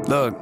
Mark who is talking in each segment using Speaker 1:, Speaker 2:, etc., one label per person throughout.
Speaker 1: Look,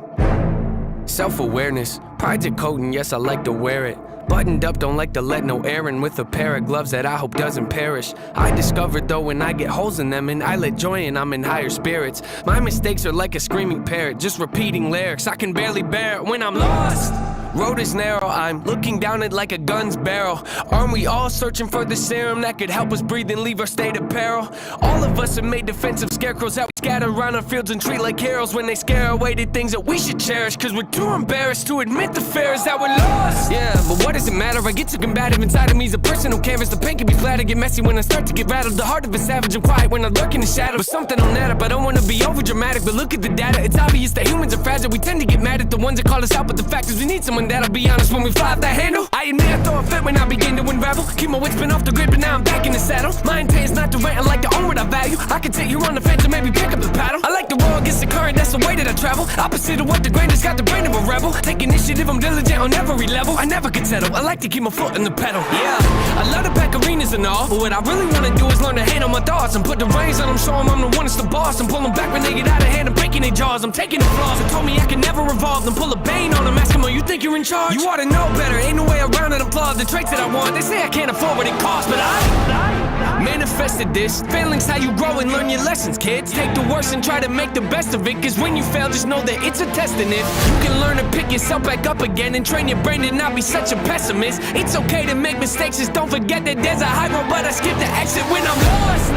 Speaker 1: self-awareness, pride's a coat and yes I like to wear it. Buttoned up, don't like to let no air in, with a pair of gloves that I hope doesn't perish. I discovered though when I get holes in them and I let joy in, I'm in higher spirits. My mistakes are like a screaming parrot, just repeating lyrics I can barely bear it when I'm lost. Road is narrow, I'm looking down it like a gun's barrel. Aren't we all searching for the serum that could help us breathe and leave our state of peril? All of us have made defensive scarecrows that we scatter around our fields and treat like heroes when they scare away the things that we should cherish, cause we're too embarrassed to admit the fear is that we're lost. Yeah, but what does it matter? I get too combative inside of me. Is a personal canvas, the paint can be flat. I get messy when I start to get rattled. The heart of a savage and quiet when I lurk in the shadow. But something on that up, I don't wanna be over dramatic, but look at the data. It's obvious that humans are fragile. We tend to get mad at the ones that call us out, but the fact is we need someone that'll be honest when we fly off that handle. I admit I throw a fit when I begin to unravel. Keep my wits spin off the grid, but now I'm back in the saddle. My intent is not to rant, I like to own what I value. I can take you on the fence and maybe pick up the paddle. I like to roll against the current, that's the way that I travel. Opposite of what the grain has, got the brain of a rebel. Take initiative, I'm diligent on every level. I never can settle, I like to keep my foot in the pedal. Yeah, I love to pack arenas and all, but what I really wanna do is learn to handle my thoughts and put the reins on them, show them I'm the one that's the boss, and pull them back when they get out of hand and breaking their jaws. I'm taking the flaws and told me I can never revolve, then pull a bane on them, ask them, oh, you think you're in charge? You ought to know better, ain't no way around it. I'm flawed, the traits that I want, they say I can't afford what it costs, but I manifested this. Failing's how you grow and learn your lessons, kids. Take the worst and try to make the best of it, cause when you fail, just know that it's a test, and if you can learn to pick yourself back up again and train your brain to not be such a pessimist. It's okay to make mistakes, just don't forget that there's a high road, but I skip the exit when I'm lost.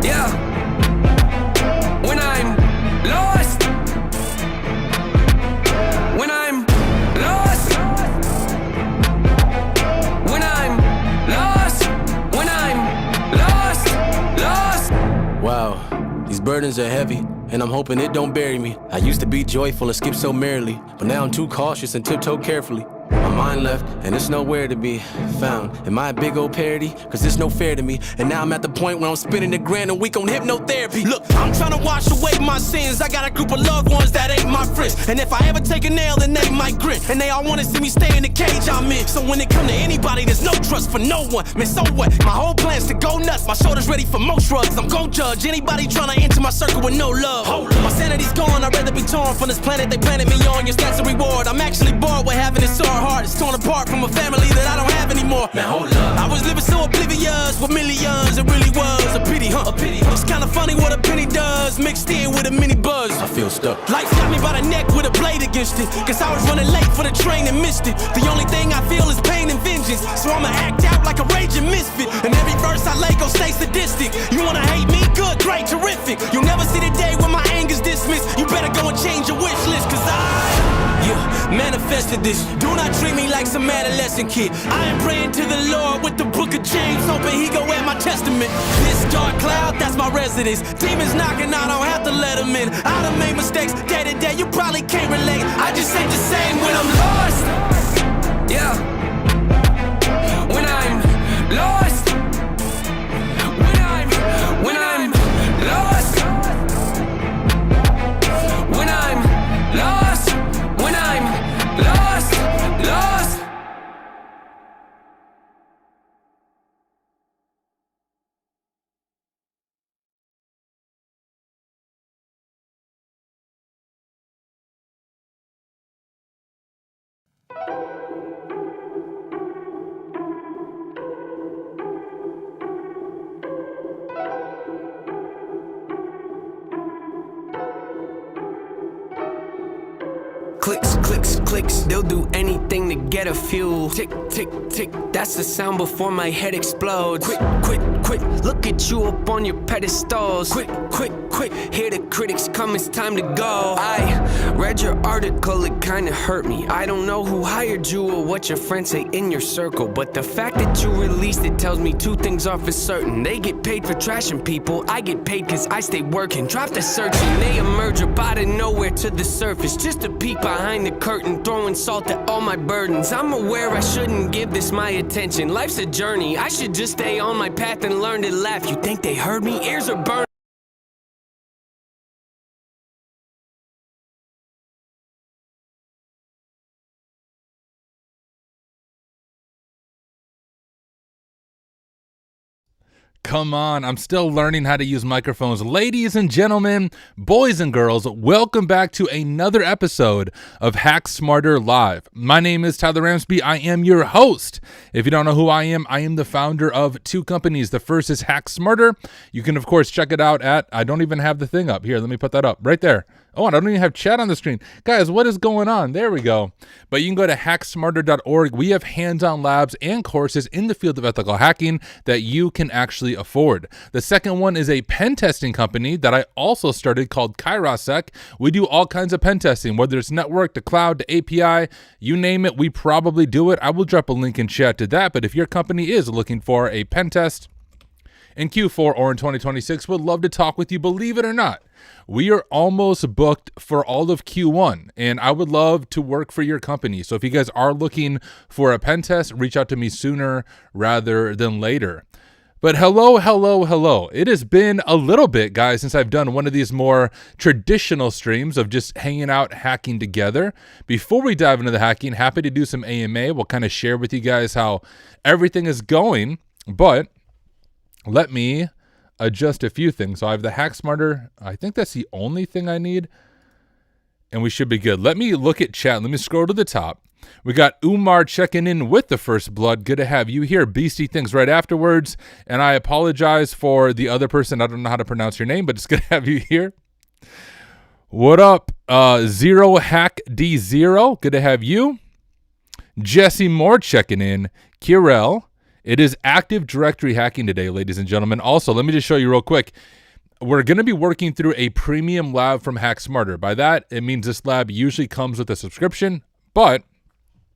Speaker 1: Yeah, when I'm lost. When I'm lost. When I'm lost. When I'm lost. Lost.
Speaker 2: Wow, these burdens are heavy, and I'm hoping it don't bury me. I used to be joyful and skip so merrily, but now I'm too cautious and tiptoe carefully. My mind left, and it's nowhere to be found. Am I a big old parody? Cause it's no fair to me. And now I'm at the point where I'm spending $1,000 a week on hypnotherapy. Look, I'm trying to wash away my sins. I got a group of loved ones that ain't my friends, and if I ever take a nail, then they might grin. And they all wanna see me stay in the cage I'm in. So when it come to anybody, there's no trust for no one. Man, so what? My whole plan's to go nuts. My shoulder's ready for most shrugs. I'm gon' judge anybody trying to enter my circle with no love. My sanity's gone, I'd rather be torn from this planet they planted me on. Your stats a reward. I'm actually bored with having it sore heart. It's torn apart from a family that I don't have anymore. Man, hold up. I was living so oblivious with millions. It really was a pity, huh? A pity, huh? It's kinda funny what a penny does, mixed in with a mini buzz. I feel stuck. Life got me by the neck with a blade against it, cause I was running late for the train and missed it. The only thing I feel is pain and vengeance, so I'ma act out like a raging misfit. And every verse I lay gon' stay sadistic. You wanna hate me? Good, great, terrific. You'll never see the day when my anger's dismissed. You better go and change your wish list, cause manifested this. Do not treat me like some adolescent kid. I am praying to the Lord with the book of James, hoping he go at my testament. This dark cloud, that's my residence. Demons knocking, I don't have to let them in. I done made mistakes day to day, you probably can't relate. I just ain't the same when I'm lost.
Speaker 1: Yeah, when I'm lost. When I'm lost. When I'm lost. When I'm lost, lost. Clicks, clicks, clicks, they'll do anything to get a few. Tick, tick, tick, that's the sound before my head explodes. Quick, quick, quick, look at you up on your pedestals. Quick, quick, quick, hear the critics come, it's time to go. I read your article, it kinda hurt me. I don't know who hired you or what your friends say in your circle, but the fact that you released it tells me two things are for certain. They get paid for trashing people, I get paid cause I stay working. Drop the searching, they emerge up out of nowhere to the surface, just to peek behind the curtain, throwing salt at all my burdens. I'm aware I shouldn't give this my attention. Life's a journey, I should just stay on my path and learn to laugh. You think they heard me? Ears are burned.
Speaker 3: Come on, I'm still learning how to use microphones. Ladies and gentlemen, boys and girls, welcome back to another episode of Hack Smarter Live. My name is Tyler Ramsby. I am your host. If you don't know who I am the founder of two companies. The first is Hack Smarter. You can, of course, check it out at, I don't even have the thing up. Here, let me put that up right there. Oh, I don't even have chat on the screen. Guys, what is going on? There we go. But you can go to hacksmarter.org. We have hands-on labs and courses in the field of ethical hacking that you can actually afford. The second one is a pen testing company that I also started called Arasaka. We do all kinds of pen testing, whether it's network to cloud to API, you name it, we probably do it. I will drop a link in chat to that. But if your company is looking for a pen test in Q4 or in 2026, would love to talk with you. Believe it or not, we are almost booked for all of Q1, and I would love to work for your company. So if you guys are looking for a pen test, reach out to me sooner rather than later. But hello. It has been a little bit, guys, since I've done one of these more traditional streams of just hanging out, hacking together. Before we dive into the hacking, happy to do some AMA. We'll kind of share with you guys how everything is going, but let me adjust a few things. So I have the Hack Smarter. I think that's the only thing I need, and we should be good. Let me look at chat. Let me scroll to the top. We got Umar checking in with the first blood. Good to have you here. Beastie things right afterwards. And I apologize for the other person. I don't know how to pronounce your name, but it's good to have you here. What up? Zero Hack D0. Good to have you. Jesse Moore checking in. Kirel. It is Active Directory hacking today, ladies and gentlemen. Also, let me just show you real quick. We're going to be working through a premium lab from Hack Smarter. By that, it means this lab usually comes with a subscription. But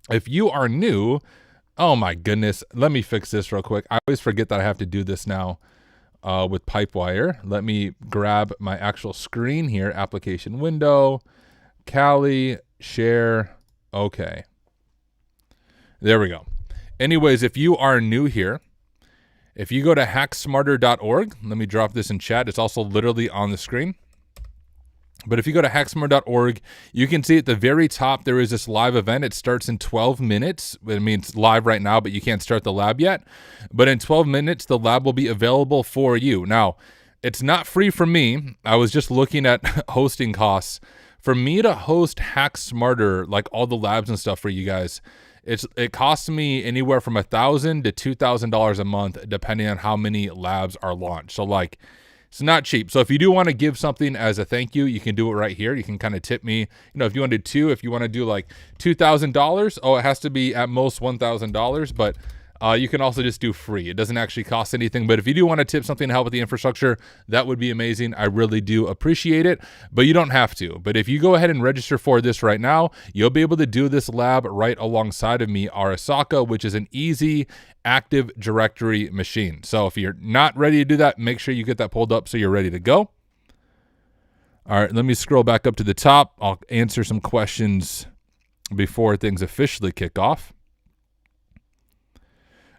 Speaker 3: if you are new, oh my goodness, let me fix this real quick. I always forget that I have to do this now with Pipewire. Let me grab my actual screen here. Application window, Kali, share. Okay. There we go. Anyways, if you are new here, if you go to hacksmarter.org, let me drop this in chat. It's also literally on the screen. But if you go to hacksmarter.org, you can see at the very top, there is this live event. It starts in 12 minutes. I mean, it's live right now, but you can't start the lab yet. But in 12 minutes, the lab will be available for you. Now, it's not free for me. I was just looking at hosting costs. For me to host Hack Smarter, like all the labs and stuff for you guys, it costs me anywhere from $1,000 to $2,000 a month, depending on how many labs are launched. So like, it's not cheap. So if you do want to give something as a thank you, you can do it right here. You can kind of tip me, you know, if you want to do two, if you want to do like $2,000, oh, it has to be at most $1,000, but you can also just do free. It doesn't actually cost anything, but if you do want to tip something to help with the infrastructure, that would be amazing. I really do appreciate it, but you don't have to. But if you go ahead and register for this right now, you'll be able to do this lab right alongside of me, Arasaka, which is an easy Active Directory machine. So if you're not ready to do that, make sure you get that pulled up so you're ready to go. All right, let me scroll back up to the top. I'll answer some questions before things officially kick off.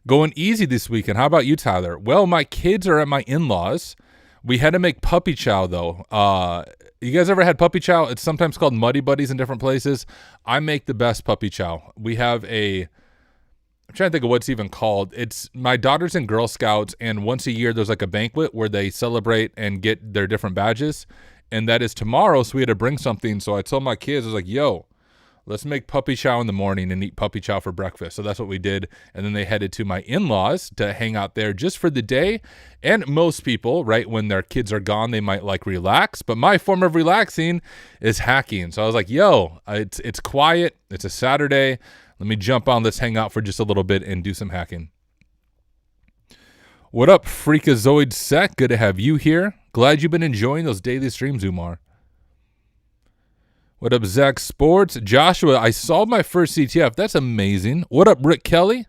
Speaker 3: Going easy this weekend. How about you, Tyler? Well, my kids are at my in-laws. We had to make puppy chow, though. You guys ever had puppy chow? It's sometimes called Muddy Buddies in different places. I make the best puppy chow. We have I'm trying to think of what's even called. It's my daughter's in Girl Scouts, and once a year there's like a banquet where they celebrate and get their different badges. And that is tomorrow, so we had to bring something. So I told my kids, I was like, yo, let's make puppy chow in the morning and eat puppy chow for breakfast. So that's what we did. And then they headed to my in-laws to hang out there just for the day. And most people, right, when their kids are gone, they might like relax. But my form of relaxing is hacking. So I was like, yo, it's quiet. It's a Saturday. Let me jump on. Let's hang out for just a little bit and do some hacking. What up, Freakazoid Sec? Good to have you here. Glad you've been enjoying those daily streams, Umar. What up, Zach Sports? Joshua, I solved my first CTF. That's amazing. What up, Rick Kelly?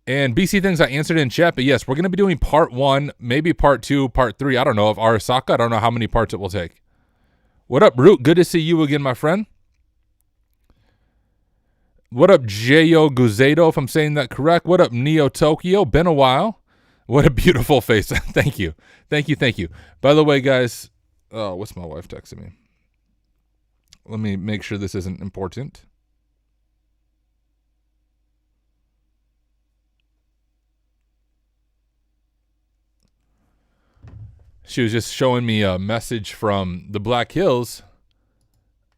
Speaker 3: And BC Things I answered in chat, but yes, we're going to be doing part 1, maybe part 2, part 3. I don't know, of Arasaka. I don't know how many parts it will take. What up, Root? Good to see you again, my friend. What up, J.O. Guzedo, if I'm saying that correct? What up, Neo Tokyo? Been a while. What a beautiful face. Thank you. Thank you. By the way, guys, oh, what's my wife texting me? Let me make sure this isn't important. She was just showing me a message from the Black Hills.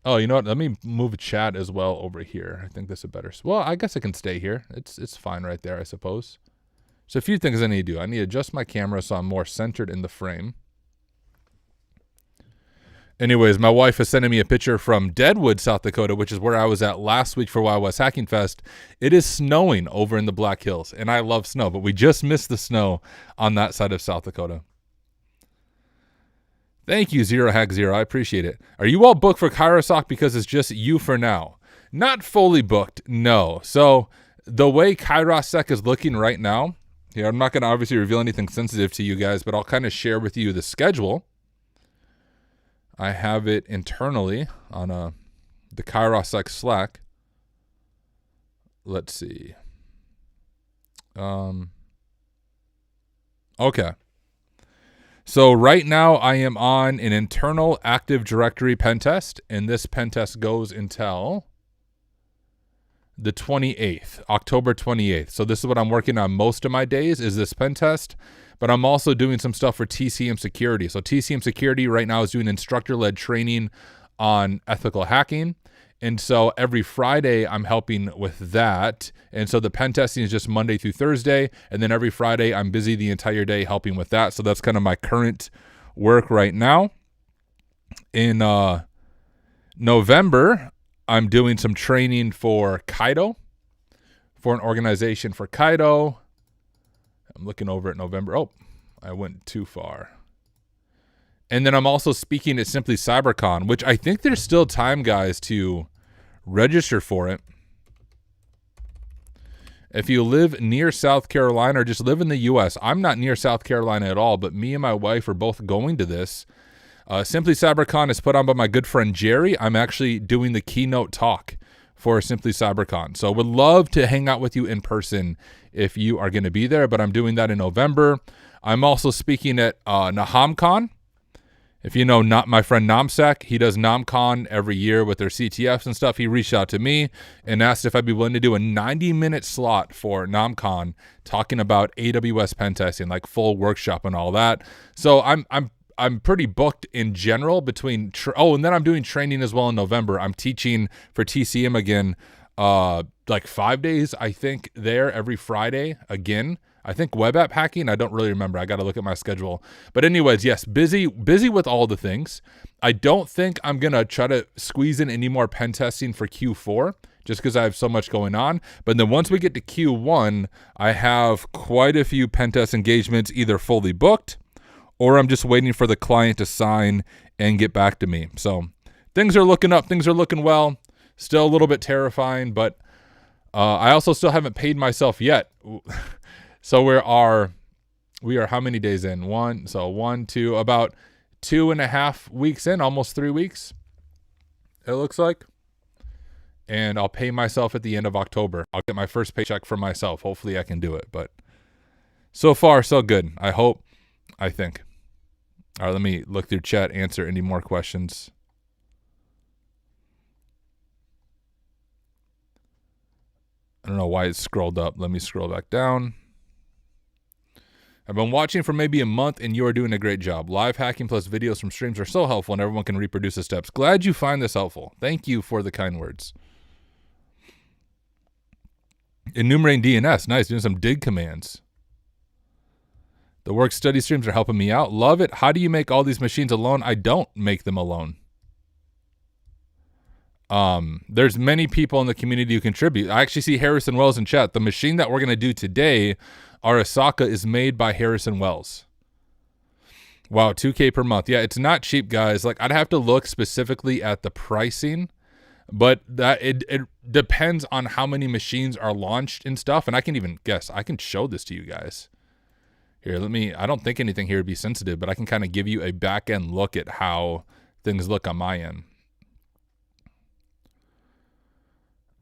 Speaker 3: Oh, you know what? Let me move chat as well over here. I think this is better. Well, I guess I can stay here. It's fine right there, I suppose. So a few things I need to do. I need to adjust my camera so I'm more centered in the frame. Anyways, my wife is sending me a picture from Deadwood, South Dakota, which is where I was at last week for Wild West Hacking Fest. It is snowing over in the Black Hills, and I love snow, but we just missed the snow on that side of South Dakota. Thank you, Zero Hack Zero. I appreciate it. Are you all booked for Arasaka because it's just you for now? Not fully booked, no. So the way Arasaka is looking right now, here, I'm not going to obviously reveal anything sensitive to you guys, but I'll kind of share with you the schedule. I have it internally on the Arasaka Slack. Let's see. Okay. So right now I am on an internal Active Directory pen test, and this pen test goes until the 28th, October 28th. So this is what I'm working on most of my days is this pen test, but I'm also doing some stuff for TCM Security. So TCM Security right now is doing instructor-led training on ethical hacking. And so every Friday I'm helping with that. And so the pen testing is just Monday through Thursday. And then every Friday I'm busy the entire day helping with that. So that's kind of my current work right now. In November, I'm doing some training for Kaido, for an organization for Kaido. I'm looking over at November. Oh, I went too far. And then I'm also speaking at Simply CyberCon, which I think there's still time, guys, to register for it. If you live near South Carolina or just live in the U.S., I'm not near South Carolina at all, but me and my wife are both going to this. Simply CyberCon is put on by my good friend Jerry. I'm actually doing the keynote talk for Simply CyberCon. So would love to hang out with you in person if you are going to be there, but I'm doing that in November. I'm also speaking at NahamCon. If you know not my friend Namsek, he does NamCon every year with their CTFs and stuff. He reached out to me and asked if I'd be willing to do a 90-minute slot for NamCon talking about AWS pen testing, like full workshop and all that. So I'm pretty booked in general between and then I'm doing training as well in November. I'm teaching for TCM again, like 5 days, I think, there every Friday again. I think web app hacking, I don't really remember. I got to look at my schedule. But anyways, yes, busy with all the things. I don't think I'm going to try to squeeze in any more pen testing for Q4 just because I have so much going on. But then once we get to Q1, I have quite a few pen test engagements either fully booked or I'm just waiting for the client to sign and get back to me. So things are looking up. Things are looking well. Still a little bit terrifying, but I also still haven't paid myself yet. So we are how many days in? About 2.5 weeks in, almost 3 weeks, it looks like. And I'll pay myself at the end of October. I'll get my first paycheck for myself. Hopefully I can do it. But so far, so good. I think. All right, let me look through chat, answer any more questions. I don't know why it scrolled up. Let me scroll back down. I've been watching for maybe a month, and you are doing a great job. Live hacking plus videos from streams are so helpful, and everyone can reproduce the steps. Glad you find this helpful. Thank you for the kind words. Enumerating DNS. Nice, doing some dig commands. The work study streams are helping me out. Love it. How do you make all these machines alone? I don't make them alone. There's many people in the community who contribute. I actually see Harrison Wells in chat. The machine that we're going to do today, Arasaka, is made by Harrison Wells. Wow, $2K per month. Yeah, it's not cheap, guys. Like, I'd have to look specifically at the pricing, but that it depends on how many machines are launched and stuff. And I can even guess. I can show this to you guys. Here, I don't think anything here would be sensitive, but I can kind of give you a back end look at how things look on my end.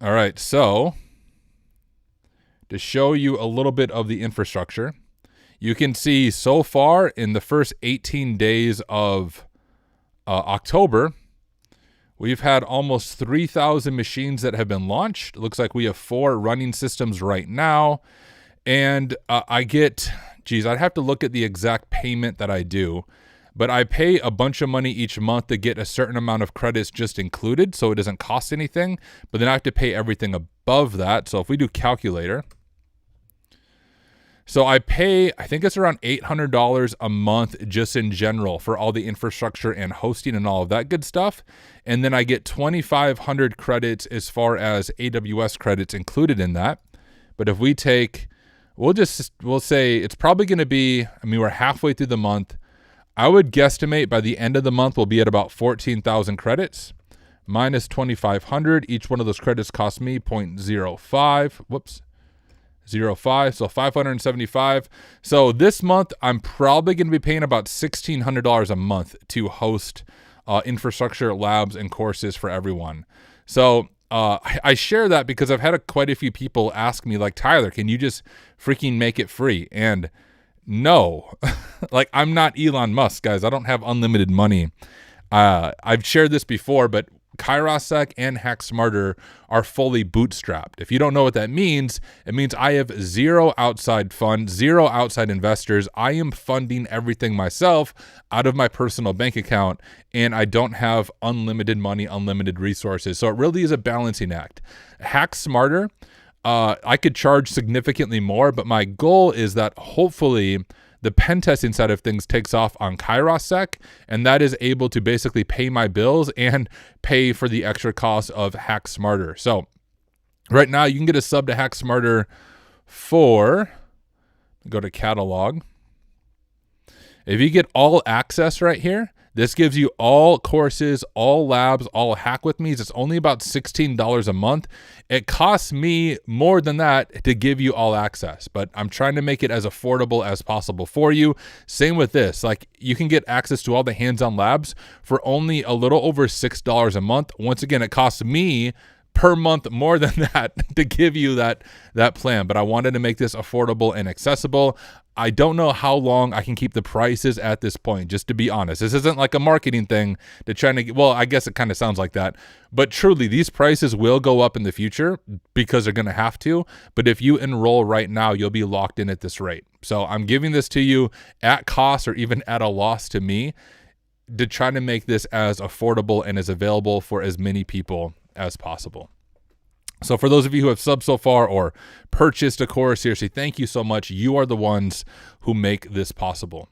Speaker 3: All right, so to show you a little bit of the infrastructure, you can see so far in the first 18 days of October, we've had almost 3,000 machines that have been launched. It looks like we have 4 running systems right now. And I'd have to look at the exact payment that I do. but I pay a bunch of money each month to get a certain amount of credits just included, so it doesn't cost anything, but then I have to pay everything above that. So if we do calculator, so I pay, I think it's around $800 a month just in general for all the infrastructure and hosting and all of that good stuff. And then I get 2,500 credits as far as AWS credits included in that. But if we take, we'll say it's probably going to be, I mean, we're halfway through the month. I would guesstimate by the end of the month we'll be at about 14,000 credits minus 2,500. Each one of those credits cost me 0.05. Whoops. 0.05, so 575. So this month, I'm probably going to be paying about $1,600 a month to host infrastructure, labs, and courses for everyone. So I share that because I've had quite a few people ask me, like, Tyler, can you just freaking make it free? And no, like, I'm not Elon Musk, guys. I don't have unlimited money. I've shared this before, but Arasaka and Hack Smarter are fully bootstrapped. If you don't know what that means, it means I have zero outside funds, zero outside investors. I am funding everything myself out of my personal bank account, and I don't have unlimited money, unlimited resources. So it really is a balancing act. Hack Smarter, I could charge significantly more, but my goal is that hopefully the pen testing side of things takes off on Arasaka, and that is able to basically pay my bills and pay for the extra cost of Hack Smarter. So right now you can get a sub to Hack Smarter for, go to catalog. If you get all access right here, this gives you all courses, all labs, all Hack With Me's. It's only about $16 a month. It costs me more than that to give you all access, but I'm trying to make it as affordable as possible for you. Same with this. Like, you can get access to all the hands-on labs for only a little over $6 a month. Once again, it costs me per month more than that to give you that plan, but I wanted to make this affordable and accessible. I don't know how long I can keep the prices at this point, just to be honest. This isn't like a marketing thing to try to, well, I guess it kind of sounds like that, but truly these prices will go up in the future because they're going to have to. But if you enroll right now, you'll be locked in at this rate. So I'm giving this to you at cost or even at a loss to me to try to make this as affordable and as available for as many people as possible. So for those of you who have subbed so far or purchased a course, seriously, thank you so much. You are the ones who make this possible.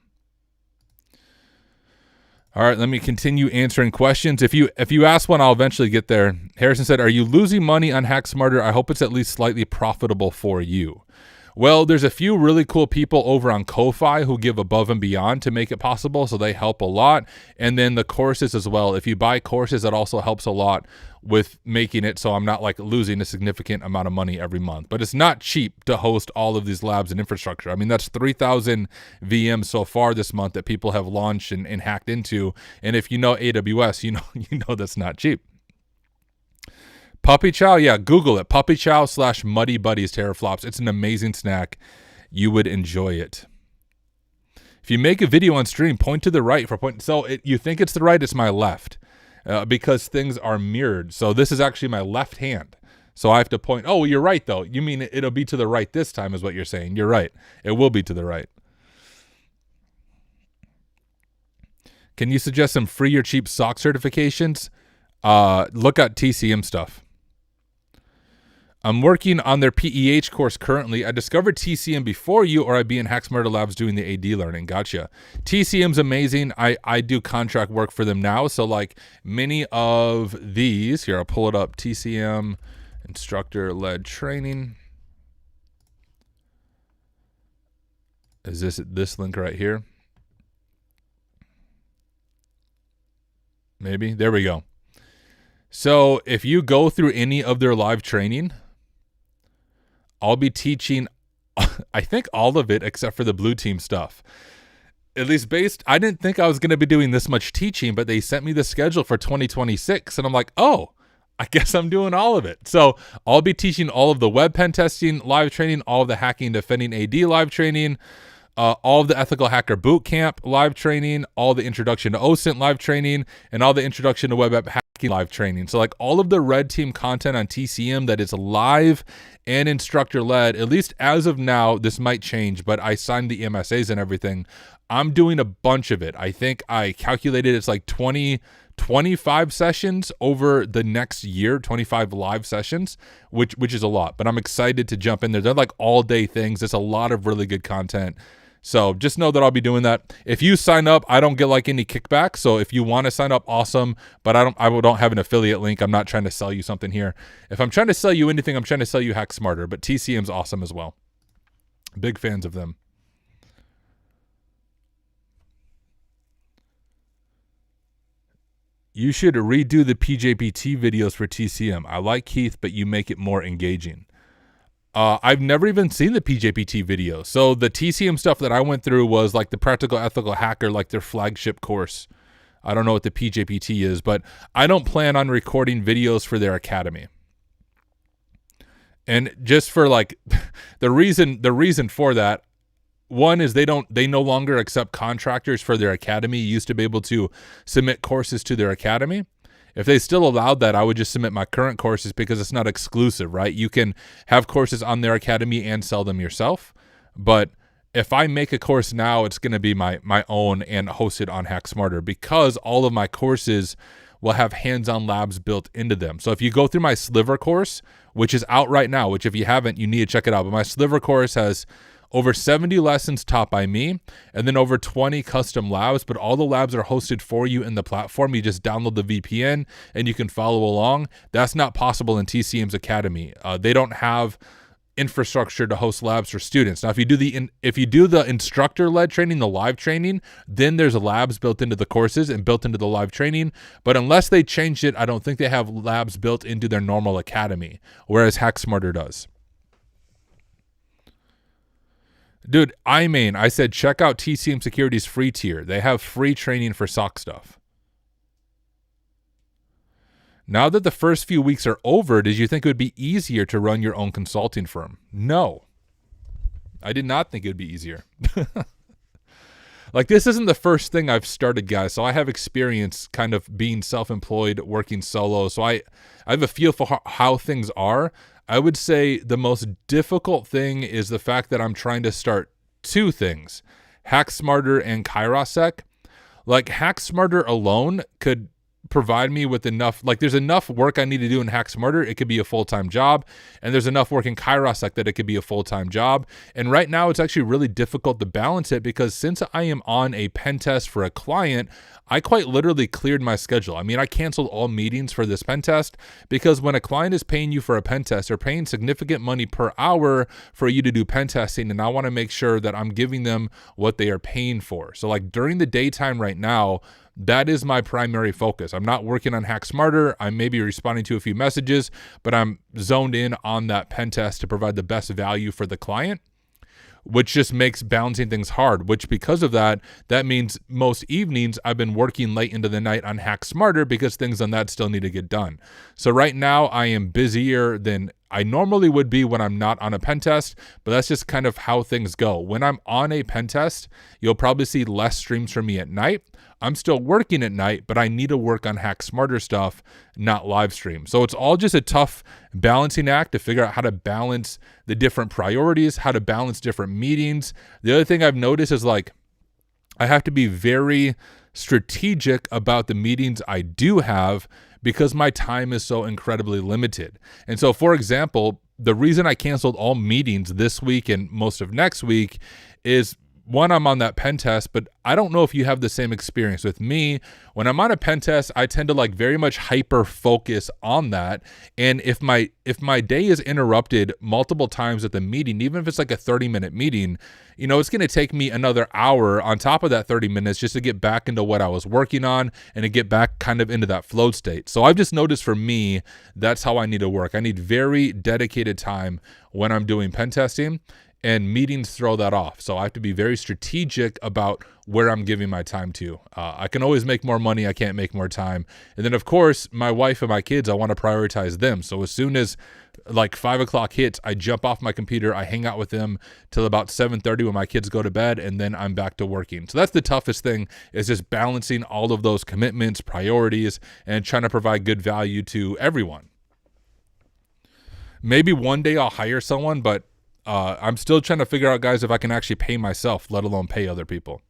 Speaker 3: All right, let me continue answering questions. If you ask one, I'll eventually get there. Harrison said, are you losing money on Hack Smarter? I hope it's at least slightly profitable for you. Well, there's a few really cool people over on Ko-Fi who give above and beyond to make it possible, so they help a lot. And then the courses as well. If you buy courses, that also helps a lot with making it so I'm not like losing a significant amount of money every month. But it's not cheap to host all of these labs and infrastructure. I mean, that's 3,000 VMs so far this month that people have launched and hacked into. And if you know AWS, you know that's not cheap. Puppy Chow, yeah, Google it. Puppy Chow / Muddy Buddies teraflops. It's an amazing snack. You would enjoy it. If you make a video on stream, point to the right for point. So you think it's the right, it's my left because things are mirrored. So this is actually my left hand. So I have to point. Oh, you're right, though. You mean it'll be to the right this time is what you're saying. You're right. It will be to the right. Can you suggest some free or cheap SOC certifications? Look at TCM stuff. I'm working on their PEH course currently. I discovered TCM before you, or I'd be in Hack Smarter Labs doing the AD learning. Gotcha. TCM's amazing. I do contract work for them now. So like many of these, here, I'll pull it up. TCM instructor-led training. Is this link right here? Maybe. There we go. So if you go through any of their live training, I'll be teaching, I think all of it except for the blue team stuff. At least I didn't think I was going to be doing this much teaching, but they sent me the schedule for 2026 and I'm like, oh, I guess I'm doing all of it. So I'll be teaching all of the web pen testing live training, all of the hacking and defending AD live training, all of the ethical hacker boot camp live training, all the introduction to OSINT live training, and all the introduction to web app hacking live training. So like all of the red team content on TCM that is live and instructor led, at least as of now, this might change, but I signed the MSAs and everything. I'm doing a bunch of it. I think I calculated it's like 25 sessions over the next year, 25 live sessions, which is a lot, but I'm excited to jump in there. They're like all day things. It's a lot of really good content. So just know that I'll be doing that. If you sign up, I don't get like any kickback. So if you want to sign up, awesome. But I don't have an affiliate link. I'm not trying to sell you something here. If I'm trying to sell you anything, I'm trying to sell you Hack Smarter. But TCM's awesome as well. Big fans of them. You should redo the PJPT videos for TCM. I like Keith, but you make it more engaging. I've never even seen the PJPT video. So the TCM stuff that I went through was like the Practical Ethical Hacker, like their flagship course. I don't know what the PJPT is, but I don't plan on recording videos for their academy. And just for like the reason for that, one is they no longer accept contractors for their academy. You used to be able to submit courses to their academy. If they still allowed that, I would just submit my current courses because it's not exclusive, right? You can have courses on their academy and sell them yourself. But if I make a course now, it's going to be my own and hosted on Hack Smarter because all of my courses will have hands-on labs built into them. So if you go through my Sliver course, which is out right now, which if you haven't, you need to check it out. But my Sliver course has over 70 lessons taught by me, and then over 20 custom labs, but all the labs are hosted for you in the platform. You just download the VPN and you can follow along. That's not possible in TCM's Academy. They don't have infrastructure to host labs for students. Now, if you do the instructor-led training, the live training, then there's labs built into the courses and built into the live training. But unless they changed it, I don't think they have labs built into their normal academy, whereas Hack Smarter does. Dude, I said check out TCM Security's free tier. They have free training for SOC stuff. Now that the first few weeks are over, did you think it would be easier to run your own consulting firm? No. I did not think it would be easier. Like, this isn't the first thing I've started, guys, so I have experience kind of being self-employed, working solo, so I have a feel for how things are. I would say the most difficult thing is the fact that I'm trying to start two things, Hack Smarter and Kairosec. Like, Hack Smarter alone could provide me with enough, like there's enough work I need to do in Hack Smarter, it could be a full-time job, and there's enough work in Kairosec that it could be a full-time job. And right now it's actually really difficult to balance it because since I am on a pen test for a client, I quite literally cleared my schedule. I mean, I canceled all meetings for this pen test because when a client is paying you for a pen test, they're paying significant money per hour for you to do pen testing, and I want to make sure that I'm giving them what they are paying for. So like during the daytime right now, that is my primary focus. I'm not working on Hack Smarter. I may be responding to a few messages, but I'm zoned in on that pen test to provide the best value for the client, which just makes balancing things hard, which because of that means most evenings I've been working late into the night on Hack Smarter because things on that still need to get done. So right now I am busier than I normally would be when I'm not on a pen test, but that's just kind of how things go. When I'm on a pen test, you'll probably see less streams from me at night. I'm still working at night, but I need to work on Hack Smarter stuff, not live stream. So it's all just a tough balancing act to figure out how to balance the different priorities, how to balance different meetings. The other thing I've noticed is like, I have to be very strategic about the meetings I do have because my time is so incredibly limited. And so, for example, the reason I canceled all meetings this week and most of next week is one, I'm on that pen test, but I don't know if you have the same experience with me. When I'm on a pen test, I tend to like very much hyper focus on that. And if my day is interrupted multiple times at the meeting, even if it's like a 30-minute meeting, you know, it's going to take me another hour on top of that 30 minutes just to get back into what I was working on and to get back kind of into that flow state. So I've just noticed for me, that's how I need to work. I need very dedicated time when I'm doing pen testing. And meetings throw that off. So I have to be very strategic about where I'm giving my time to. I can always make more money. I can't make more time. And then, of course, my wife and my kids, I want to prioritize them. So as soon as like 5 o'clock hits, I jump off my computer. I hang out with them till about 7:30 when my kids go to bed, and then I'm back to working. So that's the toughest thing, is just balancing all of those commitments, priorities, and trying to provide good value to everyone. Maybe one day I'll hire someone, but I'm still trying to figure out, guys, if I can actually pay myself, let alone pay other people.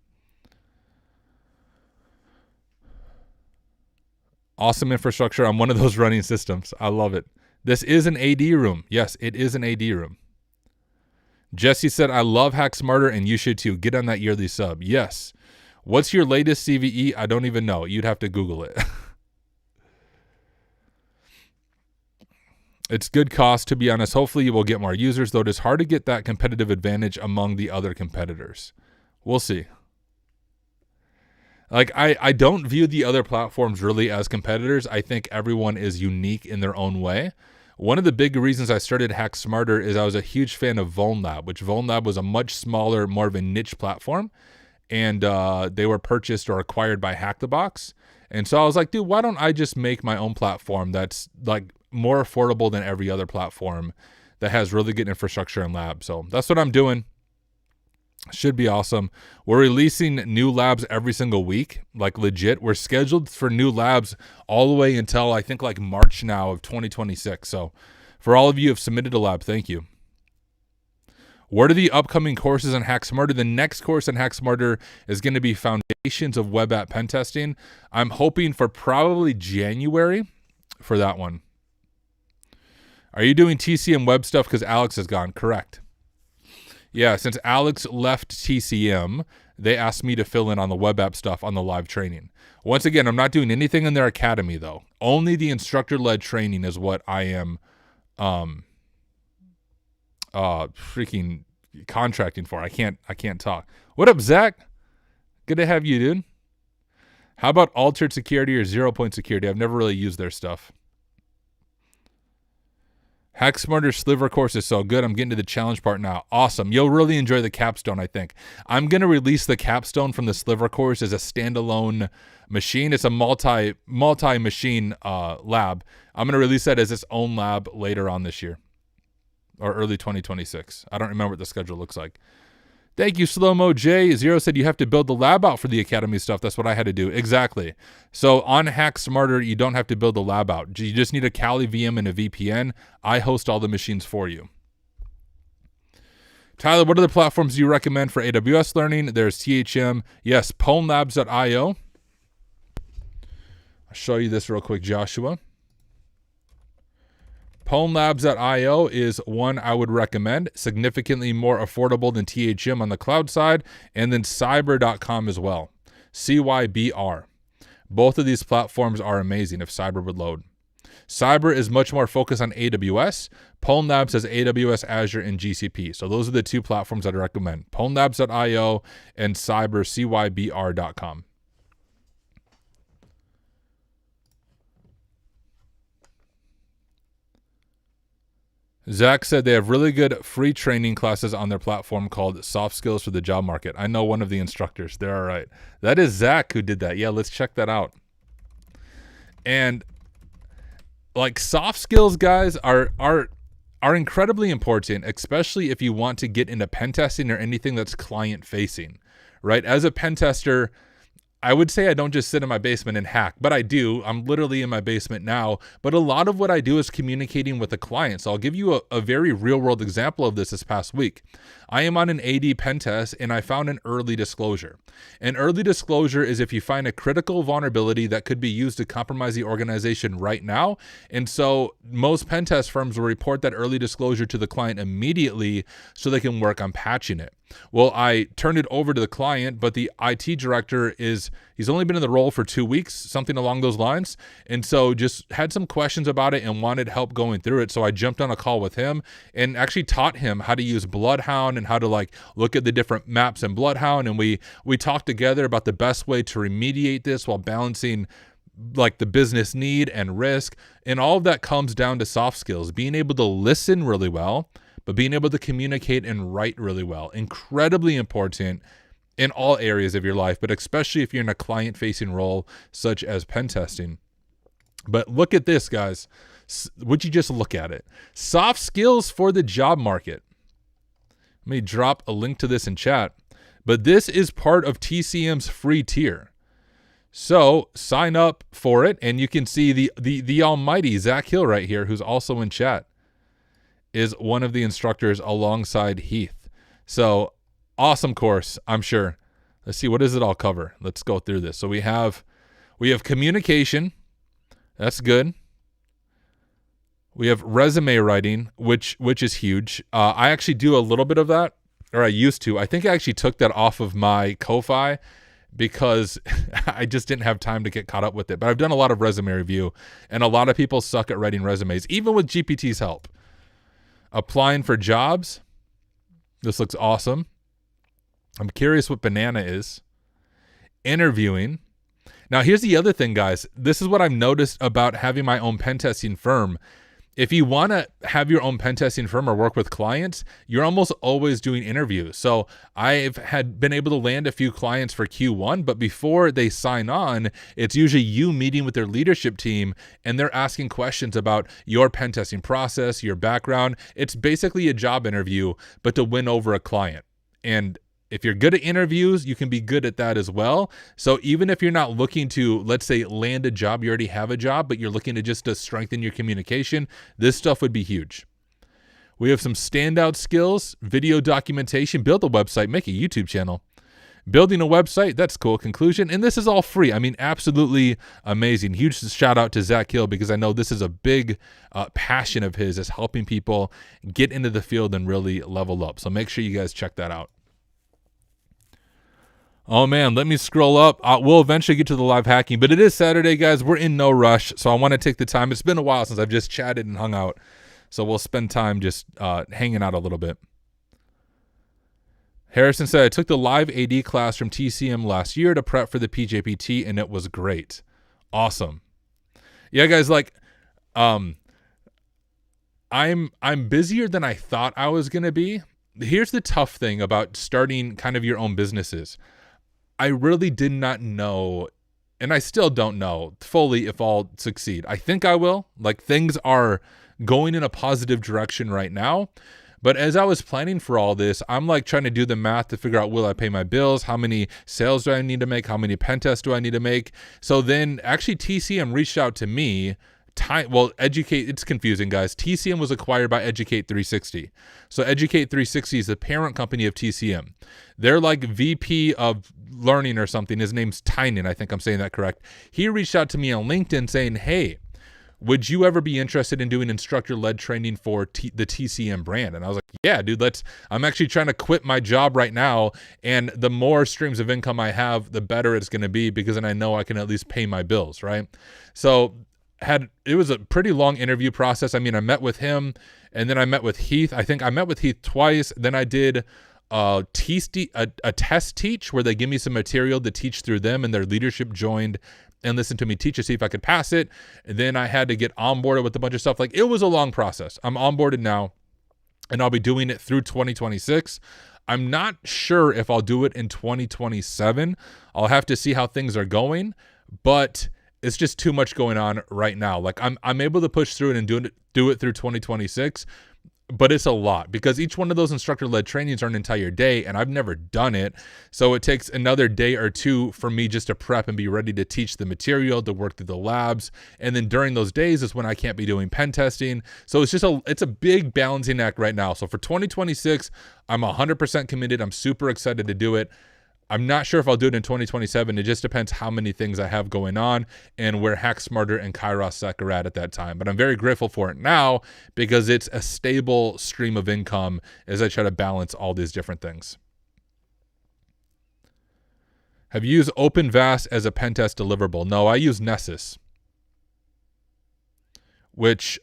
Speaker 3: Awesome infrastructure on one of those running systems. I love it. This is an AD room. Yes, it is an AD room. Jesse said, I love Hack Smarter and you should too. Get on that yearly sub. Yes. What's your latest CVE? I don't even know. You'd have to Google it. It's good cost, to be honest. Hopefully you will get more users, though it is hard to get that competitive advantage among the other competitors. We'll see. Like, I don't view the other platforms really as competitors. I think everyone is unique in their own way. One of the big reasons I started Hack Smarter is I was a huge fan of VulnLab, which VulnLab was a much smaller, more of a niche platform. And they were purchased or acquired by Hack the Box. And so I was like, dude, why don't I just make my own platform that's like more affordable than every other platform that has really good infrastructure and labs. So that's what I'm doing. Should be awesome. We're releasing new labs every single week, like legit. We're scheduled for new labs all the way until I think like March now of 2026. So for all of you who have submitted a lab, thank you. What are the upcoming courses on Hack Smarter? The next course on Hack Smarter is going to be Foundations of Web App Pen Testing. I'm hoping for probably January for that one. Are you doing TCM web stuff because Alex is gone? Correct. Yeah, since Alex left TCM, they asked me to fill in on the web app stuff on the live training. Once again, I'm not doing anything in their academy, though. Only the instructor-led training is what I am freaking contracting for. I can't talk. What up, Zach? Good to have you, dude. How about altered security or 0-point security? I've never really used their stuff. Hack Smarter Sliver course is so good. I'm getting to the challenge part now. Awesome. You'll really enjoy the capstone, I think. I'm going to release the capstone from the Sliver course as a standalone machine. It's a multi-machine lab. I'm going to release that as its own lab later on this year or early 2026. I don't remember what the schedule looks like. Thank you, Slow-Mo J. Zero said you have to build the lab out for the academy stuff. That's what I had to do. Exactly. So on Hack Smarter, you don't have to build the lab out. You just need a Kali VM and a VPN. I host all the machines for you. Tyler, what other platforms do you recommend for AWS learning? There's THM. Yes, PwnLabs.io. I'll show you this real quick, Joshua. PwnLabs.io is one I would recommend. Significantly more affordable than THM on the cloud side. And then Cyber.com as well. CYBR. Both of these platforms are amazing if Cyber would load. Cyber is much more focused on AWS. PwnLabs has AWS, Azure, and GCP. So those are the two platforms I'd recommend. PwnLabs.io and Cyber, CYBR.com. Zach said they have really good free training classes on their platform called Soft Skills for the Job Market. I know one of the instructors. They're all right. That is Zach who did that. Yeah, let's check that out. And like soft skills, guys, are incredibly important, especially if you want to get into pen testing or anything that's client facing, right? As a pen tester, I would say I don't just sit in my basement and hack, but I do. I'm literally in my basement now. But a lot of what I do is communicating with the client. So I'll give you a very real world example of this past week. I am on an AD pen test and I found an early disclosure. An early disclosure is if you find a critical vulnerability that could be used to compromise the organization right now. And so most pen test firms will report that early disclosure to the client immediately so they can work on patching it. Well, I turned it over to the client, but the IT director he's only been in the role for 2 weeks, something along those lines. And so just had some questions about it and wanted help going through it. So I jumped on a call with him and actually taught him how to use Bloodhound and how to like look at the different maps in Bloodhound. And we talked together about the best way to remediate this while balancing like the business need and risk. And all of that comes down to soft skills, being able to listen really well, but being able to communicate and write really well. Incredibly important in all areas of your life, but especially if you're in a client-facing role such as pen testing. But look at this, guys. Would you just look at it? Soft skills for the job market. Let me drop a link to this in chat. But this is part of TCM's free tier. So sign up for it, and you can see the almighty Zach Hill right here, who's also in chat, is one of the instructors alongside Heath. So awesome course, I'm sure. Let's see, what does it all cover? Let's go through this. So we have communication, That's good. We have resume writing, which is huge. I actually do a little bit of that, or I used to. I think I actually took that off of my Ko-Fi because I just didn't have time to get caught up with it. But I've done a lot of resume review, and a lot of people suck at writing resumes, even with GPT's help. Applying for jobs. This looks awesome. I'm curious what banana is. Interviewing. Now, here's the other thing, guys. This is what I've noticed about having my own pen testing firm. If you want to have your own pen testing firm or work with clients, you're almost always doing interviews. So I've been able to land a few clients for Q1, but before they sign on, it's usually you meeting with their leadership team and they're asking questions about your pen testing process, your background. It's basically a job interview, but to win over a client. And if you're good at interviews, you can be good at that as well. So even if you're not looking to, let's say, land a job, you already have a job, but you're looking to strengthen your communication, this stuff would be huge. We have some standout skills: video documentation, build a website, make a YouTube channel. Building a website, that's cool. Conclusion, and this is all free. I mean, absolutely amazing. Huge shout out to Zach Hill, because I know this is a big passion of his, is helping people get into the field and really level up. So make sure you guys check that out. Oh man, let me scroll up. We'll eventually get to the live hacking, but it is Saturday, guys. We're in no rush, so I want to take the time. It's been a while since I've just chatted and hung out, so we'll spend time just hanging out a little bit. Harrison said, I took the live AD class from TCM last year to prep for the PJPT, and it was great. Awesome. Yeah, guys, like, I'm busier than I thought I was going to be. Here's the tough thing about starting kind of your own businesses. I really did not know, and I still don't know fully if I'll succeed. I think I will. Like, things are going in a positive direction right now. But as I was planning for all this, I'm like trying to do the math to figure out, will I pay my bills? How many sales do I need to make? How many pen tests do I need to make? So then actually TCM reached out to me. It's confusing, guys. TCM was acquired by Educate 360. So Educate 360 is the parent company of TCM. They're like VP of learning or something. His name's Tynan. I think I'm saying that correct. He reached out to me on LinkedIn saying, hey, would you ever be interested in doing instructor-led training for the TCM brand? And I was like, yeah, dude, I'm actually trying to quit my job right now. And the more streams of income I have, the better it's going to be, because then I know I can at least pay my bills, right? So it was a pretty long interview process. I mean, I met with him, and then I met with Heath. I think I met with Heath twice. Then I did a test teach where they give me some material to teach through them, and their leadership joined and listened to me teach to see if I could pass it. And then I had to get onboarded with a bunch of stuff. Like, it was a long process. I'm onboarded now, and I'll be doing it through 2026. I'm not sure if I'll do it in 2027. I'll have to see how things are going, but it's just too much going on right now. Like, I'm able to push through it and do it through 2026, but it's a lot, because each one of those instructor-led trainings are an entire day, and I've never done it. So it takes another day or two for me just to prep and be ready to teach the material, to work through the labs. And then during those days is when I can't be doing pen testing. So it's a big balancing act right now. So for 2026, I'm 100% committed. I'm super excited to do it. I'm not sure if I'll do it in 2027. It just depends how many things I have going on and where Hack Smarter and Kairos Sec are at that time. But I'm very grateful for it now, because it's a stable stream of income as I try to balance all these different things. Have you used OpenVAS as a pen test deliverable? No, I use Nessus, which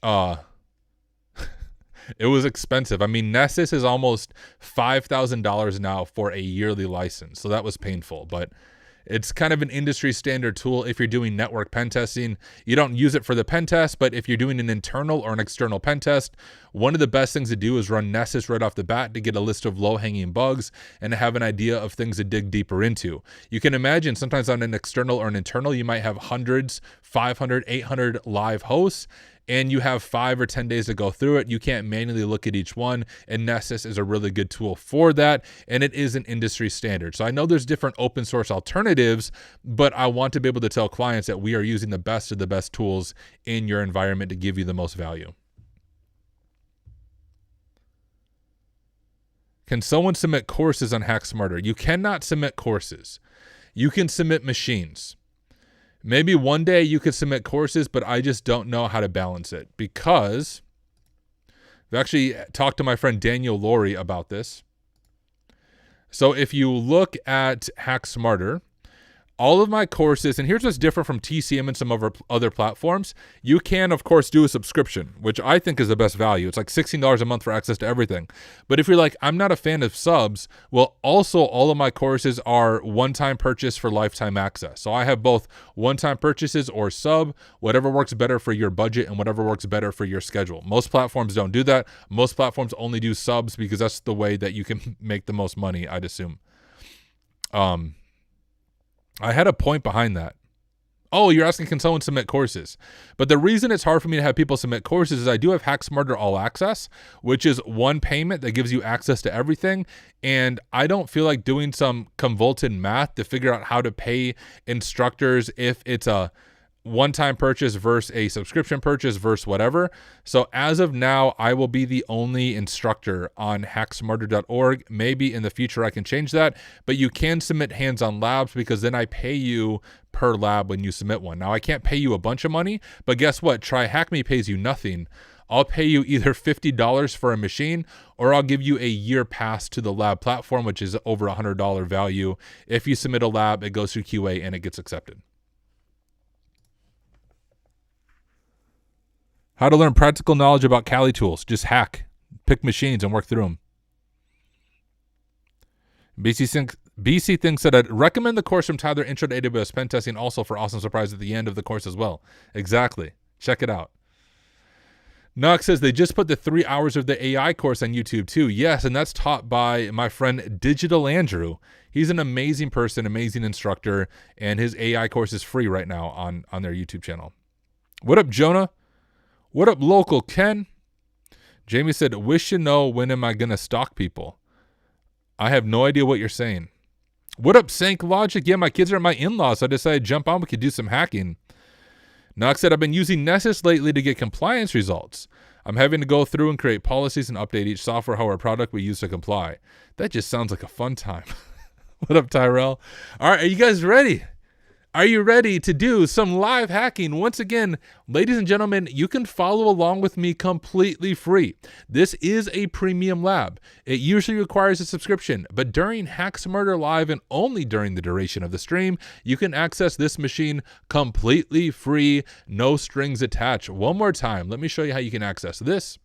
Speaker 3: it was expensive. I mean, Nessus is almost $5,000 now for a yearly license. So that was painful, but it's kind of an industry standard tool. If you're doing network pen testing, you don't use it for the pen test, but if you're doing an internal or an external pen test, one of the best things to do is run Nessus right off the bat to get a list of low-hanging bugs and to have an idea of things to dig deeper into. You can imagine sometimes on an external or an internal, you might have hundreds, 500, 800 live hosts, and you have 5 or 10 days to go through it. You can't manually look at each one, and Nessus is a really good tool for that, and it is an industry standard. So I know there's different open source alternatives, but I want to be able to tell clients that we are using the best of the best tools in your environment to give you the most value. Can someone submit courses on Hack Smarter? You cannot submit courses. You can submit machines. Maybe one day you could submit courses, but I just don't know how to balance it because I've actually talked to my friend Daniel Laurie about this. So if you look at Hack Smarter, all of my courses, and here's what's different from TCM and some other platforms. You can, of course, do a subscription, which I think is the best value. It's like $16 a month for access to everything. But if you're like, I'm not a fan of subs, well, also all of my courses are one-time purchase for lifetime access. So I have both one-time purchases or sub, whatever works better for your budget and whatever works better for your schedule. Most platforms don't do that. Most platforms only do subs because that's the way that you can make the most money, I'd assume. I had a point behind that. Oh, you're asking, can someone submit courses? But the reason it's hard for me to have people submit courses is I do have Hack Smarter All Access, which is one payment that gives you access to everything. And I don't feel like doing some convoluted math to figure out how to pay instructors if it's a one-time purchase versus a subscription purchase versus whatever. So as of now, I will be the only instructor on hacksmarter.org. Maybe in the future I can change that, but you can submit hands-on labs because then I pay you per lab when you submit one. Now I can't pay you a bunch of money, but guess what? TryHackMe pays you nothing. I'll pay you either $50 for a machine or I'll give you a year pass to the lab platform, which is over $100 value. If you submit a lab, it goes through QA and it gets accepted. How to learn practical knowledge about Kali tools. Just hack, pick machines, and work through them. BC thinks that I'd recommend the course from Tyler, Intro to AWS Pen Testing, also for awesome surprise at the end of the course as well. Exactly. Check it out. Nox says they just put the 3 hours of the AI course on YouTube too. Yes, and that's taught by my friend Digital Andrew. He's an amazing person, amazing instructor, and his AI course is free right now on their YouTube channel. What up, Jonah? What up, local Ken? Jamie said, wish you know when am I going to stalk people? I have no idea what you're saying. What up, Sank Logic? Yeah, my kids are at my in-laws, so I decided to jump on. We could do some hacking. Nox said, I've been using Nessus lately to get compliance results. I'm having to go through and create policies and update each software hardware product we use to comply. That just sounds like a fun time. What up, Tyrell? All right, are you guys ready? Are you ready to do some live hacking? Once again, ladies and gentlemen, you can follow along with me completely free. This is a premium lab. It usually requires a subscription, but during Hack Smarter Live and only during the duration of the stream, you can access this machine completely free, no strings attached. One more time, let me show you how you can access this.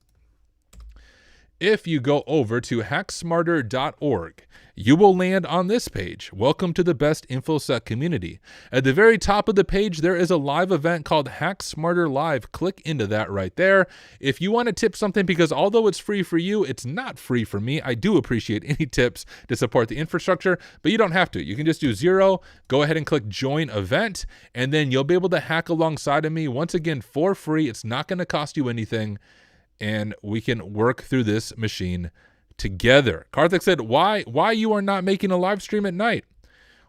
Speaker 3: If you go over to hacksmarter.org, you will land on this page. Welcome to the best InfoSec community. At the very top of the page, there is a live event called Hack Smarter Live. Click into that right there. If you want to tip something, because although it's free for you, it's not free for me. I do appreciate any tips to support the infrastructure, but you don't have to. You can just do 0, go ahead and click join event, and then you'll be able to hack alongside of me once again for free. It's not going to cost you anything. And we can work through this machine together. Karthik said, why you are not making a live stream at night?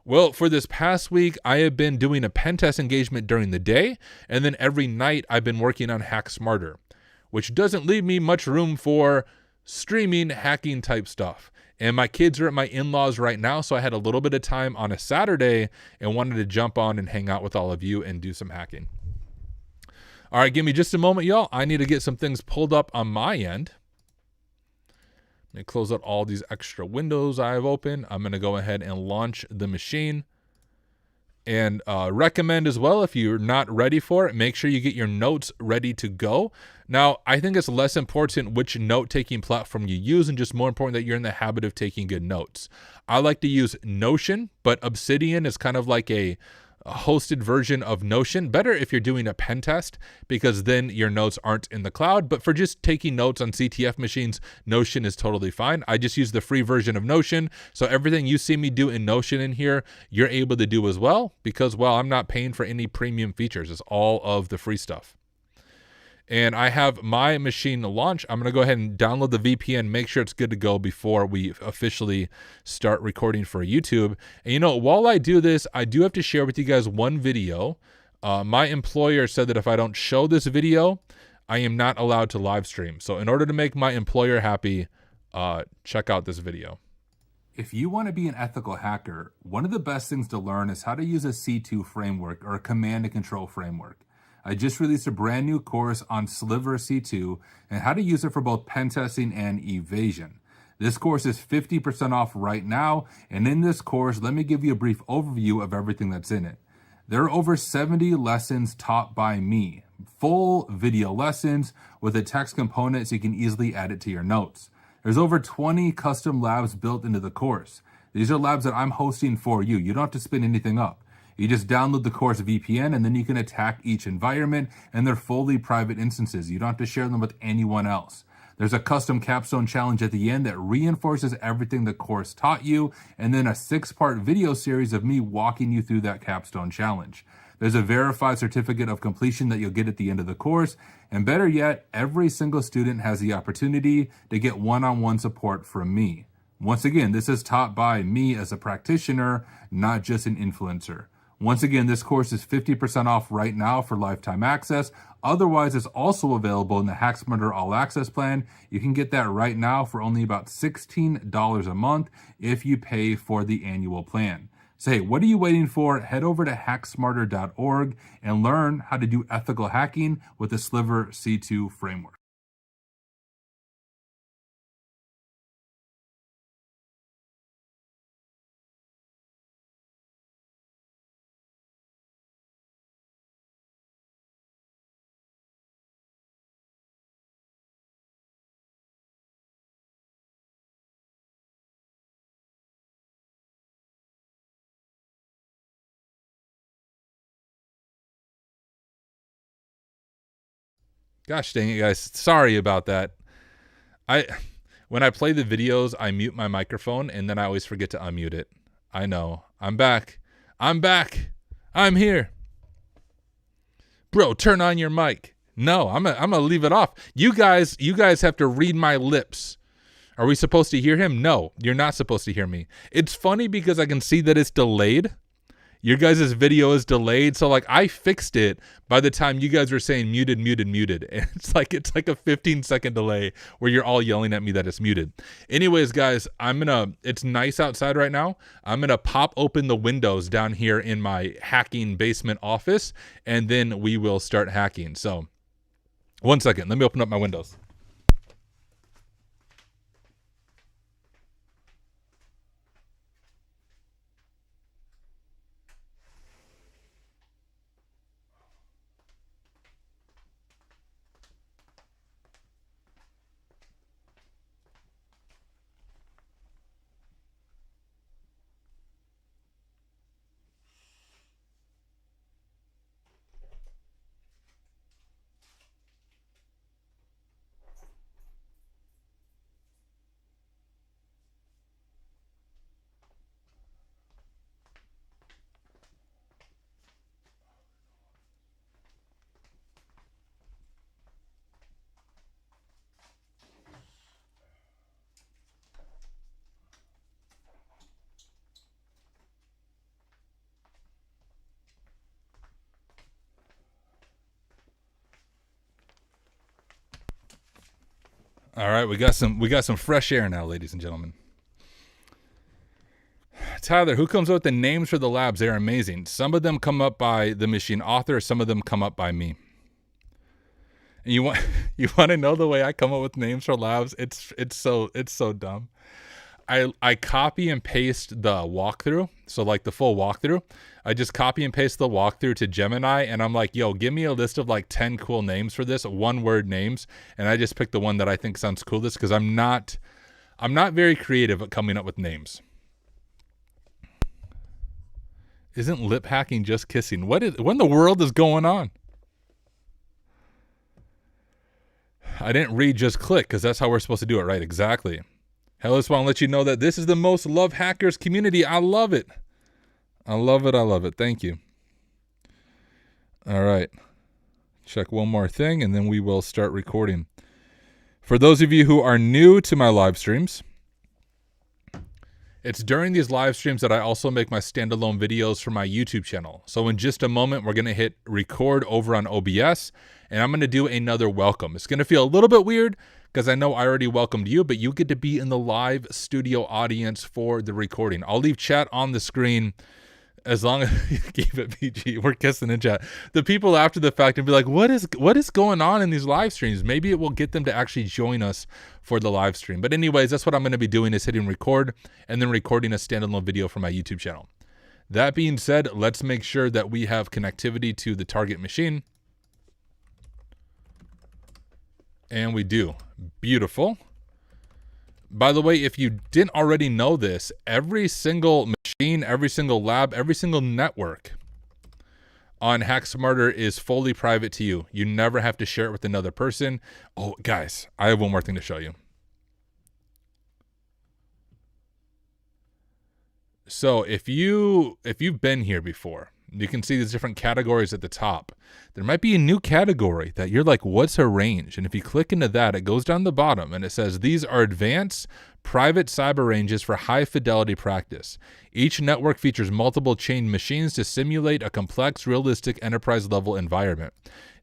Speaker 3: Well, for this past week, I have been doing a pen test engagement during the day, and then every night I've been working on Hack Smarter, which doesn't leave me much room for streaming hacking type stuff. And my kids are at my in-laws right now, so I had a little bit of time on a Saturday and wanted to jump on and hang out with all of you and do some hacking. All right, give me just a moment, y'all. I need to get some things pulled up on my end. Let me close out all these extra windows I have open. I'm going to go ahead and launch the machine. And recommend as well, if you're not ready for it, make sure you get your notes ready to go. Now, I think it's less important which note-taking platform you use and just more important that you're in the habit of taking good notes. I like to use Notion, but Obsidian is kind of like a hosted version of Notion. Better if you're doing a pen test because then your notes aren't in the cloud. But for just taking notes on CTF machines, Notion is totally fine. I just use the free version of Notion. So everything you see me do in Notion in here, you're able to do as well because, well, I'm not paying for any premium features. It's all of the free stuff. And I have my machine to launch. I'm going to go ahead and download the VPN, make sure it's good to go before we officially start recording for YouTube. And you know, while I do this, I do have to share with you guys one video. My employer said that if I don't show this video, I am not allowed to live stream. So in order to make my employer happy, check out this video. If you want to be an ethical hacker, one of the best things to learn is how to use a C2 framework or a command and control framework. I just released a brand new course on Sliver C2 and how to use it for both pen testing and evasion. This course is 50% off right now, and in this course, let me give you a brief overview of everything that's in it. There are over 70 lessons taught by me, full video lessons with a text component so you can easily add it to your notes. There's over 20 custom labs built into the course. These are labs that I'm hosting for you. You don't have to spin anything up. You just download the course VPN and then you can attack each environment, and they're fully private instances. You don't have to share them with anyone else. There's a custom capstone challenge at the end that reinforces everything the course taught you, and then a 6-part video series of me walking you through that capstone challenge. There's a verified certificate of completion that you'll get at the end of the course, and better yet, every single student has the opportunity to get one-on-one support from me. Once again, this is taught by me as a practitioner, not just an influencer. Once again, this course is 50% off right now for lifetime access. Otherwise, it's also available in the HackSmarter All Access plan. You can get that right now for only about $16 a month if you pay for the annual plan. So hey, what are you waiting for? Head over to hacksmarter.org and learn how to do ethical hacking with the Sliver C2 framework. Gosh dang it, guys. Sorry about that. When I play the videos, I mute my microphone and then I always forget to unmute it. I know. I'm back. I'm here. Bro, turn on your mic. No, I'm gonna leave it off. You guys have to read my lips. Are we supposed to hear him? No, you're not supposed to hear me. It's funny because I can see that it's delayed. Your guys' video is delayed, so like I fixed it by the time you guys were saying muted. And it's like a 15-second delay where you're all yelling at me that it's muted. Anyways, guys, it's nice outside right now. I'm gonna pop open the windows down here in my hacking basement office, and then we will start hacking. So 1 second, let me open up my windows. All right, we got some fresh air now, ladies and gentlemen. Tyler, who comes up with the names for the labs? They're amazing. Some of them come up by the machine author, some of them come up by me. And you want to know the way I come up with names for labs? It's so dumb. I copy and paste the walkthrough, so like the full walkthrough. I just copy and paste the walkthrough to Gemini, and I'm like, yo, give me a list of like 10 cool names for this, one-word names, and I just pick the one that I think sounds coolest because I'm not very creative at coming up with names. Isn't lip hacking just kissing? What in the world is going on? I didn't read just click because that's how we're supposed to do it, right? Exactly. Hell, I just want to let you know that this is the most loved hackers community. I love it. I love it. Thank you. All right. Check one more thing and then we will start recording. For those of you who are new to my live streams, it's during these live streams that I also make my standalone videos for my YouTube channel. So in just a moment, we're going to hit record over on OBS, and I'm going to do another welcome. It's going to feel a little bit weird because I know I already welcomed you, but you get to be in the live studio audience for the recording. I'll leave chat on the screen as long as you keep it PG. We're kissing in chat. The people after the fact and be like, what is going on in these live streams? Maybe it will get them to actually join us for the live stream. But anyways, that's what I'm going to be doing, is hitting record and then recording a standalone video for my YouTube channel. That being said, let's make sure that we have connectivity to the target machine. And we do. Beautiful. By the way, if you didn't already know this, every single machine, every single lab, every single network on Hack Smarter is fully private to you. You never have to share it with another person. Oh, guys, I have one more thing to show you. So if you've been here before, you can see these different categories at the top. There might be a new category that you're like, what's a range? And if you click into that, it goes down the bottom and it says, these are advanced private cyber ranges for high fidelity practice. Each network features multiple chained machines to simulate a complex, realistic enterprise level environment.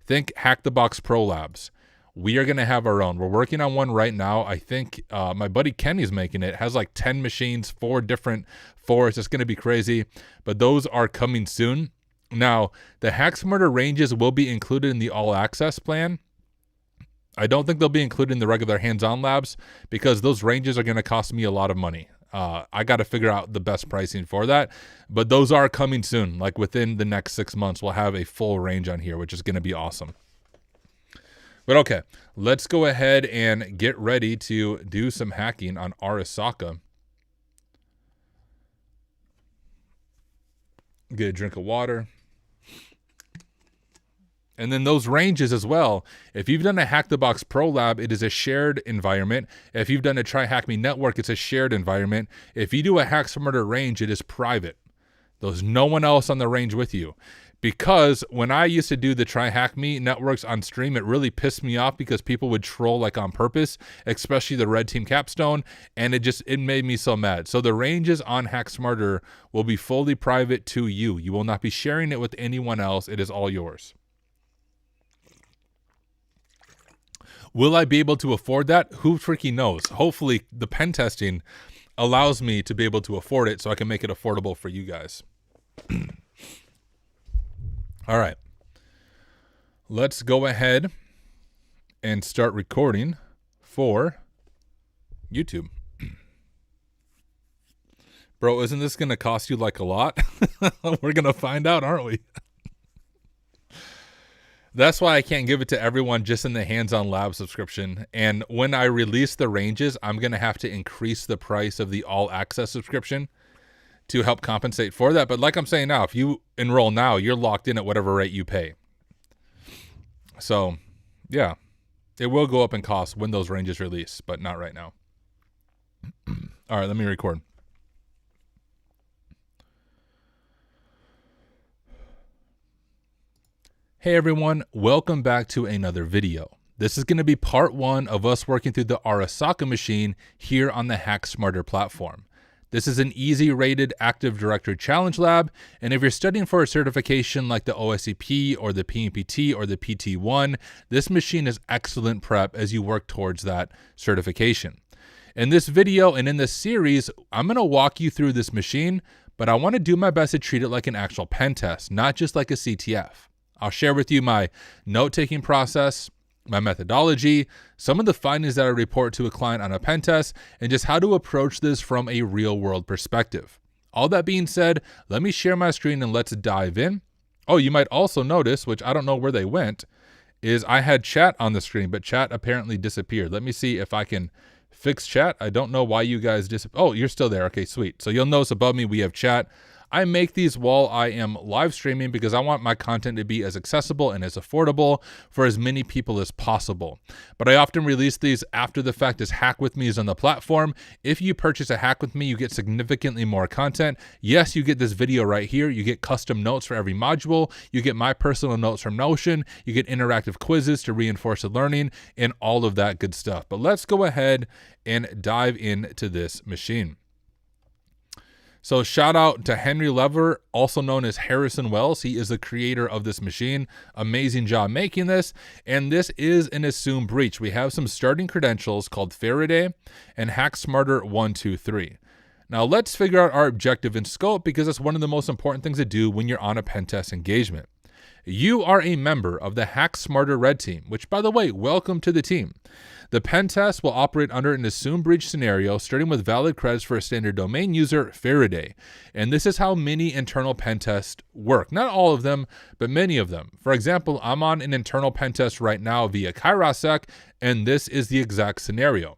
Speaker 3: Think Hack the Box Pro Labs. We are going to have our own. We're working on one right now. I think my buddy Kenny's making it. It has like 10 machines, 4 different forests. It's going to be crazy, but those are coming soon. Now, the Hack Smarter ranges will be included in the all access plan. I don't think they'll be included in the regular hands-on labs because those ranges are going to cost me a lot of money. I got to figure out the best pricing for that, but those are coming soon. Like within the next 6 months, we'll have a full range on here, which is going to be awesome. But okay, let's go ahead and get ready to do some hacking on Arasaka. Get a drink of water. And then those ranges as well. If you've done a Hack the Box Pro Lab, it is a shared environment. If you've done a Try Hack Me Network, it's a shared environment. If you do a Hack Smarter range, it is private. There's no one else on the range with you. Because when I used to do the Try Hack Me networks on stream, it really pissed me off because people would troll like on purpose, especially the Red Team Capstone, and it made me so mad. So the ranges on Hack Smarter will be fully private to you. You will not be sharing it with anyone else. It is all yours. Will I be able to afford that? Who freaking knows? Hopefully the pen testing allows me to be able to afford it so I can make it affordable for you guys. All right, let's go ahead and start recording for YouTube. Bro, isn't this going to cost you like a lot? We're going to find out, aren't we? That's why I can't give it to everyone just in the hands-on lab subscription. And when I release the ranges, I'm going to have to increase the price of the all access subscription to help compensate for that. But like I'm saying now, if you enroll now, you're locked in at whatever rate you pay. So yeah, it will go up in cost when those ranges release, but not right now. All right, let me record. Hey everyone, welcome back to another video. This is going to be part 1 of us working through the Arasaka machine here on the Hack Smarter platform. This is an easy rated Active Directory Challenge Lab, and if you're studying for a certification like the OSCP or the PMPT or the PT1, this machine is excellent prep as you work towards that certification. In this video and in this series, I'm going to walk you through this machine, but I want to do my best to treat it like an actual pen test, not just like a CTF. I'll share with you my note-taking process, my methodology, some of the findings that I report to a client on a pen test, and just how to approach this from a real-world perspective. All that being said, let me share my screen and let's dive in. Oh, you might also notice, which I don't know where they went, is I had chat on the screen, but chat apparently disappeared. Let me see if I can fix chat. I don't know why you guys Oh, you're still there. Okay, sweet. So you'll notice above me we have chat. I make these while I am live streaming because I want my content to be as accessible and as affordable for as many people as possible. But I often release these after the fact as Hack With Me is on the platform. If you purchase a Hack With Me, you get significantly more content. Yes, you get this video right here. You get custom notes for every module. You get my personal notes from Notion. You get interactive quizzes to reinforce the learning and all of that good stuff. But let's go ahead and dive into this machine. So shout out to Henry Lever, also known as Harrison Wells. He is the creator of this machine. Amazing job making this. And this is an assumed breach. We have some starting credentials called Faraday and Hack Smarter 123. Now let's figure out our objective and scope, because that's one of the most important things to do when you're on a pen test engagement. You are a member of the Hack Smarter Red Team, which, by the way, welcome to the team. The pen test will operate under an assumed breach scenario, starting with valid creds for a standard domain user, Faraday. And this is how many internal pen tests work. Not all of them, but many of them. For example, I'm on an internal pen test right now via Arasaka, and this is the exact scenario.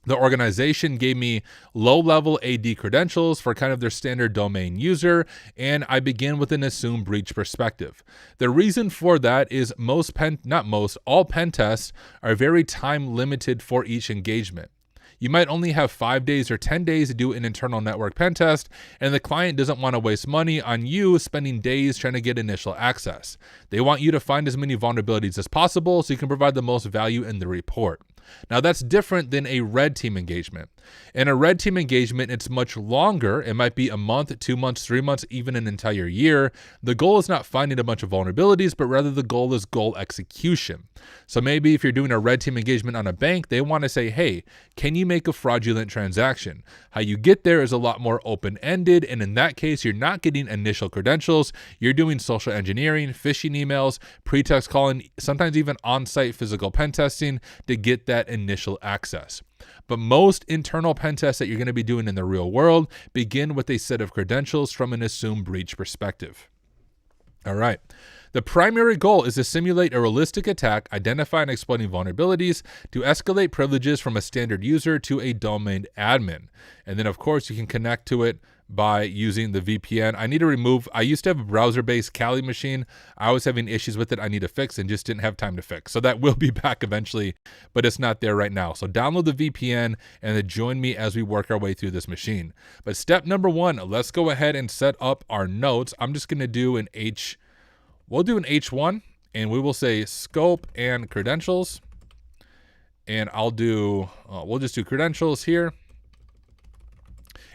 Speaker 3: The organization gave me low-level AD credentials for kind of their standard domain user, and I begin with an assumed breach perspective. The reason for that is all pen tests are very time-limited for each engagement. You might only have 5 days or 10 days to do an internal network pen test, and the client doesn't want to waste money on you spending days trying to get initial access. They want you to find as many vulnerabilities as possible so you can provide the most value in the report. Now that's different than a red team engagement. In a red team engagement, it's much longer. It might be a month, 2 months, 3 months, even an entire year. The goal is not finding a bunch of vulnerabilities, but rather the goal is goal execution. So maybe if you're doing a red team engagement on a bank, they want to say, hey, can you make a fraudulent transaction? How you get there is a lot more open-ended, and in that case, you're not getting initial credentials. You're doing social engineering, phishing emails, pretext calling, sometimes even on-site physical pen testing to get that initial access. But most internal pen tests that you're going to be doing in the real world begin with a set of credentials from an assumed breach perspective. All right. The primary goal is to simulate a realistic attack, identify and exploiting vulnerabilities, to escalate privileges from a standard user to a domain admin. And then, of course, you can connect to it by using the VPN. I used to have a browser-based Kali machine. I was having issues with it I need to fix and just didn't have time to fix. So that will be back eventually, but it's not there right now. So download the VPN and then join me as we work our way through this machine. But step number one, let's go ahead and set up our notes. I'm just going to do we'll do an H1, and we will say scope and credentials. And we'll just do credentials here.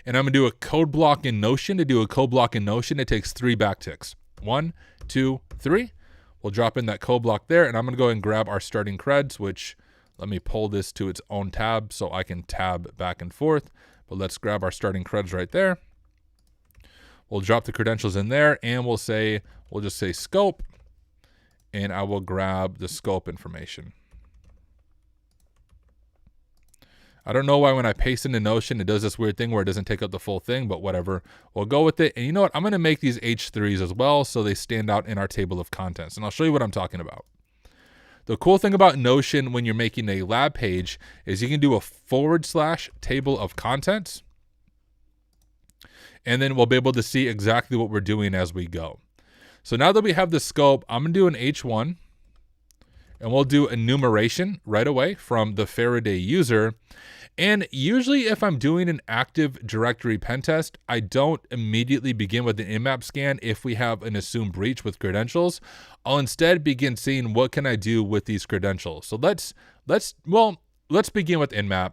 Speaker 3: And I'm going to do a code block in Notion. To do a code block in Notion, it takes 3 backticks. 1, 2, 3. We'll drop in that code block there, and I'm going to go and grab our starting creds, which let me pull this to its own tab so I can tab back and forth. But let's grab our starting creds right there. We'll drop the credentials in there, and we'll just say scope, and I will grab the scope information. I don't know why when I paste into Notion, it does this weird thing where it doesn't take up the full thing, but whatever. We'll go with it. And you know what? I'm going to make these H3s as well so they stand out in our table of contents. And I'll show you what I'm talking about. The cool thing about Notion when you're making a lab page is you can do a / table of contents. And then we'll be able to see exactly what we're doing as we go. So now that we have the scope, I'm going to do an H1. And we'll do enumeration right away from the Faraday user. And usually if I'm doing an Active Directory pen test, I don't immediately begin with an Nmap scan if we have an assumed breach with credentials. I'll instead begin seeing what can I do with these credentials. So let's begin with Nmap.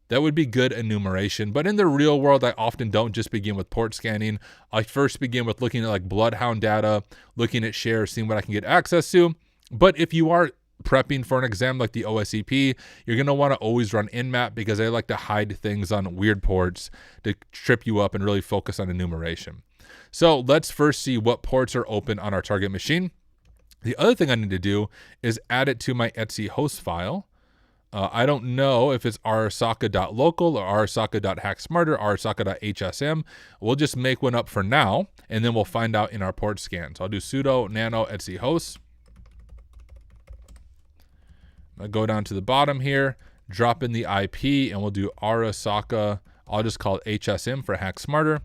Speaker 3: That would be good enumeration. But in the real world, I often don't just begin with port scanning. I first begin with looking at like Bloodhound data, looking at shares, seeing what I can get access to. But if you are prepping for an exam like the OSCP, you're going to want to always run Nmap because they like to hide things on weird ports to trip you up and really focus on enumeration. So let's first see what ports are open on our target machine. The other thing I need to do is add it to my Etsy host file. I don't know if it's arasaka.local or arasaka.hacksmarter, arasaka.hsm. We'll just make one up for now, and then we'll find out in our port scan. So I'll do sudo nano Etsy host. I'll go down to the bottom here, drop in the IP, and we'll do Arasaka. I'll just call it HSM for Hack Smarter.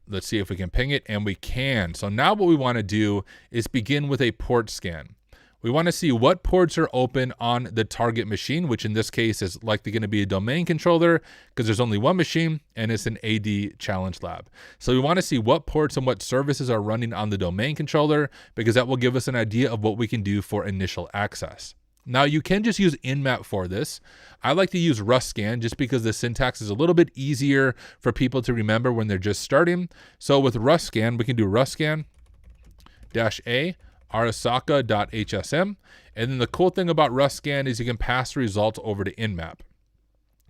Speaker 3: Let's see if we can ping it, and we can. So now what we want to do is begin with a port scan. We want to see what ports are open on the target machine, which in this case is likely going to be a domain controller because there's only one machine and it's an AD challenge lab. So we want to see what ports and what services are running on the domain controller because that will give us an idea of what we can do for initial access. Now you can just use Nmap for this. I like to use RustScan just because the syntax is a little bit easier for people to remember when they're just starting. So with RustScan, we can do RustScan -a arasaka.hsm. And then the cool thing about RustScan is you can pass the results over to Nmap.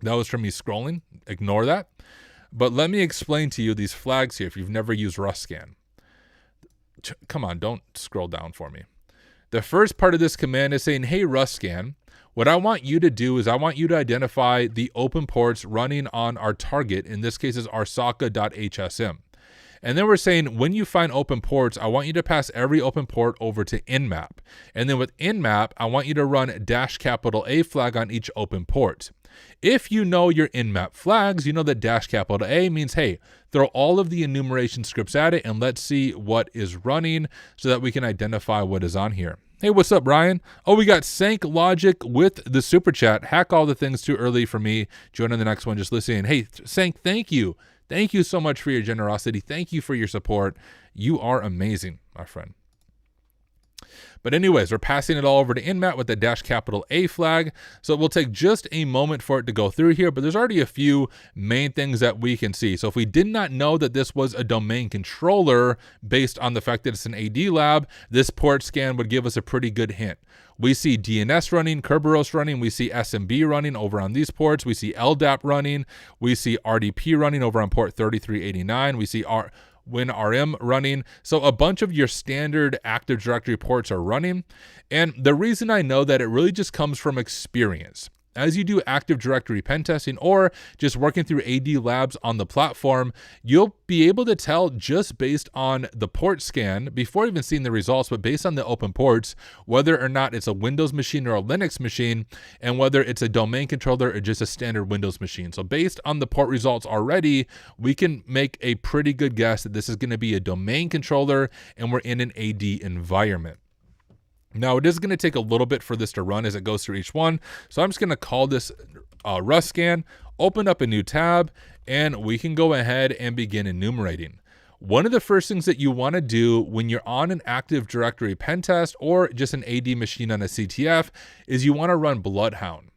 Speaker 3: That was from me scrolling. Ignore that. But let me explain to you these flags here if you've never used RustScan. Come on, don't scroll down for me. The first part of this command is saying, hey, RustScan, what I want you to do is I want you to identify the open ports running on our target. In this case is arasaka.hsm. And then we're saying when you find open ports, I want you to pass every open port over to Nmap. And then with Nmap, I want you to run -A flag on each open port. If you know your Nmap flags, you know that -A means, hey, throw all of the enumeration scripts at it and let's see what is running so that we can identify what is on here. Hey, what's up, Ryan? Oh, we got Sank Logic with the super chat. Hack all the things too early for me. Joining the next one, just listening. Hey, Sank, thank you. Thank you so much for your generosity. Thank you for your support. You are amazing, my friend. But anyways, we're passing it all over to Nmap with the -A flag. So it will take just a moment for it to go through here, but there's already a few main things that we can see. So if we did not know that this was a domain controller based on the fact that it's an AD lab, this port scan would give us a pretty good hint. We see DNS running, Kerberos running, we see SMB running over on these ports, we see LDAP running, we see RDP running over on port 3389, we see WinRM running. So a bunch of your standard Active Directory ports are running. And the reason I know that it really just comes from experience. As you do Active Directory pen testing or just working through AD labs on the platform, you'll be able to tell just based on the port scan, before even seeing the results, but based on the open ports, whether or not it's a Windows machine or a Linux machine, and whether it's a domain controller or just a standard Windows machine. So based on the port results already, we can make a pretty good guess that this is going to be a domain controller and we're in an AD environment. Now, it is going to take a little bit for this to run as it goes through each one. So I'm just going to call this RustScan, open up a new tab, and we can go ahead and begin enumerating. One of the first things that you want to do when you're on an Active Directory pen test or just an AD machine on a CTF is you want to run Bloodhound.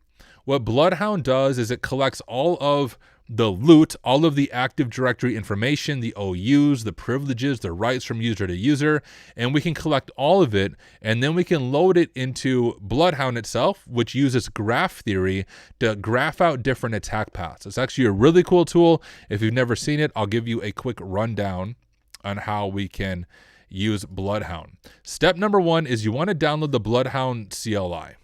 Speaker 3: What Bloodhound does is it collects all of the loot, all of the Active Directory information, the OUs, the privileges, the rights from user to user, and we can collect all of it, and then we can load it into Bloodhound itself, which uses graph theory to graph out different attack paths. It's actually a really cool tool. If you've never seen it, I'll give you a quick rundown on how we can use Bloodhound. Step number one is you want to download the Bloodhound CLI.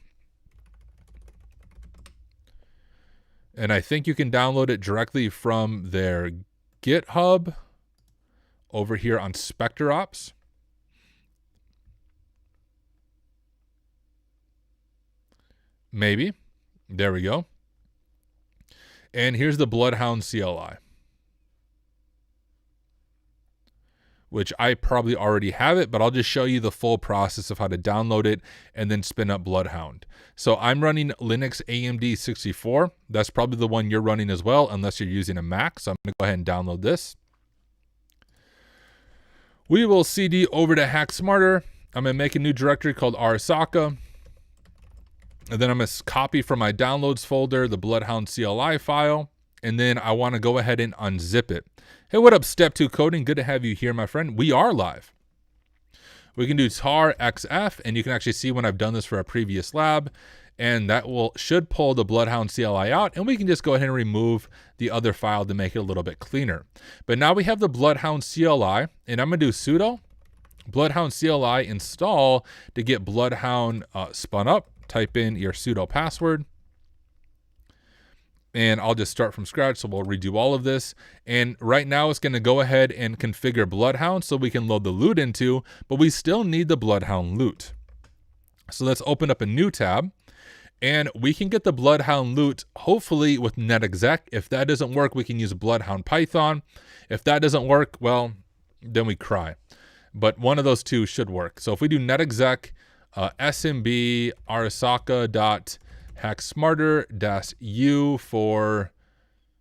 Speaker 3: And I think you can download it directly from their GitHub over here on SpectreOps. Maybe. There we go. And here's the Bloodhound CLI, which I probably already have it, but I'll just show you the full process of how to download it and then spin up Bloodhound. So I'm running Linux AMD 64. That's probably the one you're running as well, unless you're using a Mac. So I'm going to go ahead and download this. We will CD over to Hack Smarter. I'm going to make a new directory called Arasaka. And then I'm going to copy from my downloads folder the Bloodhound CLI file. And then I want to go ahead and unzip it. Hey, what up, Step 2 Coding? Good to have you here, my friend. We are live. We can do tar xf, and you can actually see when I've done this for a previous lab, and that should pull the Bloodhound CLI out, and we can just go ahead and remove the other file to make it a little bit cleaner. But now we have the Bloodhound CLI, and I'm going to do sudo Bloodhound CLI install to get Bloodhound spun up. Type in your sudo password. And I'll just start from scratch, so we'll redo all of this. And right now it's going to go ahead and configure Bloodhound so we can load the loot into, but we still need the Bloodhound loot. So let's open up a new tab, and we can get the Bloodhound loot hopefully with netexec. If that doesn't work, we can use Bloodhound Python. If that doesn't work, well, then we cry. But one of those two should work. So if we do netexec smb arasaka hacksmarter-u for,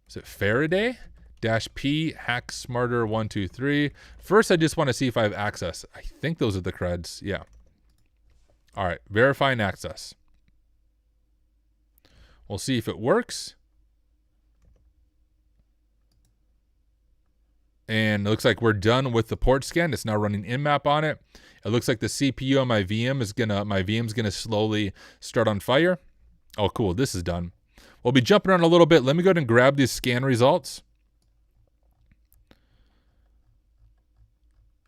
Speaker 3: is it Faraday? -p hacksmarter123. First, I just want to see if I have access. I think those are the creds. Yeah. All right. Verify and access. We'll see if it works. And it looks like we're done with the port scan. It's now running nmap on it. It looks like the CPU on my VM's gonna slowly start on fire. Oh, cool. This is done. We'll be jumping around a little bit. Let me go ahead and grab these scan results.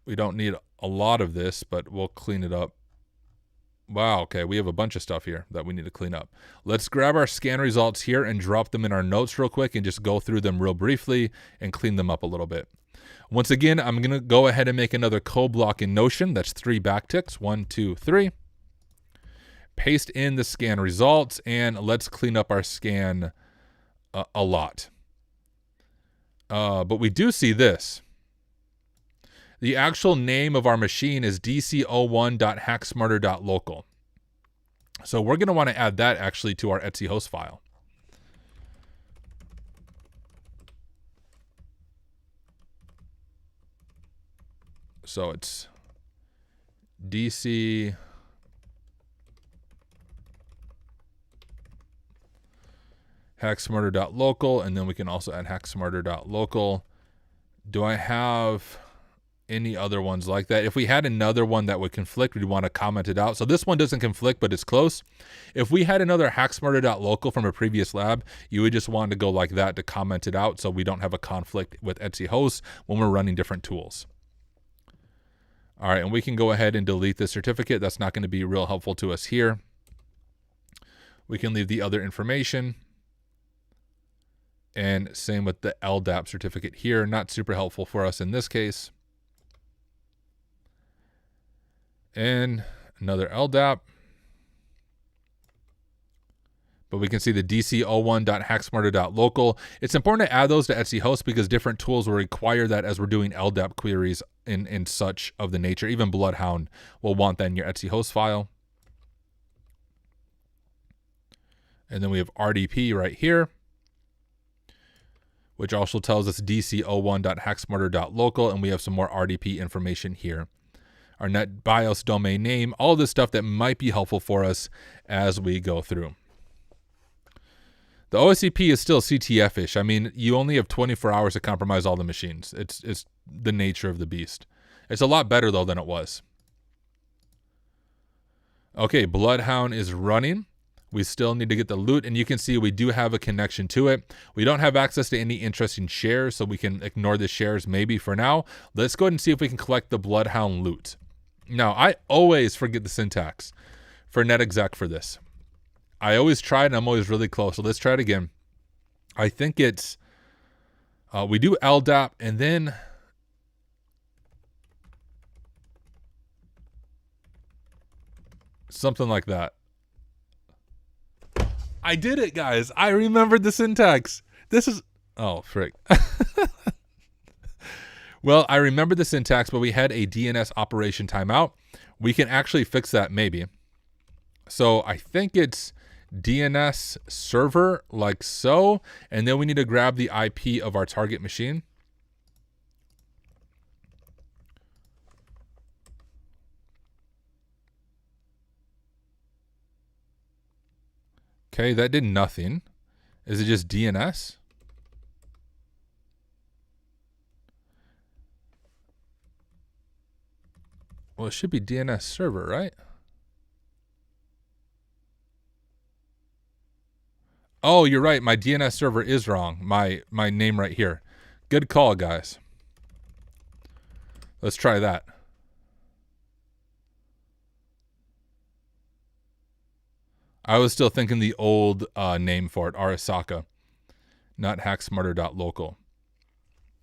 Speaker 3: We don't need a lot of this, but we'll clean it up. Wow, okay, we have a bunch of stuff here that we need to clean up. Let's grab our scan results here and drop them in our notes real quick and just go through them real briefly and clean them up a little bit. Once again, I'm going to go ahead and make another code block in Notion. That's 3 backticks, 1, 2, 3. Paste in the scan results, and let's clean up our scan a lot. But we do see this. The actual name of our machine is dc01.hacksmarter.local. So we're going to want to add that actually to our Etsy host file. So it's dc hacksmarter.local, and then we can also add hacksmarter.local. Do I have any other ones like that? If we had another one that would conflict, we'd want to comment it out. So this one doesn't conflict, but it's close. If we had another hacksmarter.local from a previous lab, you would just want to go like that to comment it out so we don't have a conflict with Etsy hosts when we're running different tools. All right, and we can go ahead and delete the certificate. That's not going to be real helpful to us here. We can leave the other information. And same with the LDAP certificate here. Not super helpful for us in this case. And another LDAP. But we can see the dc01.hacksmarter.local. It's important to add those to Etsy host because different tools will require that as we're doing LDAP queries in such of the nature. Even Bloodhound will want that in your Etsy host file. And then we have RDP right here, which also tells us dc01.hacksmarter.local, and we have some more RDP information here. Our net BIOS domain name, all this stuff that might be helpful for us as we go through. The OSCP is still CTF-ish. I mean, you only have 24 hours to compromise all the machines. It's the nature of the beast. It's a lot better, though, than it was. Okay, Bloodhound is running. We still need to get the loot, and you can see we do have a connection to it. We don't have access to any interesting shares, so we can ignore the shares maybe for now. Let's go ahead and see if we can collect the Bloodhound loot. Now, I always forget the syntax for netexec for this. I always try it, and I'm always really close. So let's try it again. I think it's, we do LDAP, and then something like that. I did it, guys. I remembered the syntax. This is, oh, frick. Well, I remember the syntax, but we had a DNS operation timeout. We can actually fix that maybe. So I think it's DNS server like so, and then we need to grab the IP of our target machine. Okay, that did nothing. Is it just DNS? Well, it should be DNS server, right? Oh, you're right. My DNS server is wrong. My name right here. Good call, guys. Let's try that. I was still thinking the old name for it, Arasaka, not hacksmarter.local.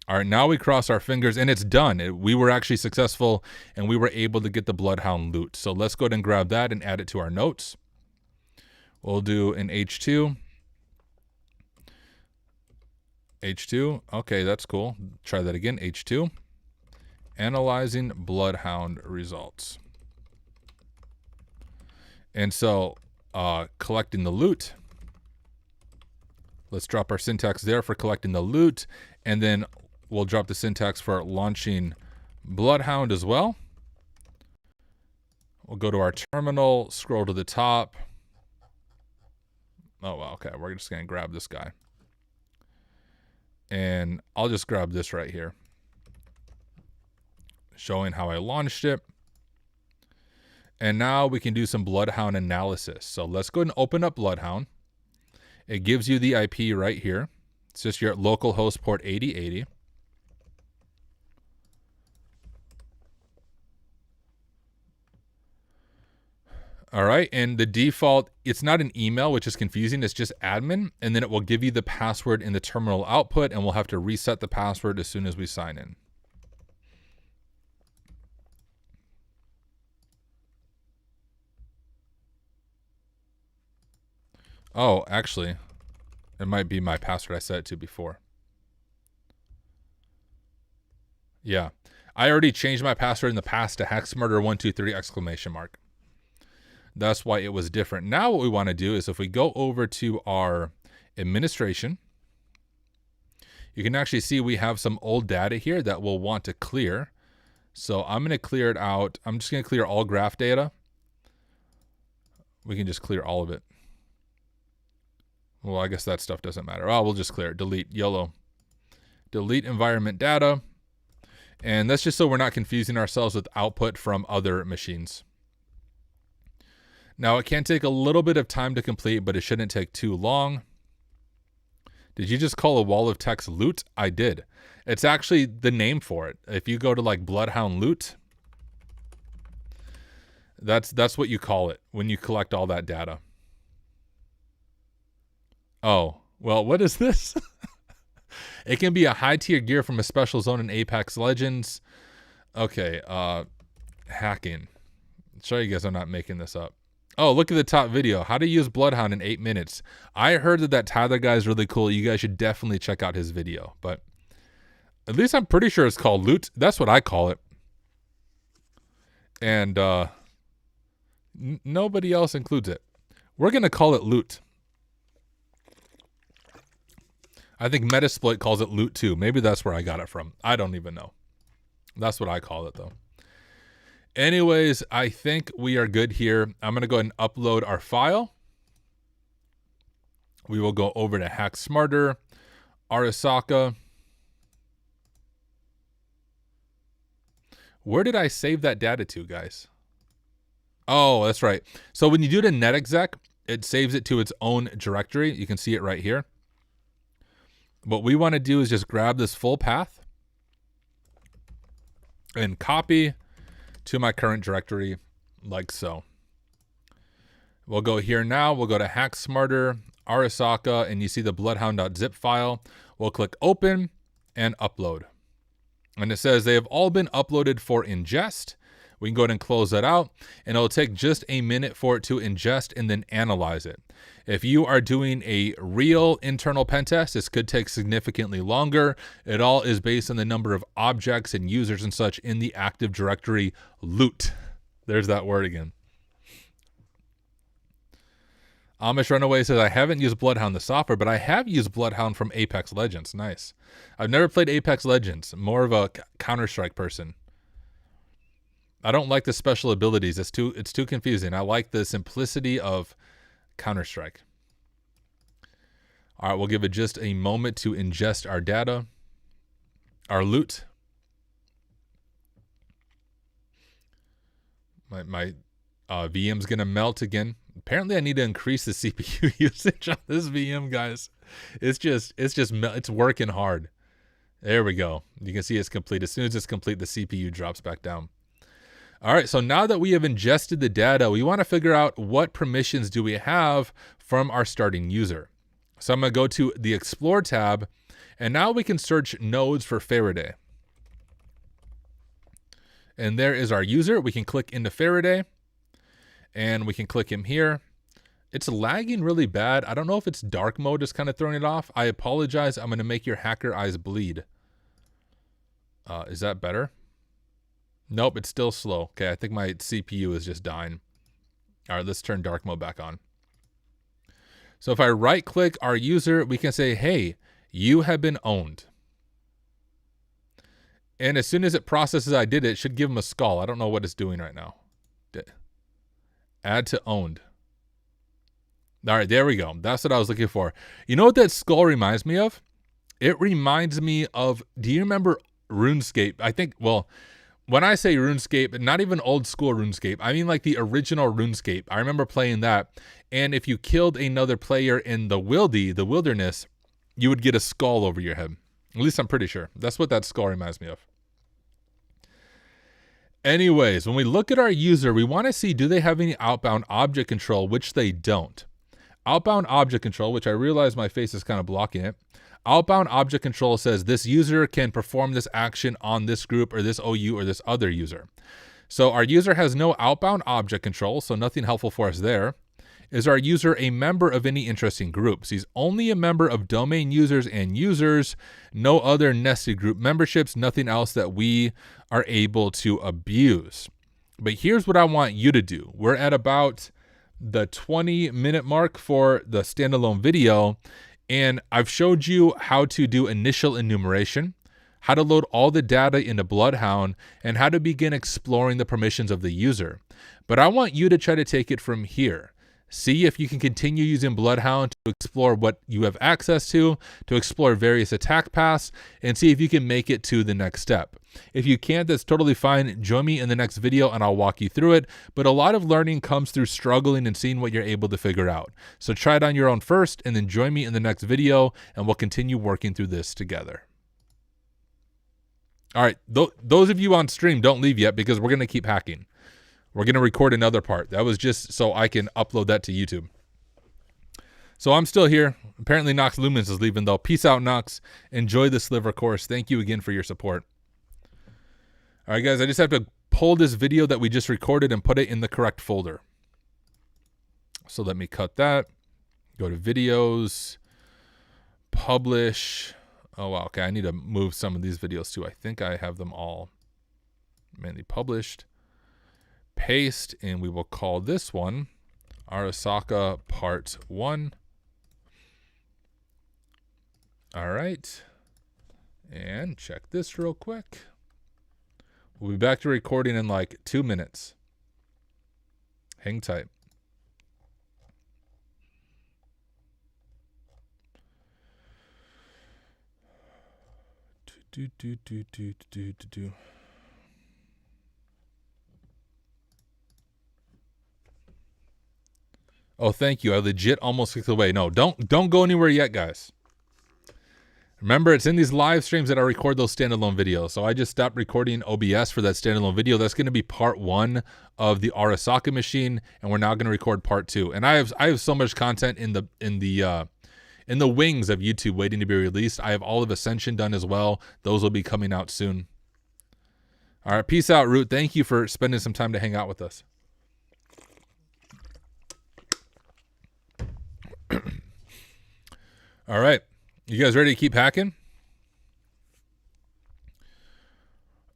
Speaker 3: All right, now we cross our fingers, and it's done. We were actually successful, and we were able to get the Bloodhound loot. So let's go ahead and grab that and add it to our notes. We'll do an H2. H2, okay, that's cool. Try that again, H2. Analyzing Bloodhound results. And so, collecting the loot. Let's drop our syntax there for collecting the loot, and then we'll drop the syntax for launching Bloodhound as well. We'll go to our terminal, scroll to the top. Oh, well, okay. We're just going to grab this guy. And I'll just grab this right here, showing how I launched it. And now we can do some Bloodhound analysis. So let's go ahead and open up Bloodhound. It gives you the IP right here. It's just your local host port 8080. All right, and the default, it's not an email, which is confusing. It's just admin, and then it will give you the password in the terminal output, and we'll have to reset the password as soon as we sign in. Oh, actually, it might be my password I set it to before. Yeah, I already changed my password in the past to hacksmarter123 exclamation mark. That's why it was different. Now what we want to do is if we go over to our administration, you can actually see we have some old data here that we'll want to clear. So I'm going to clear it out. I'm just going to clear all graph data. We can just clear all of it. Well, I guess that stuff doesn't matter. Oh, we'll just clear it. Delete, YOLO. Delete environment data. And that's just so we're not confusing ourselves with output from other machines. Now, it can take a little bit of time to complete, but it shouldn't take too long. Did you just call a wall of text loot? I did. It's actually the name for it. If you go to like Bloodhound loot, that's what you call it when you collect all that data. Oh, well, what is this? It can be a high tier gear from a special zone in Apex Legends. Okay, hacking. I'll show you guys I'm not making this up. Oh, look at the top video. How to use Bloodhound in 8 minutes. I heard that Tyler guy is really cool. You guys should definitely check out his video. But at least I'm pretty sure it's called loot. That's what I call it. And nobody else includes it. We're going to call it loot. I think Metasploit calls it loot too. Maybe that's where I got it from. I don't even know. That's what I call it though. Anyways, I think we are good here. I'm going to go ahead and upload our file. We will go over to Hack Smarter, Arasaka. Where did I save that data to, guys? Oh, that's right. So when you do it in netexec, it saves it to its own directory. You can see it right here. What we want to do is just grab this full path and copy to my current directory like so. We'll go here now. We'll go to Hack Smarter, Arasaka, and you see the bloodhound.zip file. We'll click open and upload. And it says they have all been uploaded for ingest. We can go ahead and close that out, and it'll take just a minute for it to ingest and then analyze it. If you are doing a real internal pen test, this could take significantly longer. It all is based on the number of objects and users and such in the Active Directory loot. There's that word again. Amish Runaway says, I haven't used Bloodhound the software, but I have used Bloodhound from Apex Legends. Nice. I've never played Apex Legends. More of a Counter-Strike person. I don't like the special abilities. It's too confusing. I like the simplicity of Counter-Strike. All right, we'll give it just a moment to ingest our data, our loot. My VM's gonna melt again. Apparently, I need to increase the CPU usage on this VM, guys. It's working hard. There we go. You can see it's complete. As soon as it's complete, the CPU drops back down. All right, so now that we have ingested the data, we want to figure out what permissions do we have from our starting user. So I'm going to go to the Explore tab, and now we can search nodes for Faraday. And there is our user. We can click into Faraday, and we can click him here. It's lagging really bad. I don't know if it's dark mode is kind of throwing it off. I apologize. I'm going to make your hacker eyes bleed. Is that better? Nope, it's still slow. Okay, I think my CPU is just dying. All right, let's turn dark mode back on. So if I right click our user, we can say, hey, you have been owned. And as soon as it processes I did it, it should give him a skull. I don't know what it's doing right now. Add to owned. All right, there we go. That's what I was looking for. You know what that skull reminds me of? It reminds me of, do you remember RuneScape? I think, well, when I say RuneScape, not even old school RuneScape, I mean like the original RuneScape. I remember playing that. And if you killed another player in the wilderness, you would get a skull over your head. At least I'm pretty sure. That's what that skull reminds me of. Anyways, when we look at our user, we want to see, do they have any outbound object control, which they don't. Outbound object control, which I realize my face is kind of blocking it. Outbound object control says this user can perform this action on this group or this OU or this other user. So our user has no outbound object control, so nothing helpful for us there. Is our user a member of any interesting groups? He's only a member of domain users and users, no other nested group memberships, nothing else that we are able to abuse. But here's what I want you to do. We're at about the 20-minute mark for the standalone video, and I've showed you how to do initial enumeration, how to load all the data into Bloodhound, and how to begin exploring the permissions of the user. But I want you to try to take it from here. See if you can continue using Bloodhound to explore what you have access to explore various attack paths, and see if you can make it to the next step. If you can't, that's totally fine. Join me in the next video and I'll walk you through it. But a lot of learning comes through struggling and seeing what you're able to figure out. So try it on your own first and then join me in the next video and we'll continue working through this together. All right, those of you on stream, don't leave yet because we're going to keep hacking. We're going to record another part. That was just so I can upload that to YouTube. So I'm still here. Apparently Nox Lumens is leaving though. Peace out, Nox. Enjoy the Sliver course. Thank you again for your support. All right, guys, I just have to pull this video that we just recorded and put it in the correct folder. So let me cut that. Go to videos, publish. Oh, wow. Okay, I need to move some of these videos too. I think I have them all mainly published. Paste, and we will call this one Arasaka Part 1. All right. And check this real quick. We'll be back to recording in like 2 minutes. Hang tight. Oh, thank you. I legit almost clicked away. No, don't go anywhere yet, guys. Remember, it's in these live streams that I record those standalone videos. So I just stopped recording OBS for that standalone video. That's going to be part 1 of the Arasaka machine, and we're now going to record part 2. And I have so much content in the wings of YouTube waiting to be released. I have all of Ascension done as well. Those will be coming out soon. All right, peace out, Root. Thank you for spending some time to hang out with us. All right. You guys ready to keep hacking?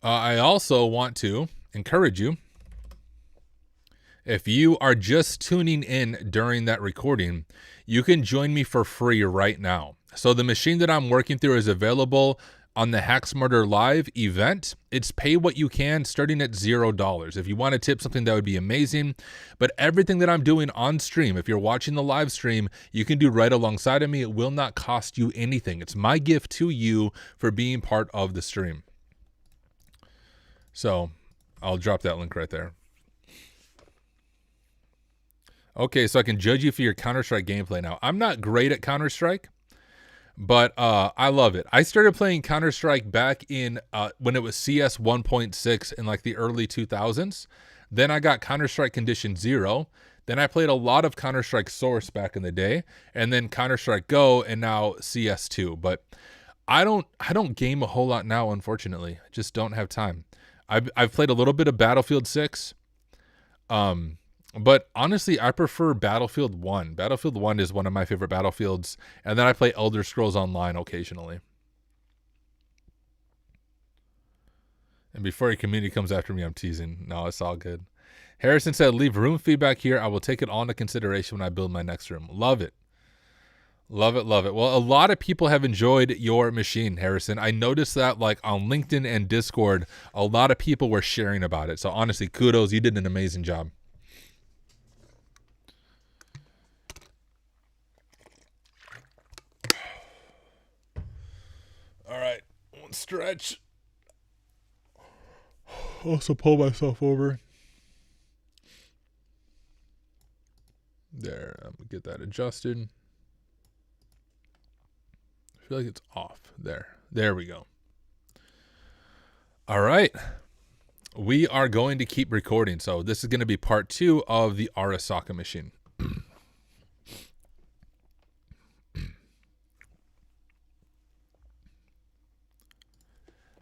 Speaker 3: I also want to encourage you, if you are just tuning in during that recording, you can join me for free right now. So the machine that I'm working through is available on the Hack Smarter Live event. It's pay what you can starting at $0. If you want to tip something, that would be amazing. But everything that I'm doing on stream, if you're watching the live stream, you can do right alongside of me. It will not cost you anything. It's my gift to you for being part of the stream. So I'll drop that link right there. Okay, so I can judge you for your Counter-Strike gameplay now. I'm not great at Counter-Strike, but I love it. I started playing Counter-Strike back in when it was CS 1.6 in like the early 2000s. Then I got Counter-Strike Condition 0. Then I played a lot of Counter-Strike Source back in the day, and then Counter-Strike Go, and now CS2. But I don't game a whole lot now, unfortunately. I just don't have time. I've played a little bit of Battlefield 6. But honestly, I prefer Battlefield 1. Battlefield 1 is one of my favorite Battlefields. And then I play Elder Scrolls Online occasionally. And before your community comes after me, I'm teasing. No, it's all good. Harrison said, leave room feedback here. I will take it all into consideration when I build my next room. Love it. Love it, love it. Well, a lot of people have enjoyed your machine, Harrison. I noticed that like on LinkedIn and Discord, a lot of people were sharing about it. So honestly, kudos. You did an amazing job. stretch. Also pull myself over. There, I'm gonna get that adjusted. I feel like it's off. There we go. All right. We are going to keep recording. So this is going to be part 2 of the Arasaka machine.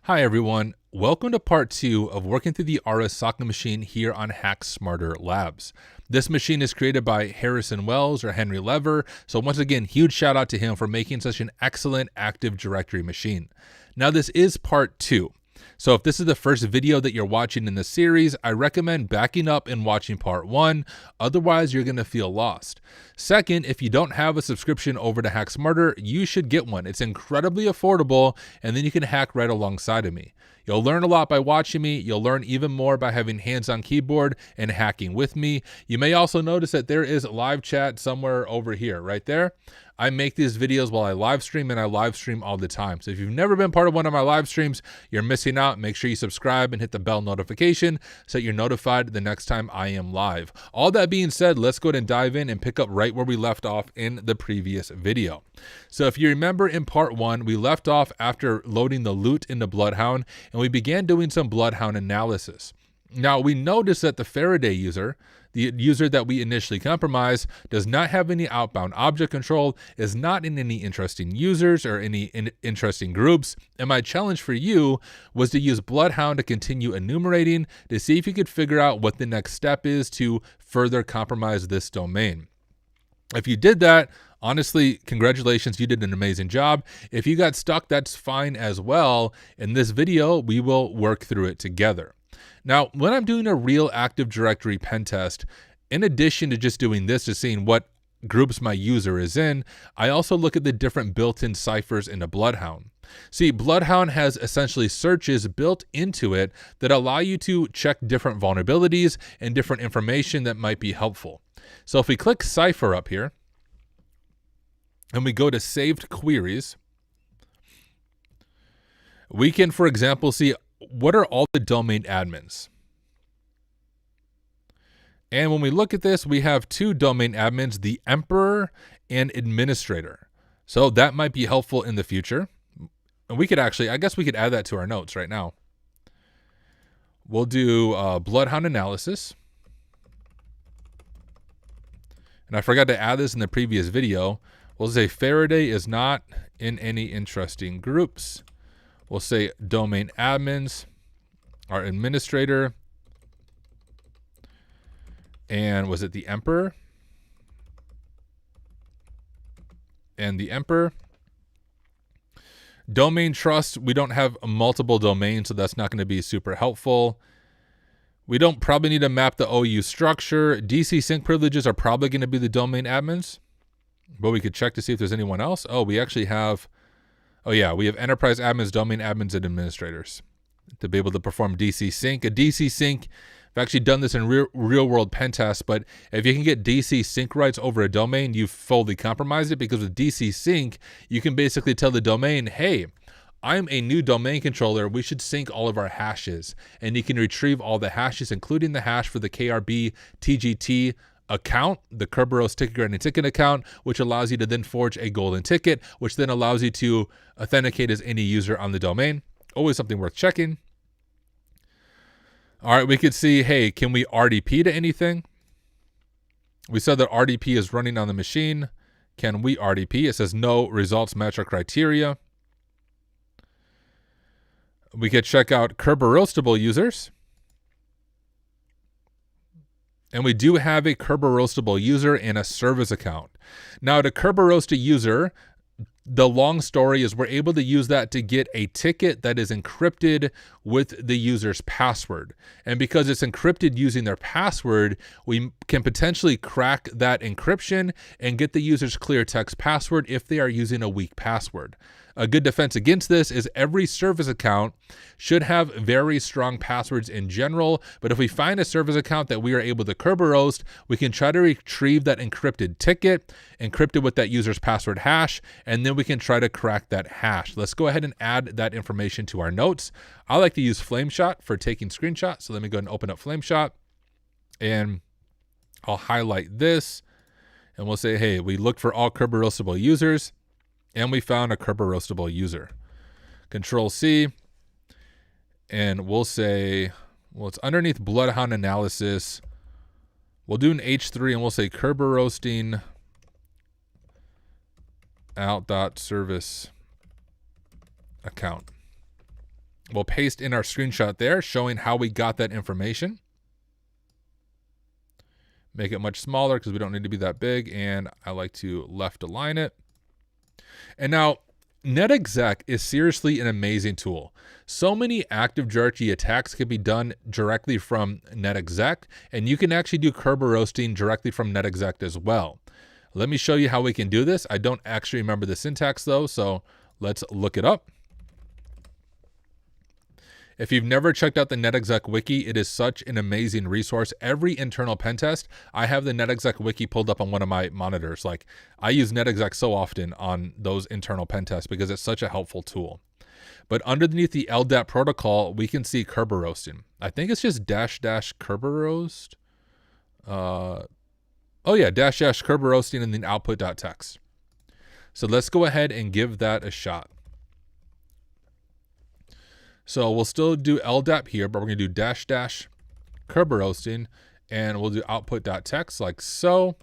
Speaker 3: Hi, everyone. Welcome to part 2 of working through the Arasaka machine here on Hack Smarter Labs. This machine is created by Harrison Wells or Henry Lever. So once again, huge shout out to him for making such an excellent Active Directory machine. Now this is part 2. So if this is the first video that you're watching in the series, I recommend backing up and watching part 1. Otherwise, you're going to feel lost. Second, if you don't have a subscription over to Hack Smarter, you should get one. It's incredibly affordable, and then you can hack right alongside of me. You'll learn a lot by watching me. You'll learn even more by having hands-on keyboard and hacking with me. You may also notice that there is live chat somewhere over here, right there. I make these videos while I live stream, and I live stream all the time. So if you've never been part of one of my live streams, you're missing out. Make sure you subscribe and hit the bell notification so that you're notified the next time I am live. All that being said, let's go ahead and dive in and pick up right where we left off in the previous video. So if you remember in part 1, we left off after loading the loot into Bloodhound, and we began doing some Bloodhound analysis. Now we noticed that the Faraday user, the user that we initially compromised, does not have any outbound object control, is not in any interesting users or any interesting groups. And my challenge for you was to use Bloodhound to continue enumerating to see if you could figure out what the next step is to further compromise this domain. If you did that, honestly, congratulations, you did an amazing job. If you got stuck, that's fine as well. In this video, we will work through it together. Now, when I'm doing a real Active Directory pen test, in addition to just doing this to seeing what groups my user is in, I also look at the different built-in ciphers into Bloodhound. See, Bloodhound has essentially searches built into it that allow you to check different vulnerabilities and different information that might be helpful. So if we click Cipher up here, and we go to Saved Queries, we can, for example, see what are all the domain admins. And when we look at this, we have 2 domain admins, the Emperor and Administrator. So that might be helpful in the future. And we could actually, I guess we could add that to our notes right now. We'll do Bloodhound analysis. And I forgot to add this in the previous video. We'll say Faraday is not in any interesting groups. We'll say domain admins, our administrator, and was it the Emperor? And the Emperor. Domain trust, we don't have multiple domains, so that's not going to be super helpful. We don't probably need to map the OU structure. DC sync privileges are probably going to be the domain admins, but we could check to see if there's anyone else. Oh, we actually have, oh yeah, we have enterprise admins, domain admins, and administrators to be able to perform DC sync. A DC sync, I've actually done this in real world pen tests, but if you can get DC sync rights over a domain, you've fully compromised it, because with DC sync, you can basically tell the domain, hey, I'm a new domain controller. We should sync all of our hashes. And you can retrieve all the hashes, including the hash for the KRB TGT account, the Kerberos ticket granting ticket account, which allows you to then forge a golden ticket, which then allows you to authenticate as any user on the domain. Always something worth checking. All right, we could see, hey, can we RDP to anything? We said that RDP is running on the machine. Can we RDP? It says no results match our criteria. We could check out Kerberoastable users. And we do have a Kerberoastable user and a service account. Now, to Kerberoast a user, the long story is we're able to use that to get a ticket that is encrypted with the user's password. And because it's encrypted using their password, we can potentially crack that encryption and get the user's clear text password if they are using a weak password. A good defense against this is every service account should have very strong passwords in general, but if we find a service account that we are able to Kerberos, we can try to retrieve that encrypted ticket, encrypt it with that user's password hash, and then we can try to crack that hash. Let's go ahead and add that information to our notes. I like to use Flameshot for taking screenshots, so let me go ahead and open up Flameshot, and I'll highlight this, and we'll say, hey, we looked for all Kerberosable users, and we found a Kerberosable user. Control C, and we'll say, well, it's underneath Bloodhound analysis. We'll do an H3 and we'll say Kerberosting out.service account. We'll paste in our screenshot there showing how we got that information. Make it much smaller because we don't need to be that big, and I like to left align it. And now, NetExec is seriously an amazing tool. So many Active Directory attacks can be done directly from NetExec, and you can actually do Kerberosting directly from NetExec as well. Let me show you how we can do this. I don't actually remember the syntax though, so let's look it up. If you've never checked out the NetExec wiki, it is such an amazing resource. Every internal pen test, I have the NetExec wiki pulled up on one of my monitors. Like, I use NetExec so often on those internal pen tests because it's such a helpful tool. But underneath the LDAP protocol, we can see Kerberosting. I think it's just -- Kerberost. Oh yeah, -- Kerberosting and then output.txt. So let's go ahead and give that a shot. So we'll still do LDAP here, but we're going to do -- Kerberosting, and we'll do output.txt like so.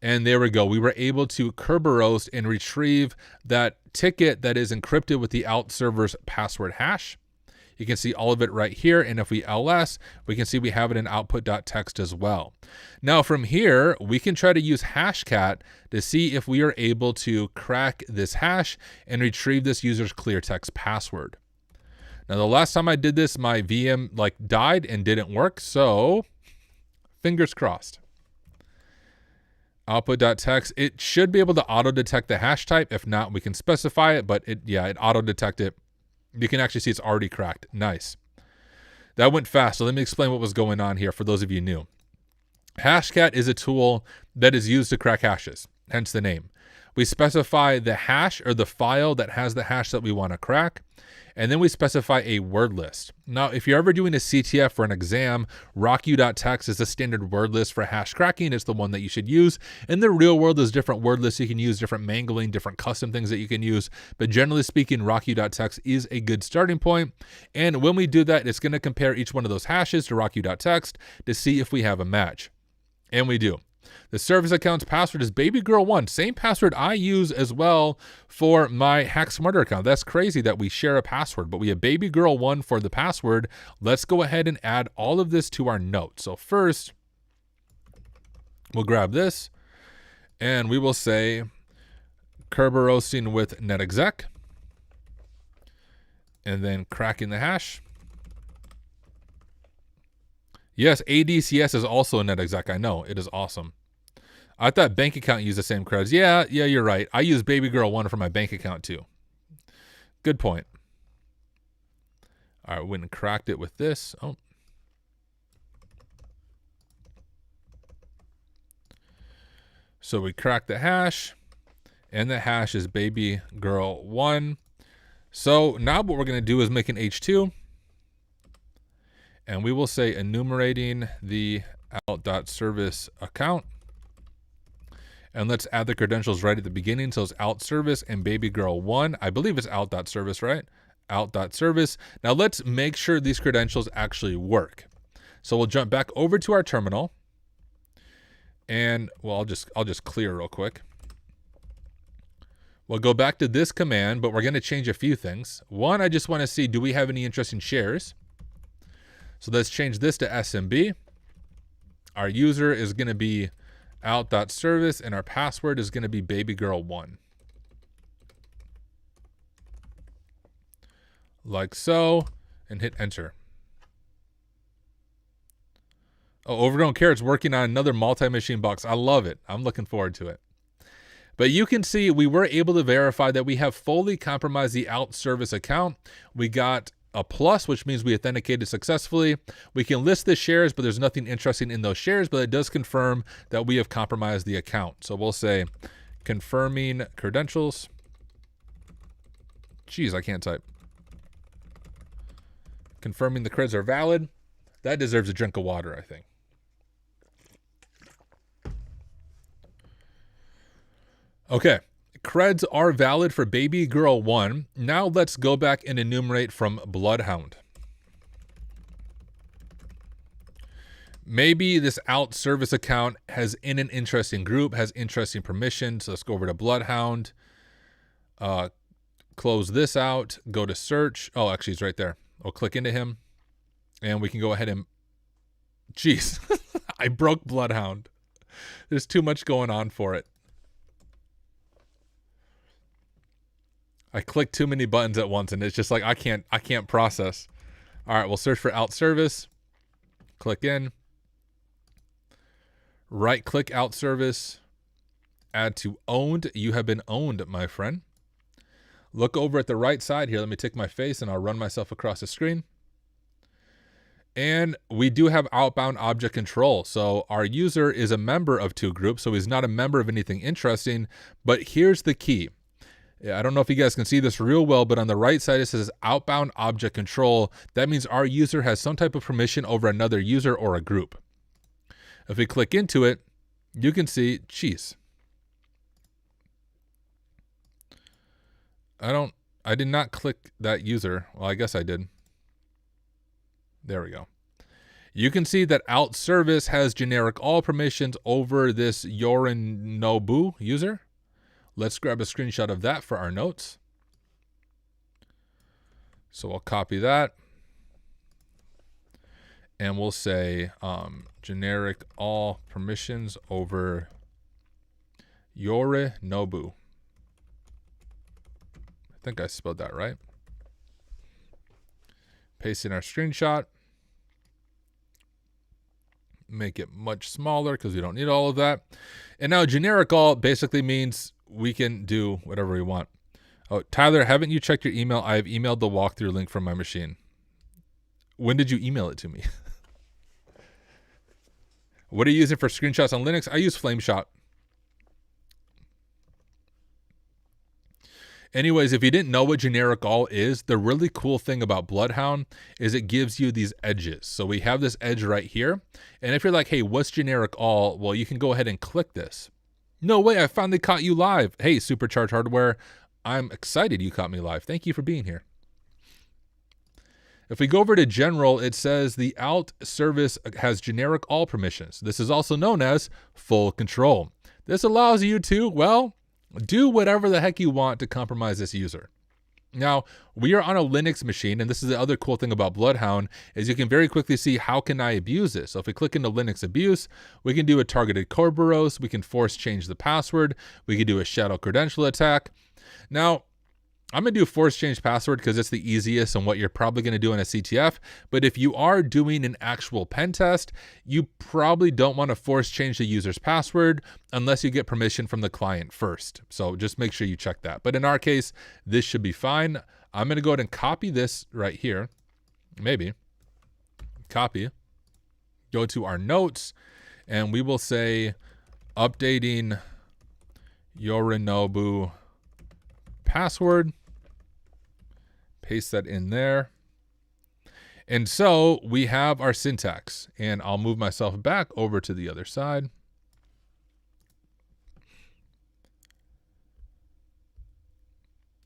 Speaker 3: And there we go. We were able to Kerberos and retrieve that ticket that is encrypted with the out server's password hash. You can see all of it right here. And if we ls, we can see we have it in output.txt as well. Now from here, we can try to use hashcat to see if we are able to crack this hash and retrieve this user's clear text password. Now the last time I did this, my VM died and didn't work. So fingers crossed. Output.txt, it should be able to auto detect the hash type. If not, we can specify it, but it auto detect it. You can actually see it's already cracked. Nice. That went fast. So let me explain what was going on here for those of you new. Hashcat is a tool that is used to crack hashes, hence the name. We specify the hash or the file that has the hash that we want to crack, and then we specify a word list. Now, if you're ever doing a CTF for an exam, rocku.txt is the standard word list for hash cracking. It's the one that you should use. In the real world, there's different word lists you can use, different mangling, different custom things that you can use. But generally speaking, rocku.txt is a good starting point. And when we do that, it's going to compare each one of those hashes to rocku.txt to see if we have a match. And we do. The service account's password is babygirl1. Same password I use as well for my Hack Smarter account. That's crazy that we share a password, but we have babygirl1 for the password. Let's go ahead and add all of this to our note. So first, we'll grab this and we will say Kerberosting with NetExec and then cracking the hash. Yes, ADCS is also a NetExec. I know, it is awesome. I thought bank account used the same creds. Yeah, you're right. I use babygirl1 for my bank account too. Good point. All right, went and cracked it with this. Oh. So we cracked the hash, and the hash is babygirl1. So now what we're going to do is make an H2, and we will say enumerating the out.service account. And let's add the credentials right at the beginning. So it's out service and babygirl1. I believe it's out.service, right? Out.service. Now let's make sure these credentials actually work. So we'll jump back over to our terminal. And well, I'll just clear real quick. We'll go back to this command, but we're going to change a few things. One, I just want to see, do we have any interesting shares? So let's change this to SMB. Our user is going to be out.service and our password is going to be babygirl1. Like so, and hit enter. Oh, Overgrown Carrot's working on another multi-machine box. I love it. I'm looking forward to it. But you can see we were able to verify that we have fully compromised the out service account. We got a plus, which means we authenticated successfully. We can list the shares, but there's nothing interesting in those shares, but it does confirm that we have compromised the account. So we'll say confirming credentials. Jeez, I can't type. Confirming the creds are valid. That deserves a drink of water, I think. Okay, creds are valid for baby girl 1. Now let's go back and enumerate from Bloodhound. Maybe this out service account has in an interesting group, has interesting permissions. So let's go over to Bloodhound. Close this out, go to search. Oh, actually it's right there. I'll click into him and we can go ahead and, jeez, I broke Bloodhound. There's too much going on for it. I clicked too many buttons at once and it's just like, I can't process. All right, we'll search for out service. Click in. Right click out service. Add to owned. You have been owned, my friend. Look over at the right side here. Let me take my face and I'll run myself across the screen. And we do have outbound object control. So our user is a member of 2 groups. So he's not a member of anything interesting, but here's the key. I don't know if you guys can see this real well, but on the right side, it says outbound object control. That means our user has some type of permission over another user or a group. If we click into it, you can see, geez. I did not click that user. Well, I guess I did. There we go. You can see that out service has generic all permissions over this Yorinobu user. Let's grab a screenshot of that for our notes. So I'll copy that. And we'll say generic all permissions over Yorinobu. I think I spelled that right. Paste in our screenshot. Make it much smaller because we don't need all of that. And now generic all basically means we can do whatever we want. Oh, Tyler, haven't you checked your email? I have emailed the walkthrough link from my machine. When did you email it to me? What are you using for screenshots on Linux? I use Flameshot. Anyways, if you didn't know what generic all is, the really cool thing about Bloodhound is it gives you these edges. So we have this edge right here. And if you're like, hey, what's generic all? Well, you can go ahead and click this. No way, I finally caught you live. Hey, Supercharged Hardware, I'm excited you caught me live. Thank you for being here. If we go over to general, it says the out service has generic all permissions. This is also known as full control. This allows you to, well, do whatever the heck you want to compromise this user. Now, we are on a Linux machine, and this is the other cool thing about Bloodhound, is you can very quickly see how can I abuse this. So if we click into Linux abuse, we can do a targeted Kerberos, we can force change the password, we can do a shadow credential attack. Now, I'm going to do force change password because it's the easiest and what you're probably going to do in a CTF. But if you are doing an actual pen test, you probably don't want to force change the user's password unless you get permission from the client first. So just make sure you check that. But in our case, this should be fine. I'm going to go ahead and copy this right here. Maybe. Copy. Go to our notes and we will say updating Yorinobu password. Paste that in there. And so we have our syntax, and I'll move myself back over to the other side.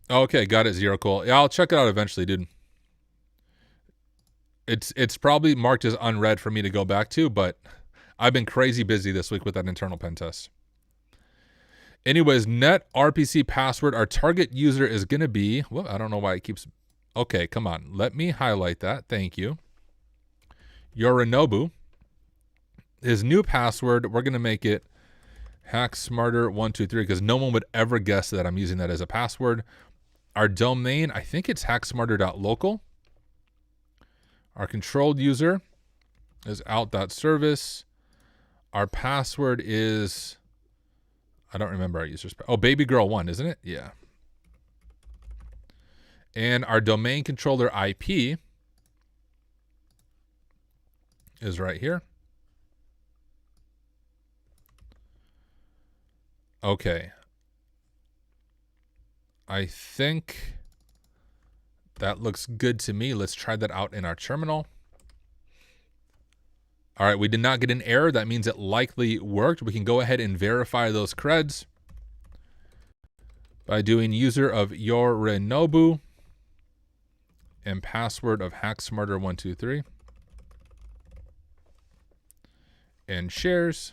Speaker 3: Okay, got it, Zero Cool. Yeah, I'll check it out eventually, dude. It's probably marked as unread for me to go back to, but I've been crazy busy this week with that internal pen test. Anyways, net RPC password, our target user is going to be, well, I don't know why it keeps, okay, come on. Let me highlight that. Thank you. Yorinobu. His new password, we're going to make it hacksmarter123 because no one would ever guess that I'm using that as a password. Our domain, I think it's hacksmarter.local. Our controlled user is out.service. Our password is, I don't remember our user's. Oh, baby girl 1, isn't it? Yeah. And our domain controller IP is right here. Okay. I think that looks good to me. Let's try that out in our terminal. All right, we did not get an error. That means it likely worked. We can go ahead and verify those creds by doing user of Yorinobu and password of hacksmarter123 and shares.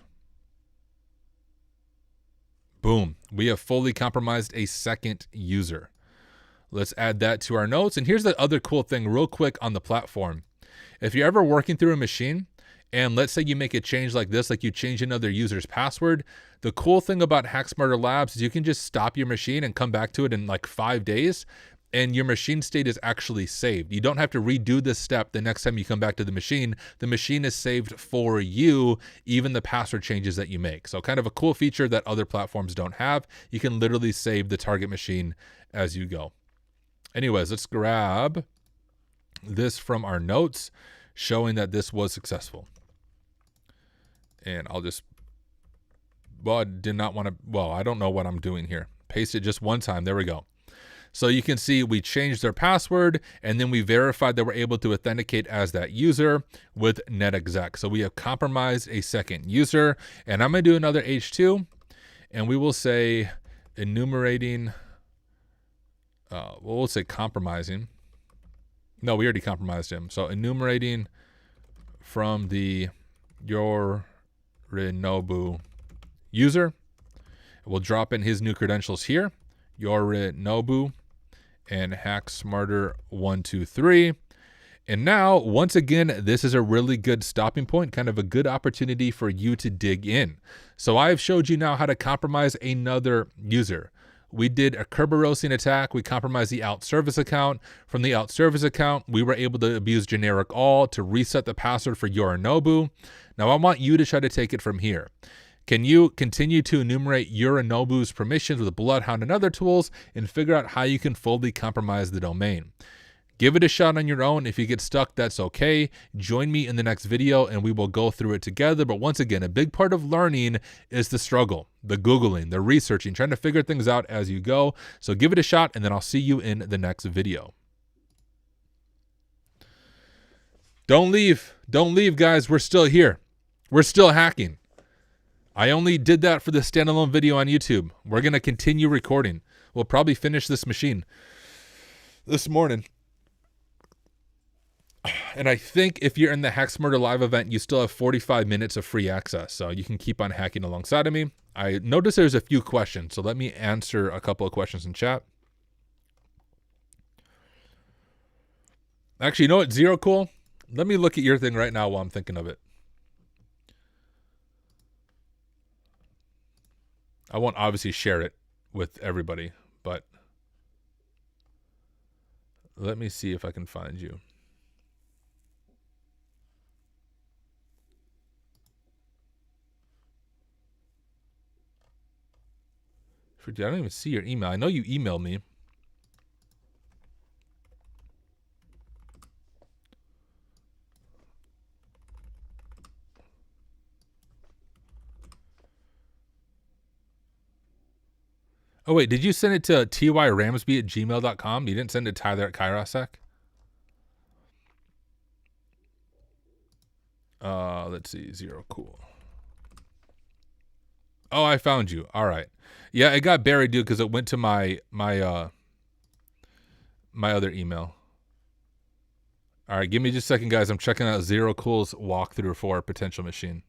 Speaker 3: Boom. We have fully compromised a second user. Let's add that to our notes. And here's the other cool thing real quick on the platform. If you're ever working through a machine and let's say you make a change like this, like you change another user's password, the cool thing about HackSmarter Labs is you can just stop your machine and come back to it in like 5 days and your machine state is actually saved. You don't have to redo this step the next time you come back to the machine. The machine is saved for you, even the password changes that you make. So kind of a cool feature that other platforms don't have. You can literally save the target machine as you go. Anyways, let's grab this from our notes showing that this was successful. And I'll just, well, I did not want to, well, I don't know what I'm doing here. Paste it just one time. There we go. So you can see we changed their password and then we verified that we're able to authenticate as that user with netexec. So we have compromised a second user and I'm going to do another H2 and we will say enumerating, we'll say compromising. No, we already compromised him. So enumerating from the Yorinobu user. We'll drop in his new credentials here. Yorinobu and hacksmarter123. And now, once again, this is a really good stopping point, kind of a good opportunity for you to dig in. So I've showed you now how to compromise another user. We did a Kerberosian attack. We compromised the out service account. From the out service account, we were able to abuse generic all to reset the password for Yorinobu. Now I want you to try to take it from here. Can you continue to enumerate Yorinobu's permissions with Bloodhound and other tools and figure out how you can fully compromise the domain? Give it a shot on your own. If you get stuck, that's okay. Join me in the next video and we will go through it together. But once again, a big part of learning is the struggle, the Googling, the researching, trying to figure things out as you go. So give it a shot and then I'll see you in the next video. Don't leave. Don't leave, guys. We're still here. We're still hacking. I only did that for the standalone video on YouTube. We're going to continue recording. We'll probably finish this machine this morning. And I think if you're in the HackSmarter Live event, you still have 45 minutes of free access. So you can keep on hacking alongside of me. I noticed there's a few questions. So let me answer a couple of questions in chat. Actually, you know what? Zero Cool. Let me look at your thing right now while I'm thinking of it. I won't obviously share it with everybody, but let me see if I can find you. I don't even see your email. I know you emailed me. Oh, wait, did you send it to tyramsby@gmail.com? You didn't send it to Tyler at Kairasek? Let's see, Zero Cool. Oh, I found you. All right. Yeah, it got buried, dude, because it went to my other email. All right, give me just a second, guys. I'm checking out Zero Cool's walkthrough for a potential machine.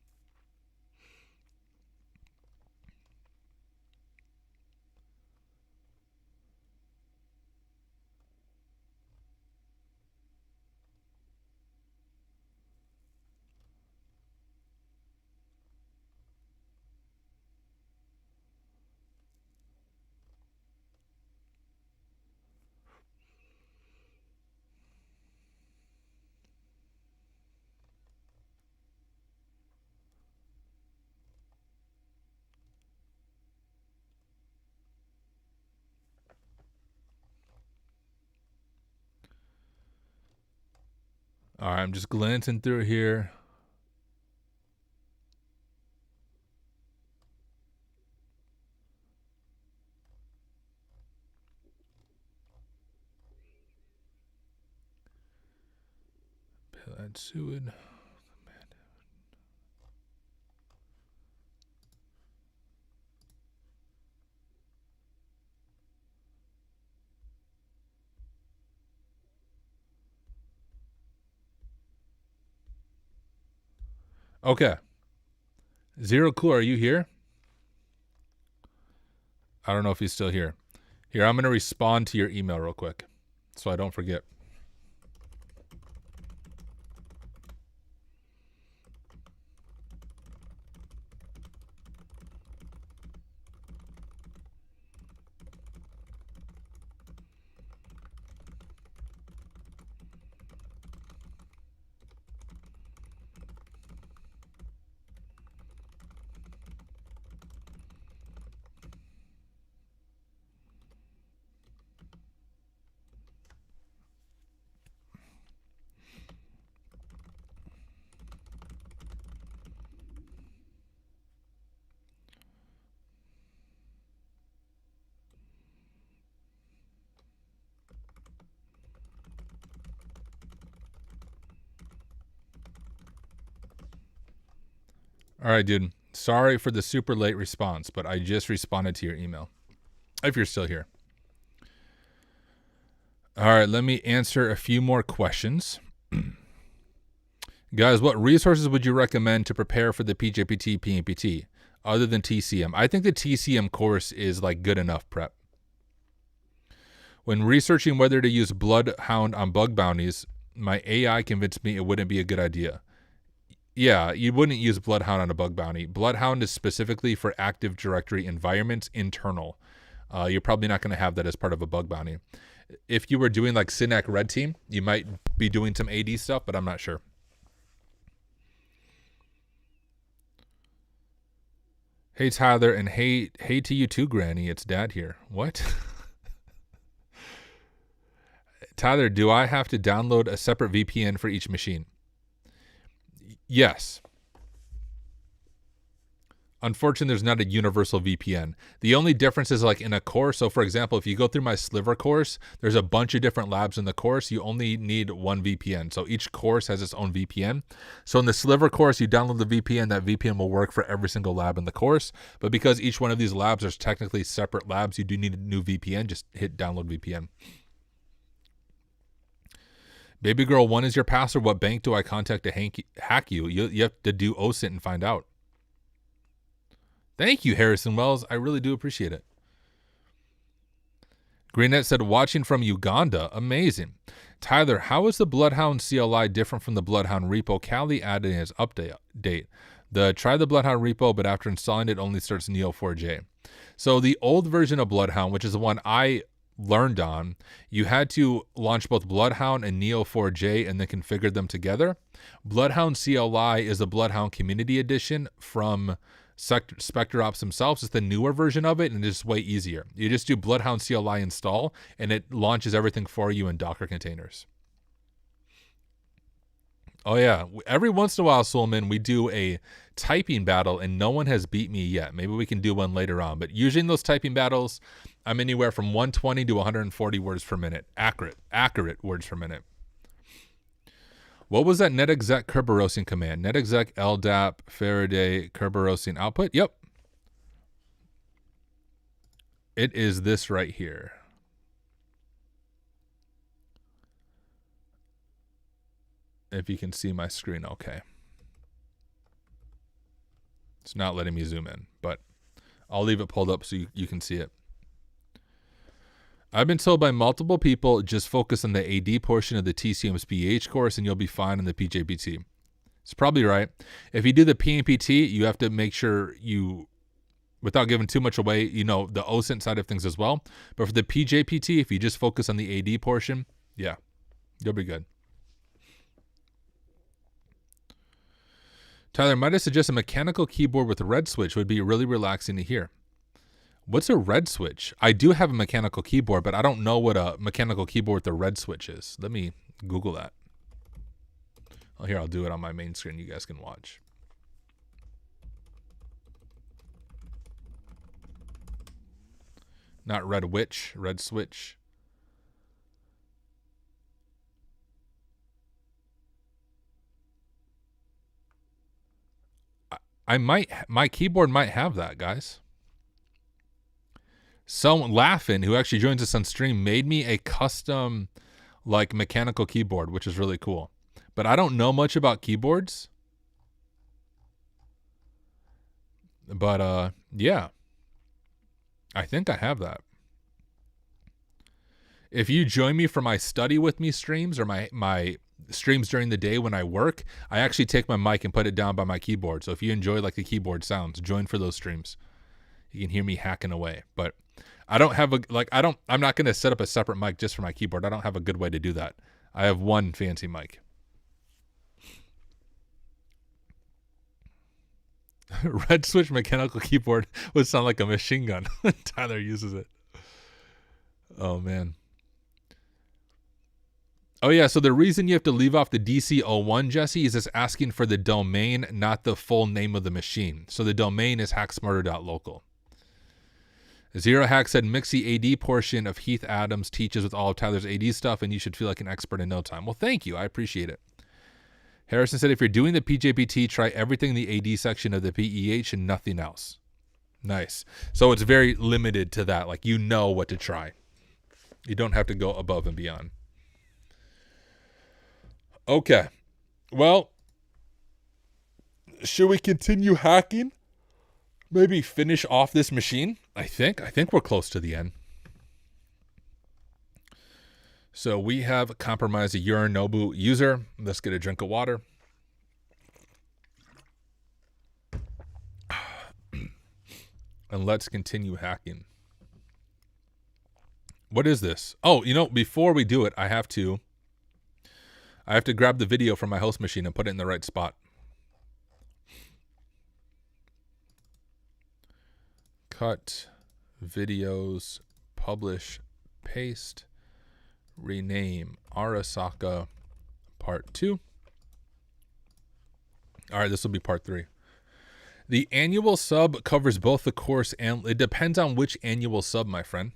Speaker 3: All right, I'm just glancing through here. Pillad Seward. Okay. Zero Clue, are you here? I don't know if he's still here. Here, I'm going to respond to your email real quick so I don't forget. All right, dude. Sorry for the super late response, but I just responded to your email. If you're still here. All right, let me answer a few more questions. Guys, what resources would you recommend to prepare for the PJPT, PNPT, other than TCM? I think the TCM course is like good enough prep. When researching whether to use Bloodhound on bug bounties, my AI convinced me it wouldn't be a good idea. Yeah, you wouldn't use Bloodhound on a bug bounty. Bloodhound is specifically for Active Directory environments, internal. You're probably not going to have that as part of a bug bounty. If you were doing like Synac Red Team, you might be doing some AD stuff, but I'm not sure. Hey, Tyler, and hey to you too, Granny. It's Dad here. What? Tyler, do I have to download a separate VPN for each machine? Yes. Unfortunately, there's not a universal VPN. The only difference is like in a course. So for example, if you go through my Sliver course, there's a bunch of different labs in the course. You only need one VPN. So each course has its own VPN. So in the Sliver course, you download the VPN. That VPN will work for every single lab in the course. But because each one of these labs are technically separate labs, you do need a new VPN. Just hit download VPN. Baby girl, one is your password. What bank do I contact to hack you? You have to do OSINT and find out. Thank you, Harrison Wells. I really do appreciate it. Greenette said, watching from Uganda. Amazing. Tyler, how is the Bloodhound CLI different from the Bloodhound repo? Callie added in his update. Try the Bloodhound repo, but after installing it only starts Neo4j. So the old version of Bloodhound, which is the one I learned on, you had to launch both Bloodhound and Neo4j and then configure them together. Bloodhound CLI is the Bloodhound Community Edition from SpectreOps themselves. It's the newer version of it, and it's way easier. You just do Bloodhound CLI install, and it launches everything for you in Docker containers. Oh yeah, every once in a while, Solomon, we do a typing battle, and no one has beat me yet. Maybe we can do one later on, but usually in those typing battles, I'm anywhere from 120 to 140 words per minute. Accurate words per minute. What was that netexec Kerberosin command? Netexec LDAP Faraday Kerberosin output? Yep. It is this right here. If you can see my screen, okay. It's not letting me zoom in, but I'll leave it pulled up so you can see it. I've been told by multiple people, just focus on the AD portion of the TCM's PH course and you'll be fine in the PJPT. It's probably right. If you do the PNPT, you have to make sure you, without giving too much away, you know, the OSINT side of things as well. But for the PJPT, if you just focus on the AD portion, yeah, you'll be good. Tyler, might I suggest a mechanical keyboard with a red switch would be really relaxing to hear. What's a red switch? I do have a mechanical keyboard, but I don't know what a mechanical keyboard with a red switch is. Let me Google that. Oh, here, I'll do it on my main screen. You guys can watch. Not red witch, red switch. My keyboard might have that, guys. Someone laughing who actually joins us on stream made me a custom like mechanical keyboard, which is really cool. But I don't know much about keyboards. But yeah. I think I have that. If you join me for my study with me streams or my streams during the day when I work, I actually take my mic and put it down by my keyboard. So if you enjoy like the keyboard sounds, join for those streams. You can hear me hacking away. But I don't have I'm not going to set up a separate mic just for my keyboard. I don't have a good way to do that. I have one fancy mic. Red switch mechanical keyboard would sound like a machine gun when Tyler uses it. Oh, man. Oh, yeah. So the reason you have to leave off the DC01, Jesse, is it's asking for the domain, not the full name of the machine. So the domain is hacksmarter.local. Zero Hack said, mix the AD portion of Heath Adams teaches with all of Tyler's AD stuff, and you should feel like an expert in no time. Well, thank you. I appreciate it. Harrison said, if you're doing the PJPT, try everything in the AD section of the PEH and nothing else. Nice. So it's very limited to that. Like, you know what to try. You don't have to go above and beyond. Okay. Well, should we continue hacking? Maybe finish off this machine? I think we're close to the end. So we have compromised a Yorinobu user. Let's get a drink of water. And let's continue hacking. What is this? Oh, before we do it, I have to grab the video from my host machine and put it in the right spot. Cut, videos, publish, paste, rename, Arasaka, part 2. All right, this will be part 3. The annual sub covers both the course and it depends on which annual sub, my friend.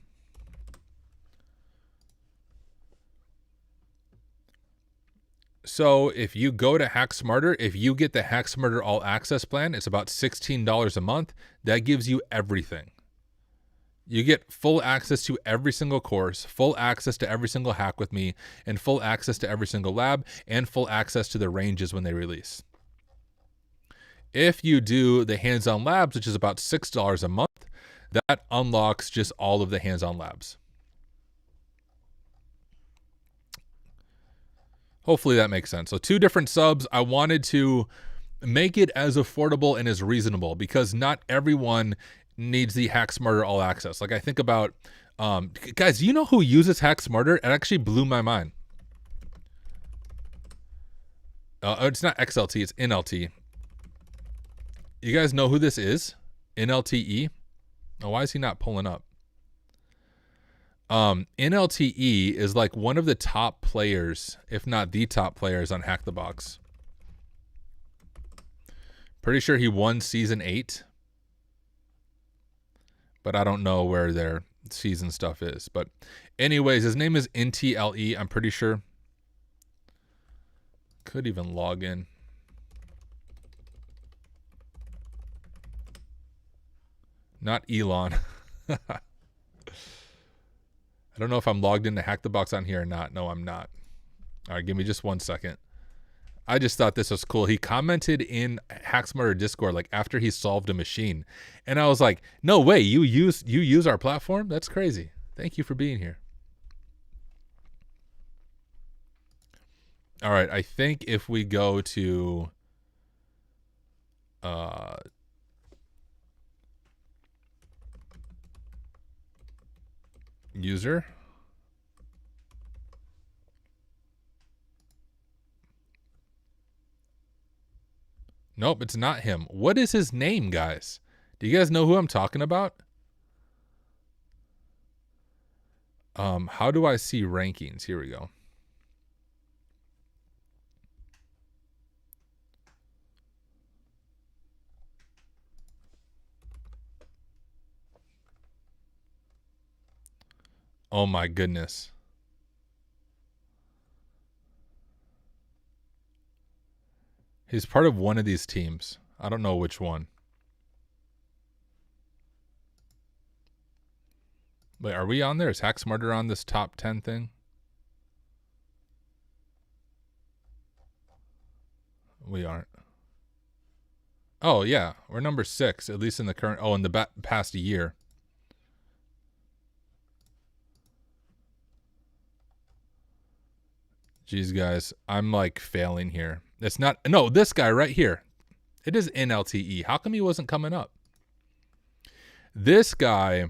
Speaker 3: So if you go to Hack Smarter, if you get the Hack Smarter All Access plan, it's about $16 a month. That gives you everything. You get full access to every single course, full access to every single hack with me, and full access to every single lab, and full access to the ranges when they release. If you do the hands-on labs, which is about $6 a month, that unlocks just all of the hands-on labs. Hopefully that makes sense. So 2 different subs. I wanted to make it as affordable and as reasonable because not everyone needs the Hack Smarter All Access. Like I think about, guys, do you know who uses Hack Smarter? It actually blew my mind. It's not XLT, it's NLT. You guys know who this is? NLTE? Oh, why is he not pulling up? NLTE is like one of the top players, if not the top players on Hack the Box. Pretty sure he won season 8. But I don't know where their season stuff is. But anyways, his name is NTLE, I'm pretty sure. Could even log in. Not Elon. I don't know if I'm logged into Hack the Box on here or not. No, I'm not. All right, give me just 1 second. I just thought this was cool. He commented in Hack Smarter Discord like after he solved a machine. And I was like, no way, you use our platform? That's crazy. Thank you for being here. All right, I think if we go to user. Nope, it's not him. What is his name, guys? Do you guys know who I'm talking about? How do I see rankings? Here we go. Oh my goodness. He's part of one of these teams. I don't know which one. Wait, are we on there? Is Hack Smarter on this top 10 thing? We aren't. Oh, yeah. We're number 6, at least in the current... Oh, in the past year. Jeez, guys. I'm, like, failing here. It's not... No, this guy right here. It is NLTE. How come he wasn't coming up? This guy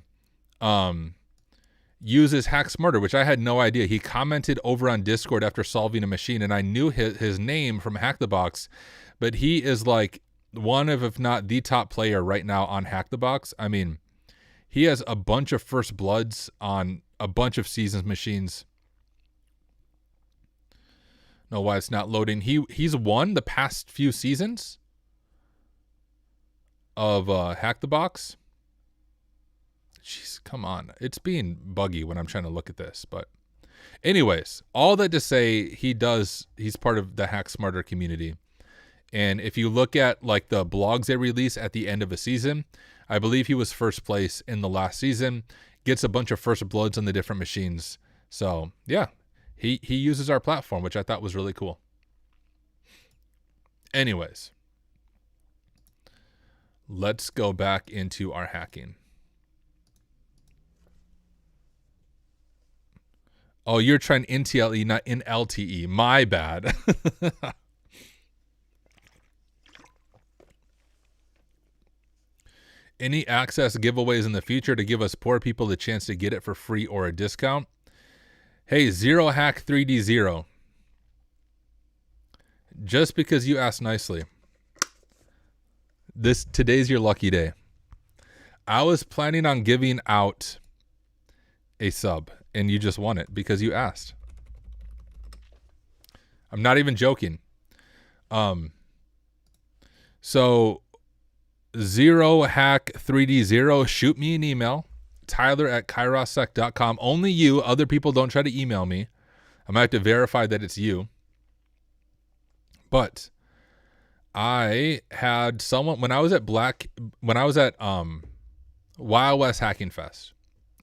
Speaker 3: uses Hack Smarter, which I had no idea. He commented over on Discord after solving a machine, and I knew his name from Hack the Box, but he is like one of, if not the top player right now on Hack the Box. I mean, he has a bunch of first bloods on a bunch of seasons machines. No, why it's not loading. He's won the past few seasons of Hack the Box. Jeez, come on. It's being buggy when I'm trying to look at this. But anyways, all that to say, he's part of the Hack Smarter community. And if you look at like the blogs they release at the end of a season, I believe he was first place in the last season, gets a bunch of first bloods on the different machines. So yeah, he uses our platform, which I thought was really cool. Anyways, let's go back into our hacking. Oh, you're trying NTLE, not NLTE. My bad. Any access giveaways in the future to give us poor people the chance to get it for free or a discount? Hey, Zero Hack 3D0. Just because you asked nicely. Today's your lucky day. I was planning on giving out a sub, and you just won it because you asked. I'm not even joking. So Zero Hack 3D0, shoot me an email. Tyler@kairosec.com. Only you. Other people don't try to email me. I'm gonna have to verify that it's you. But I had someone when I was at Wild West Hacking Fest.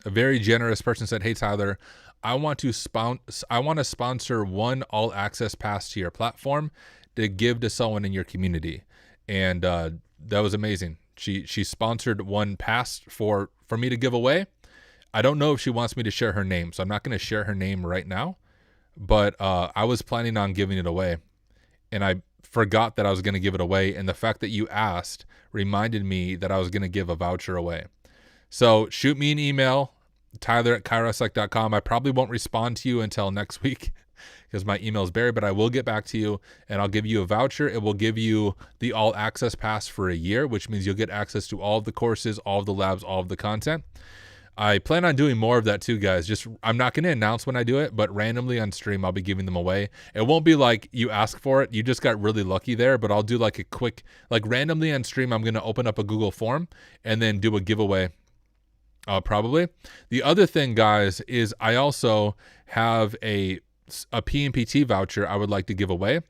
Speaker 3: A very generous person said, "Hey Tyler, I want to sponsor one all access pass to your platform to give to someone in your community," and that was amazing. She sponsored one pass for me to give away. I don't know if she wants me to share her name, so I'm not going to share her name right now. But I was planning on giving it away, and I forgot that I was going to give it away. And the fact that you asked reminded me that I was going to give a voucher away. So shoot me an email, Tyler@kairosec.com. I probably won't respond to you until next week because my email is buried, but I will get back to you and I'll give you a voucher. It will give you the all access pass for a year, which means you'll get access to all of the courses, all of the labs, all of the content. I plan on doing more of that too, guys. I'm not going to announce when I do it, but randomly on stream, I'll be giving them away. It won't be like you ask for it. You just got really lucky there, but I'll do like a quick, like randomly on stream, I'm going to open up a Google form and then do a giveaway. Probably. The other thing, guys, is I also have a PMPT voucher I would like to give away.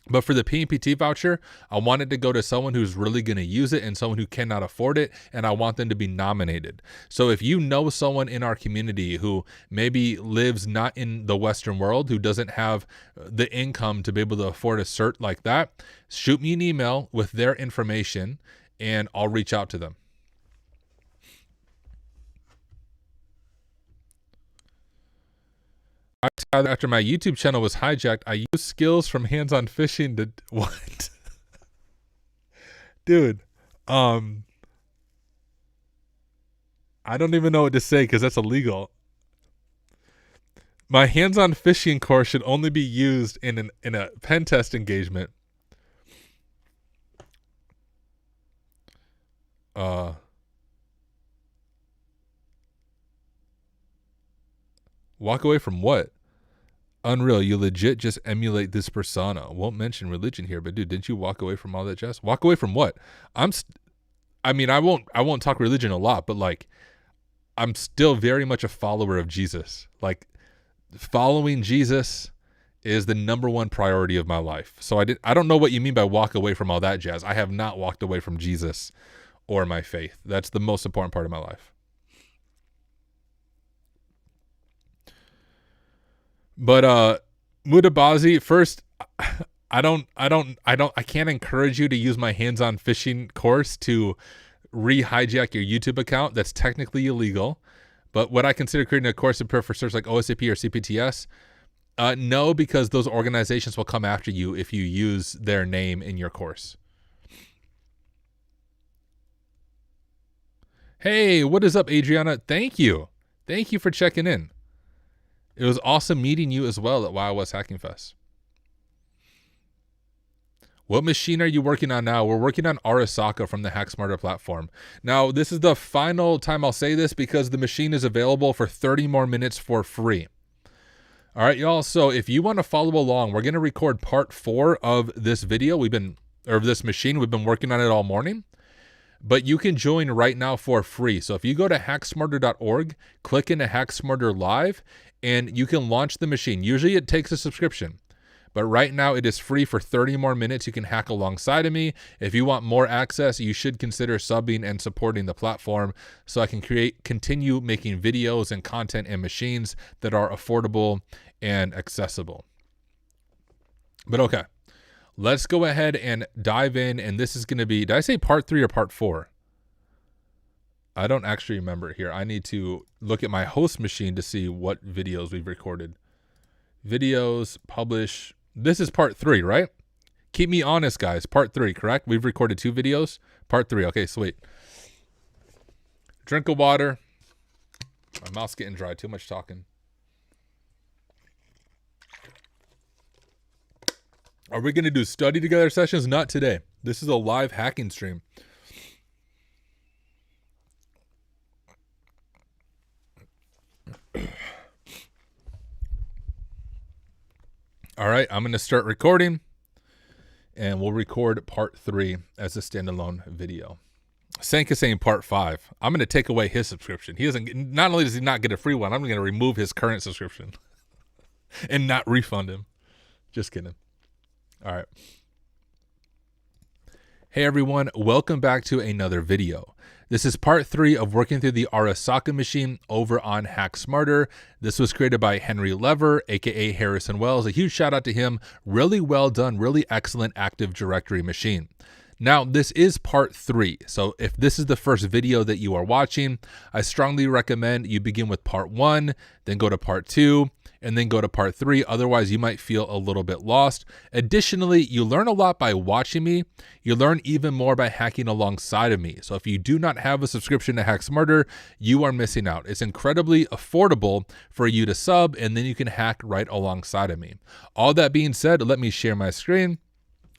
Speaker 3: But for the PMPT voucher, I want it to go to someone who's really going to use it and someone who cannot afford it, and I want them to be nominated. So if you know someone in our community who maybe lives not in the Western world, who doesn't have the income to be able to afford a cert like that, shoot me an email with their information and I'll reach out to them. After my YouTube channel was hijacked, I used skills from hands-on fishing to what? Dude, I don't even know what to say because that's illegal. My hands-on fishing course should only be used in a pen test engagement. Walk away from what? Unreal, you legit just emulate this persona. Won't mention religion here, but dude, didn't you walk away from all that jazz? Walk away from what? I won't talk religion a lot, but like I'm still very much a follower of Jesus. Like, following Jesus is the number one priority of my life. So I don't know what you mean by walk away from all that jazz. I have not walked away from Jesus or my faith. That's the most important part of my life. But Mutabazi, first, I can't encourage you to use my hands-on fishing course to re-hijack your YouTube account. That's technically illegal. But would I consider creating a course to prepare for search like OSCP or CPTS? No, because those organizations will come after you if you use their name in your course. Hey, what is up, Adriana? Thank you. Thank you for checking in. It was awesome meeting you as well at WildWest Hacking Fest. What machine are you working on now? We're working on Arasaka from the Hack Smarter platform. Now, this is the final time I'll say this because the machine is available for 30 more minutes for free. All right, y'all. So if you want to follow along, we're going to record part 4 of this video. This machine. We've been working on it all morning. But you can join right now for free. So if you go to hacksmarter.org, click into Hack Smarter Live, and you can launch the machine. Usually it takes a subscription. But right now it is free for 30 more minutes. You can hack alongside of me. If you want more access, you should consider subbing and supporting the platform so I can continue making videos and content and machines that are affordable and accessible. But okay, let's go ahead and dive in. And this is going to be, did I say part 3 or part 4? I don't actually remember here. I need to look at my host machine to see what videos we've recorded. Videos, publish. This is part 3, right? Keep me honest, guys. Part 3, correct? We've recorded 2 videos. Part 3. Okay, sweet. Drink of water. My mouth's getting dry. Too much talking. Are we going to do study together sessions? Not today. This is a live hacking stream. All right, I'm going to start recording, and we'll record part 3 as a standalone video. Sank is saying part 5. I'm going to take away his subscription. Not only does he not get a free one, I'm going to remove his current subscription and not refund him. Just kidding. All right. Hey everyone, welcome back to another video. This is part 3 of working through the Arasaka machine over on Hack Smarter. This was created by Henry Lever, aka Harrison Wells. A huge shout out to him. Really well done, really excellent Active Directory machine. Now, this is part 3. So if this is the first video that you are watching, I strongly recommend you begin with part 1, then go to part 2, and then go to part 3. Otherwise, you might feel a little bit lost. Additionally, you learn a lot by watching me. You learn even more by hacking alongside of me. So if you do not have a subscription to Hack Smarter, you are missing out. It's incredibly affordable for you to sub, and then you can hack right alongside of me. All that being said, let me share my screen,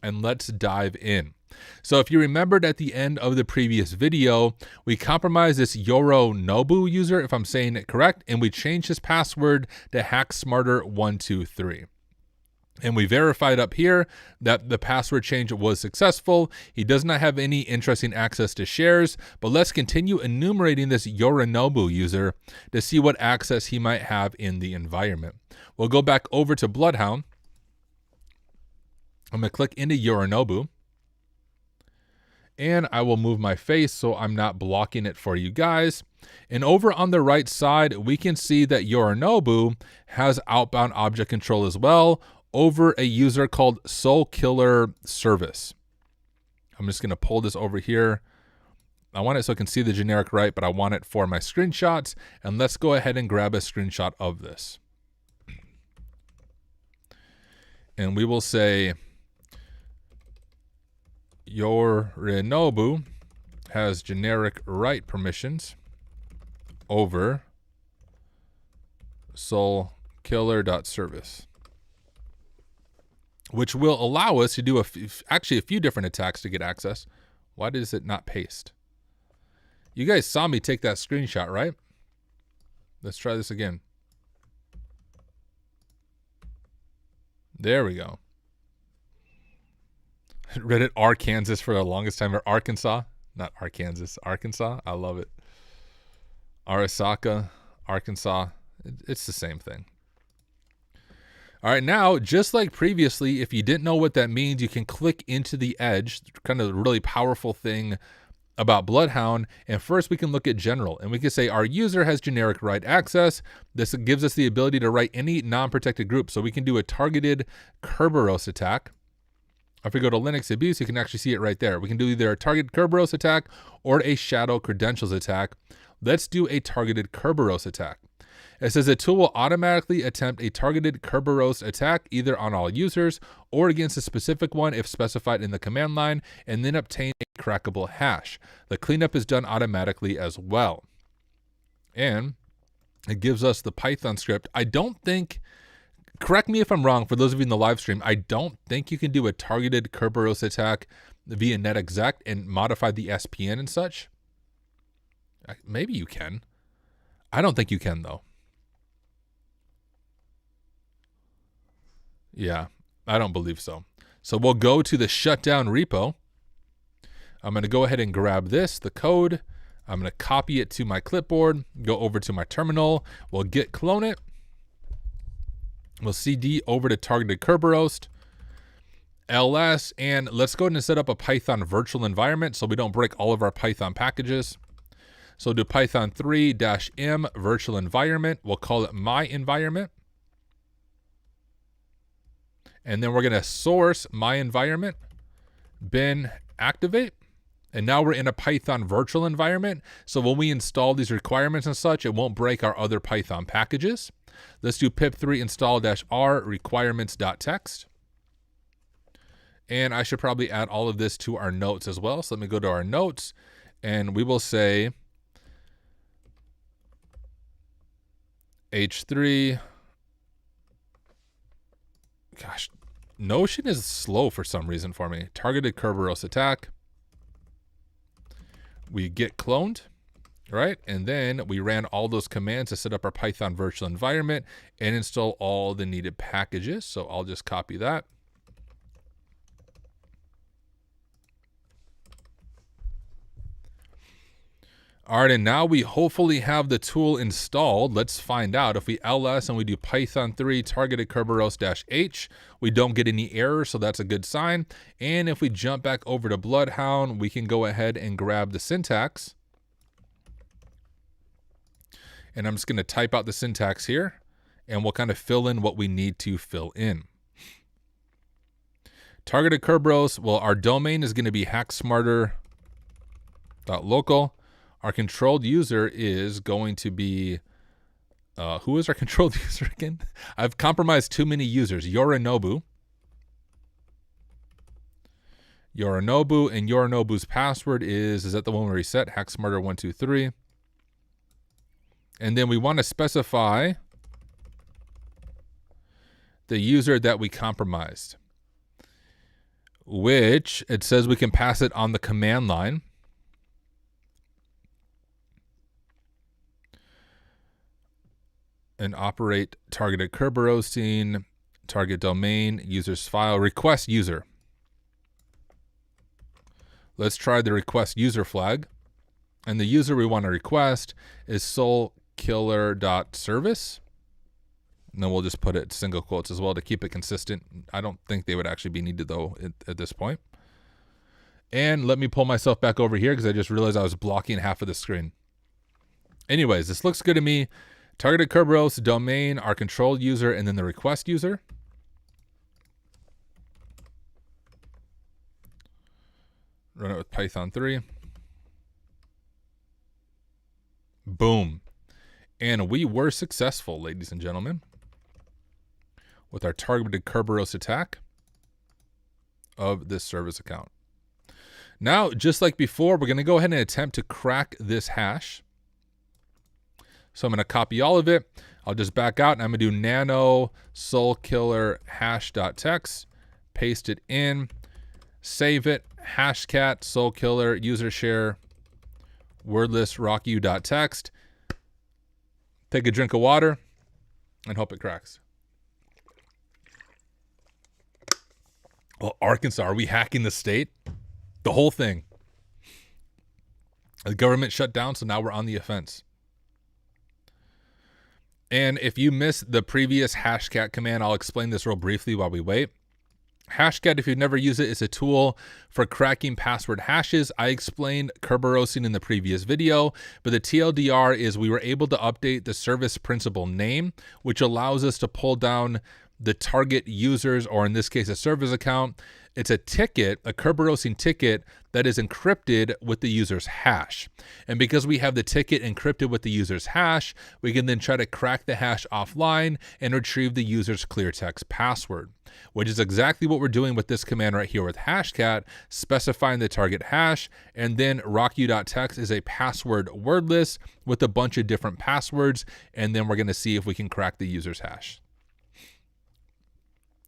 Speaker 3: and let's dive in. So if you remembered at the end of the previous video, we compromised this Yorinobu user, if I'm saying it correct, and we changed his password to HackSmarter123. And we verified up here that the password change was successful. He does not have any interesting access to shares, but let's continue enumerating this Yorinobu user to see what access he might have in the environment. We'll go back over to Bloodhound. I'm going to click into Yorinobu. And I will move my face so I'm not blocking it for you guys. And over on the right side, we can see that Yorinobu has outbound object control as well over a user called Soul Killer Service. I'm just going to pull this over here. I want it so I can see the generic right, but I want it for my screenshots. And let's go ahead and grab a screenshot of this. And we will say Yorinobu has generic write permissions over soulkiller.service, which will allow us to do actually a few different attacks to get access. Why does it not paste? You guys saw me take that screenshot, right? Let's try this again. There we go. Reddit Arkansas for the longest time, or Arkansas, not Arkansas, Arkansas. I love it. Arasaka, Arkansas. It's the same thing. All right, now, just like previously, if you didn't know what that means, you can click into the edge, kind of the really powerful thing about Bloodhound. And first we can look at general, and we can say our user has generic write access. This gives us the ability to write any non-protected group. So we can do a targeted Kerberos attack. If we go to Linux abuse, you can actually see it right there. We can do either a targeted Kerberos attack or a shadow credentials attack. Let's do a targeted Kerberos attack. It says a tool will automatically attempt a targeted Kerberos attack either on all users or against a specific one if specified in the command line, and then obtain a crackable hash. The cleanup is done automatically as well. And it gives us the Python script. I don't think, correct me if I'm wrong, for those of you in the live stream, I don't think you can do a targeted Kerberos attack via netexec and modify the SPN and such. Maybe you can. I don't think you can though. Yeah, I don't believe so. So we'll go to the shutdown repo. I'm going to go ahead and grab this, the code. I'm going to copy it to my clipboard, go over to my terminal. We'll git clone it. We'll cd over to targeted Kerberos, ls, and let's go ahead and set up a Python virtual environment so we don't break all of our Python packages. So do Python 3-m virtual environment. We'll call it my environment. And then we're going to source my environment, bin activate. And now we're in a Python virtual environment. So when we install these requirements and such, it won't break our other Python packages. Let's do pip3 install-r requirements.txt. And I should probably add all of this to our notes as well. So let me go to our notes and we will say h3. Gosh, Notion is slow for some reason for me. Targeted Kerberos attack. We get cloned, right? And then we ran all those commands to set up our Python virtual environment and install all the needed packages. So I'll just copy that. All right, and now we hopefully have the tool installed. Let's find out. If we ls and we do Python 3 targeted Kerberos-h, we don't get any errors, so that's a good sign. And if we jump back over to Bloodhound, we can go ahead and grab the syntax. And I'm just going to type out the syntax here, and we'll kind of fill in what we need to fill in. Targeted Kerberos, well, our domain is going to be hacksmarter.local. Our controlled user is going to be, who is our controlled user again? I've compromised too many users. Yorinobu. Yorinobu, and Yorinobu's password is that the one we reset? Hacksmarter123. And then we want to specify the user that we compromised, which it says we can pass it on the command line. And operate targeted Kerberos, target domain, user's file, request user. Let's try the request user flag. And the user we want to request is soulkiller.service. And then we'll just put it single quotes as well to keep it consistent. I don't think they would actually be needed though at this point. And let me pull myself back over here because I just realized I was blocking half of the screen. Anyways, this looks good to me. Targeted Kerberos, domain, our controlled user, and then the request user. Run it with Python 3. Boom. And we were successful, ladies and gentlemen, with our targeted Kerberos attack of this service account. Now, just like before, we're going to go ahead and attempt to crack this hash. So I'm going to copy all of it. I'll just back out and I'm going to do nano soulkiller hash.txt, paste it in, save it, hashcat soulkiller user share wordless rockyou.txt. Take a drink of water and hope it cracks. Well, Arkansas, are we hacking the state? The whole thing. The government shut down, so now we're on the offense. And if you missed the previous hashcat command, I'll explain this real briefly while we wait. Hashcat, if you've never used it, is a tool for cracking password hashes. I explained Kerberosing in the previous video, but the TLDR is we were able to update the service principal name, which allows us to pull down the target users, or in this case, a service account. It's a ticket, a Kerberosing ticket that is encrypted with the user's hash. And because we have the ticket encrypted with the user's hash, we can then try to crack the hash offline and retrieve the user's clear text password, which is exactly what we're doing with this command right here with hashcat, specifying the target hash, and then rocku.txt is a password word list with a bunch of different passwords, and then we're going to see if we can crack the user's hash.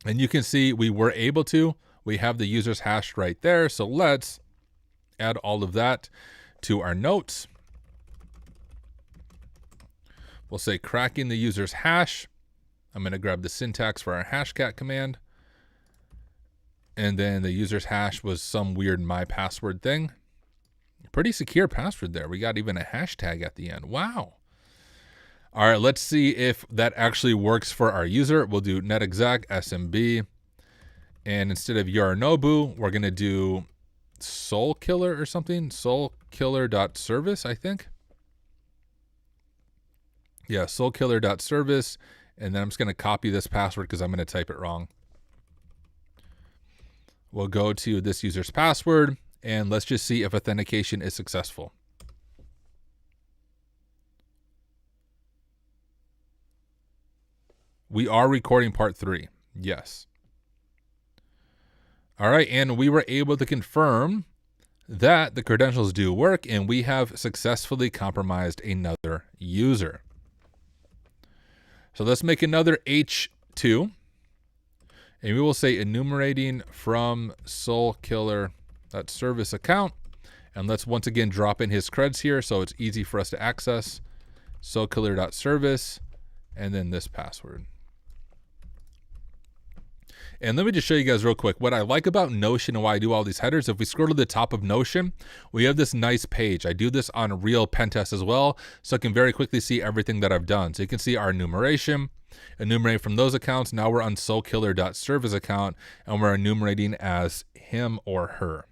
Speaker 3: And you can see we were able to. We have the user's hash right there. So let's add all of that to our notes. We'll say cracking the user's hash. I'm going to grab the syntax for our hashcat command. And then the user's hash was some weird my password thing. Pretty secure password there. We got even a hashtag at the end. Wow. All right, let's see if that actually works for our user. We'll do netexec smb. And instead of Yorinobu, we're going to do soulkiller or something. Soulkiller.service, I think. Yeah, soulkiller.service. And then I'm just going to copy this password because I'm going to type it wrong. We'll go to this user's password, and let's just see if authentication is successful. We are recording part 3. Yes. All right, and we were able to confirm that the credentials do work, and we have successfully compromised another user. So let's make another H2, and we will say enumerating from soulkiller.service account, and let's once again drop in his creds here so it's easy for us to access. Soulkiller.service, and then this password. And let me just show you guys real quick. What I like about Notion and why I do all these headers, if we scroll to the top of Notion, we have this nice page. I do this on real pen tests as well, so I can very quickly see everything that I've done. So you can see our enumeration, enumerate from those accounts. Now we're on soulkiller.service account, and we're enumerating as him or her.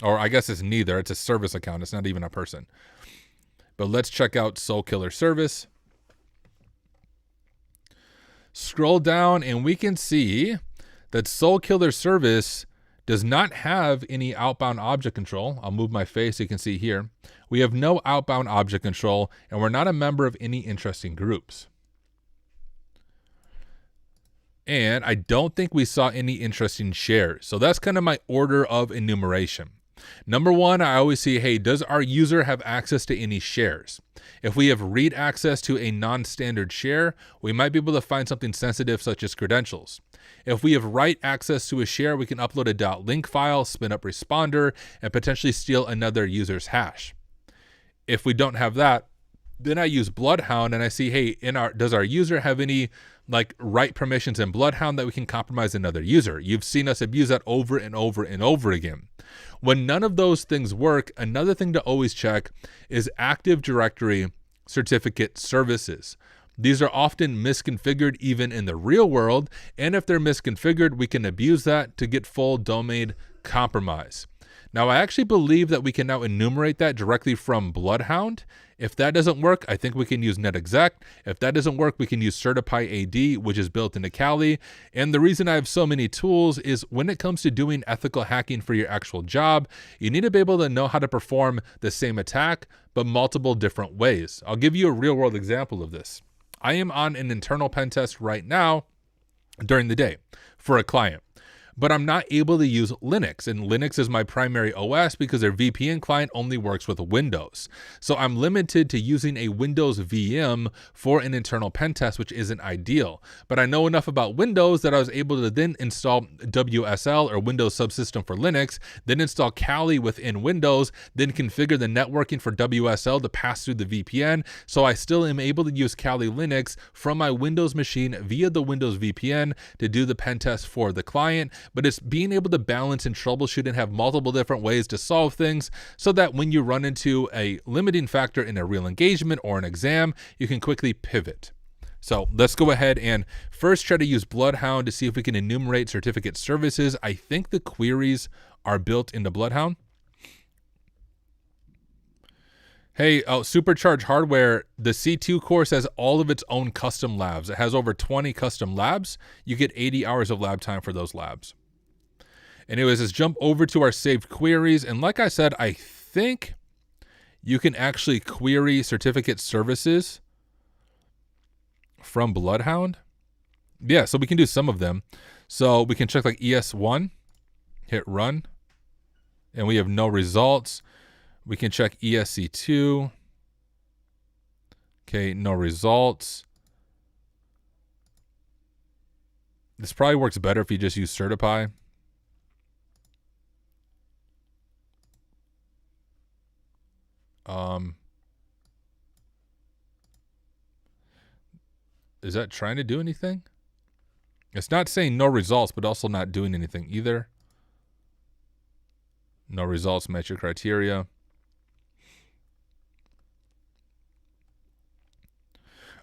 Speaker 3: Or I guess it's neither. It's a service account. It's not even a person. But let's check out Soulkiller Service. Scroll down and we can see that Soulkiller Service does not have any outbound object control. I'll move my face so you can see here. We have no outbound object control, and we're not a member of any interesting groups. And I don't think we saw any interesting shares. So that's kind of my order of enumeration. Number one, I always see, hey, does our user have access to any shares? If we have read access to a non-standard share, we might be able to find something sensitive such as credentials. If we have write access to a share, we can upload a .link file, spin up responder, and potentially steal another user's hash. If we don't have that, then I use Bloodhound and I see, hey, does our user have any write permissions in Bloodhound that we can compromise another user? You've seen us abuse that over and over and over again. When none of those things work, another thing to always check is Active Directory certificate services. These are often misconfigured even in the real world, and if they're misconfigured, we can abuse that to get full domain compromise. Now, I actually believe that we can now enumerate that directly from Bloodhound. If that doesn't work, I think we can use netexec. If that doesn't work, we can use Certify AD, which is built into Kali. And the reason I have so many tools is when it comes to doing ethical hacking for your actual job, you need to be able to know how to perform the same attack, but multiple different ways. I'll give you a real world example of this. I am on an internal pen test right now during the day for a client, but I'm not able to use Linux, and Linux is my primary OS because their VPN client only works with Windows. So I'm limited to using a Windows VM for an internal pen test, which isn't ideal. But I know enough about Windows that I was able to then install WSL or Windows Subsystem for Linux, then install Kali within Windows, then configure the networking for WSL to pass through the VPN. So I still am able to use Kali Linux from my Windows machine via the Windows VPN to do the pen test for the client. But it's being able to balance and troubleshoot and have multiple different ways to solve things so that when you run into a limiting factor in a real engagement or an exam, you can quickly pivot. So let's go ahead and first try to use Bloodhound to see if we can enumerate certificate services. I think the queries are built into Bloodhound. Hey, Supercharge Hardware, the C2 course has all of its own custom labs. It has over 20 custom labs. You get 80 hours of lab time for those labs. Anyways, let's jump over to our saved queries. And like I said, I think you can actually query certificate services from Bloodhound. Yeah, so we can do some of them. So we can check like ES1, hit run, and we have no results. We can check ESC2. Okay, no results. This probably works better if you just use Certify. Is that trying to do anything? It's not saying no results, but also not doing anything either. No results match your criteria.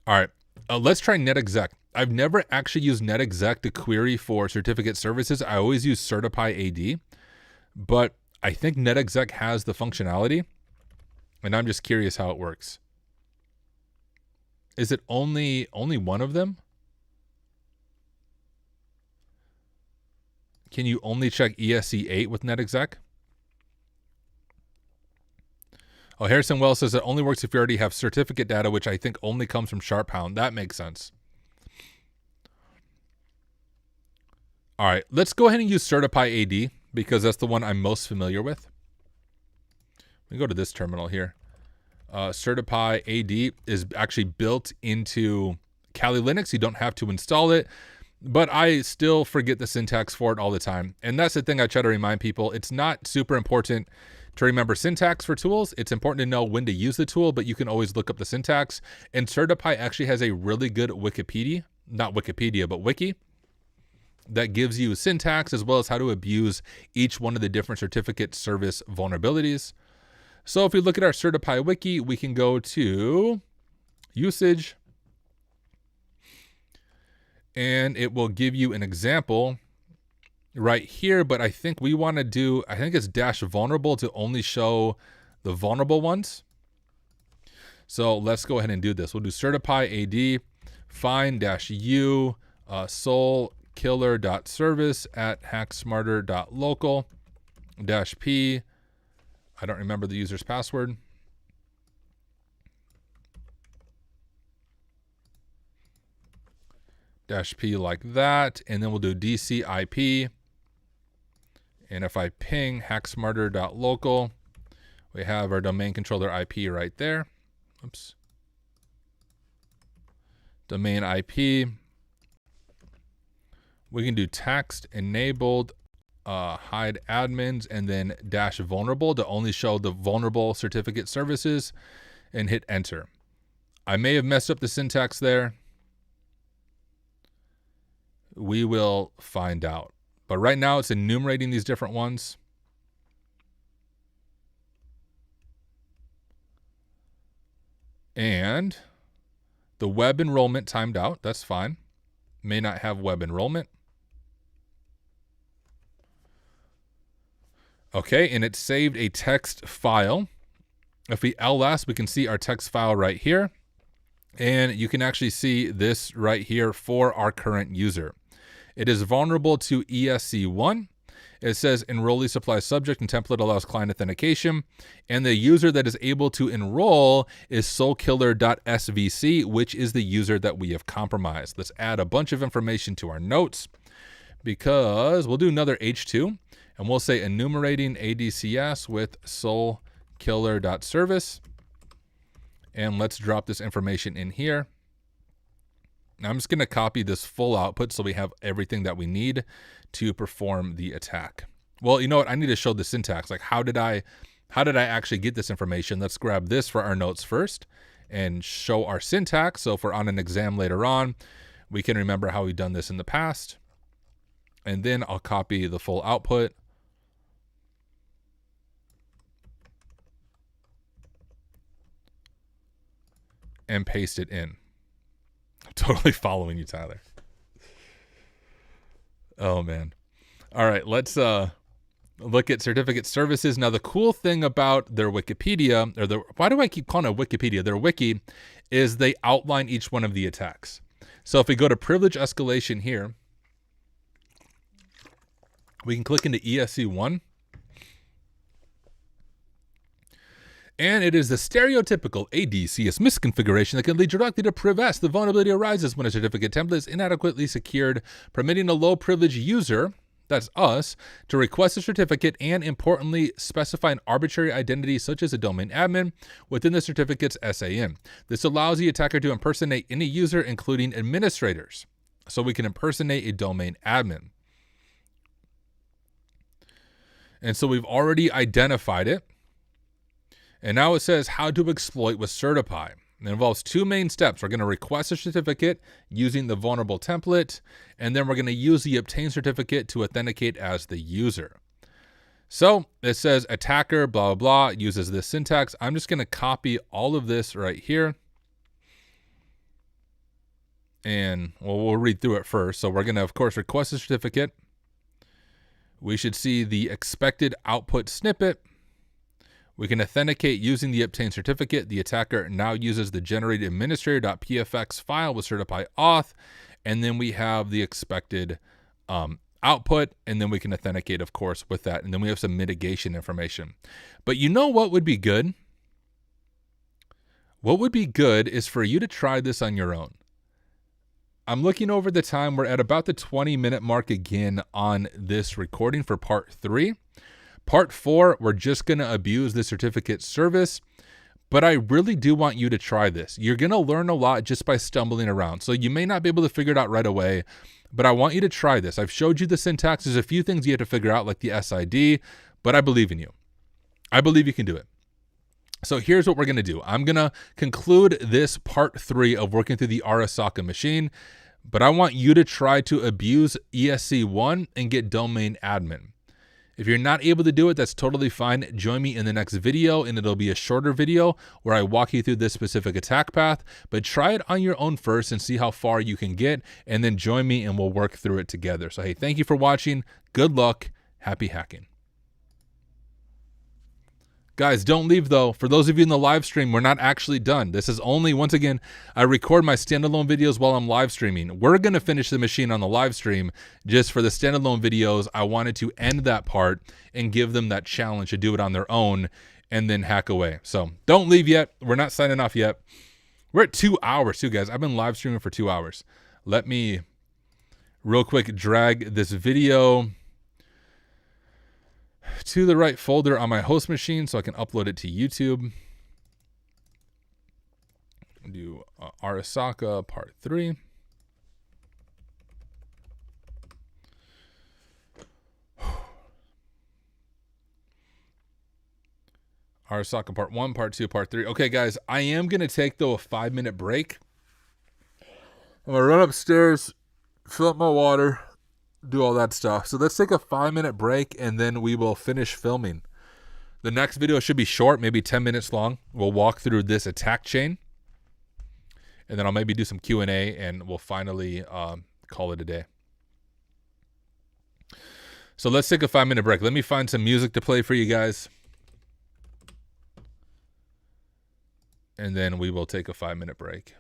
Speaker 3: All right, let's try NetExec. I've never actually used NetExec to query for certificate services. I always use Certify AD, but I think NetExec has the functionality, and I'm just curious how it works. Is it only one of them? Can you only check ESC8 with NetExec? Oh, Harrison Wells says it only works if you already have certificate data, which I think only comes from SharpHound. That makes sense. All right, let's go ahead and use Certify AD because that's the one I'm most familiar with. Let me go to this terminal here. Certify AD is actually built into Kali Linux. You don't have to install it, but I still forget the syntax for it all the time. And that's the thing I try to remind people. It's not super important to remember syntax for tools. It's important to know when to use the tool, but you can always look up the syntax. And Certify actually has a really good Wikipedia, not Wikipedia, but wiki that gives you syntax as well as how to abuse each one of the different certificate service vulnerabilities. So if we look at our Certify wiki, we can go to usage and it will give you an example right here, but I think we want to do, I think it's -vulnerable to only show the vulnerable ones. So let's go ahead and do this. We'll do Certify AD find -u soulkiller.service at hacksmarter.local -p. I don't remember the user's password. -p like that. And then we'll do DCIP. And if I ping hacksmarter.local, we have our domain controller IP right there. Oops. Domain IP. We can do text enabled, hide admins, and then -vulnerable to only show the vulnerable certificate services and hit enter. I may have messed up the syntax there. We will find out. But right now it's enumerating these different ones. And the web enrollment timed out. That's fine. May not have web enrollment. Okay, and it saved a text file. If we ls, we can see our text file right here. And you can actually see this right here for our current user. It is vulnerable to ESC1. It says enrollee supplies subject and template allows client authentication. And the user that is able to enroll is soulkiller.svc, which is the user that we have compromised. Let's add a bunch of information to our notes because we'll do another H2 and we'll say enumerating ADCS with soulkiller.service. And let's drop this information in here. Now I'm just going to copy this full output so we have everything that we need to perform the attack. Well, you know what? I need to show the syntax. Like, how did I actually get this information? Let's grab this for our notes first and show our syntax. So if we're on an exam later on, we can remember how we've done this in the past. And then I'll copy the full output. And paste it in. I'm totally following you, Tyler. Oh man. All right, let's look at certificate services. Now, the cool thing about their Wikipedia, or why do I keep calling it Wikipedia? Their wiki is they outline each one of the attacks. So if we go to privilege escalation here, we can click into ESC1. And it is the stereotypical ADCS misconfiguration that can lead directly to PrivS. The vulnerability arises when a certificate template is inadequately secured, permitting a low privilege user, that's us, to request a certificate and, importantly, specify an arbitrary identity such as a domain admin within the certificate's SAN. This allows the attacker to impersonate any user, including administrators. So we can impersonate a domain admin. And so we've already identified it. And now it says how to exploit with Certify. It involves two main steps. We're going to request a certificate using the vulnerable template, and then we're going to use the obtain certificate to authenticate as the user. So it says attacker, blah, blah, blah, uses this syntax. I'm just going to copy all of this right here. And we'll read through it first. So we're going to, of course, request a certificate. We should see the expected output snippet. We can authenticate using the obtained certificate. The attacker now uses the generated administrator.pfx file with certify auth. And then we have the expected output. And then we can authenticate, of course, with that. And then we have some mitigation information. But you know what would be good? What would be good is for you to try this on your own. I'm looking over the time. We're at about the 20-minute mark again on this recording for part 3. Part 4, we're just going to abuse the certificate service, but I really do want you to try this. You're going to learn a lot just by stumbling around. So you may not be able to figure it out right away, but I want you to try this. I've showed you the syntax. There's a few things you have to figure out, like the SID, but I believe in you. I believe you can do it. So here's what we're going to do. I'm going to conclude this part 3 of working through the Arasaka machine, but I want you to try to abuse ESC1 and get domain admin. If you're not able to do it, that's totally fine. Join me in the next video, and it'll be a shorter video where I walk you through this specific attack path. But try it on your own first and see how far you can get, and then join me and we'll work through it together. So, hey, thank you for watching. Good luck. Happy hacking. Guys, don't leave though. For those of you in the live stream, we're not actually done. This is only, once again, I record my standalone videos while I'm live streaming. We're going to finish the machine on the live stream. Just for the standalone videos, I wanted to end that part and give them that challenge to do it on their own and then hack away. So don't leave yet. We're not signing off yet. We're at 2 hours too, guys. I've been live streaming for 2 hours. Let me real quick drag this video to the right folder on my host machine so I can upload it to YouTube. Do Arasaka part 3. Arasaka part 1, part 2, part 3. Okay, guys, I am going to take, though, a 5-minute break. I'm going to run upstairs, fill up my water, do all that stuff. So let's take a 5-minute break, and then we will finish filming. The next video should be short, maybe 10 minutes long. We'll walk through this attack chain, and then I'll maybe do some Q&A, and we'll finally call it a day. So let's take a 5-minute break. Let me find some music to play for you guys, and then we will take a 5-minute break.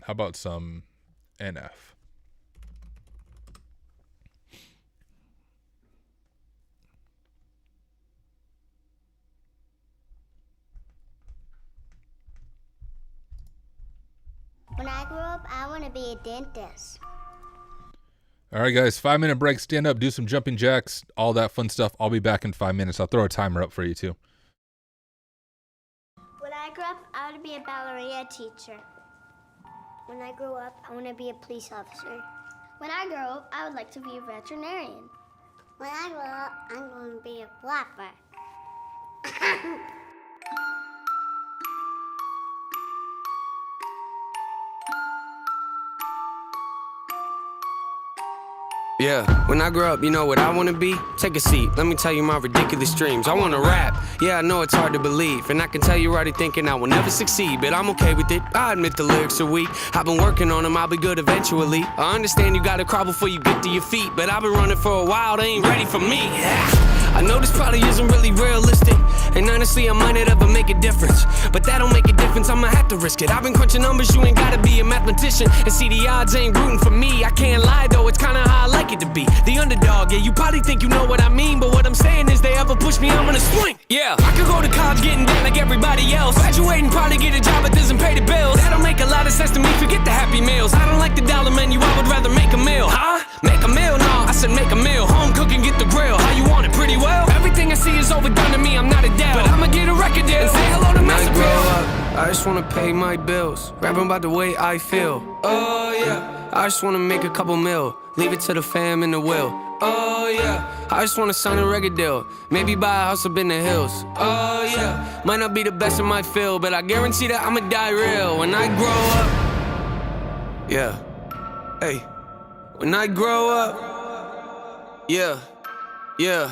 Speaker 3: How about some NF?
Speaker 4: When I grow up, I want to be a dentist.
Speaker 3: All right, guys, 5-minute break. Stand up, do some jumping jacks, all that fun stuff. I'll be back in 5 minutes. I'll throw a timer up for you, too.
Speaker 4: When I grow up, I want to be a ballerina teacher. When I grow up, I want to be a police officer. When I grow up, I would like to be a veterinarian. When I grow up, I'm going to be a flapper.
Speaker 1: Yeah, when I grow up, you know what I wanna be? Take a seat, let me tell you my ridiculous dreams. I wanna rap, yeah, I know it's hard to believe. And I can tell you're already thinking I will never succeed, but I'm okay with it, I admit the lyrics are weak. I've been working on them, I'll be good eventually. I understand you gotta crawl before you get to your feet, but I've been running for a while, they ain't ready for me. I know this probably isn't really realistic, and honestly I might not ever make a difference, but that don't make a difference, I'ma have to risk it. I've been crunching numbers, you ain't gotta be a mathematician, and see the odds ain't rooting for me. I can't lie though, it's kinda how I like it to be, the underdog. Yeah, you probably think you know what I mean, but what I'm saying is they ever push me, I'm gonna swing. Yeah, I could go to college getting down like everybody else, graduate and probably get a job that doesn't pay the bills. That don't make a lot of sense to me, forget the happy meals. I don't like the dollar menu, I would rather make a meal. Huh? Make a meal? No, I said make a meal. Home cooking, get the grill. How you want it? Pretty well. Everything I see is overdone to me, I'm not a dad, but I'ma get a record deal and say hello to Master Bill. I just wanna pay my bills, rapping about the way I feel. Oh yeah, I just wanna make a couple mil, leave it to the fam and the will. Oh yeah, I just wanna sign a record deal, maybe buy a house up in the hills. Oh yeah, might not be the best in my field, but I guarantee that I'ma die real when I grow up. Yeah, hey, when I grow up. Yeah, yeah,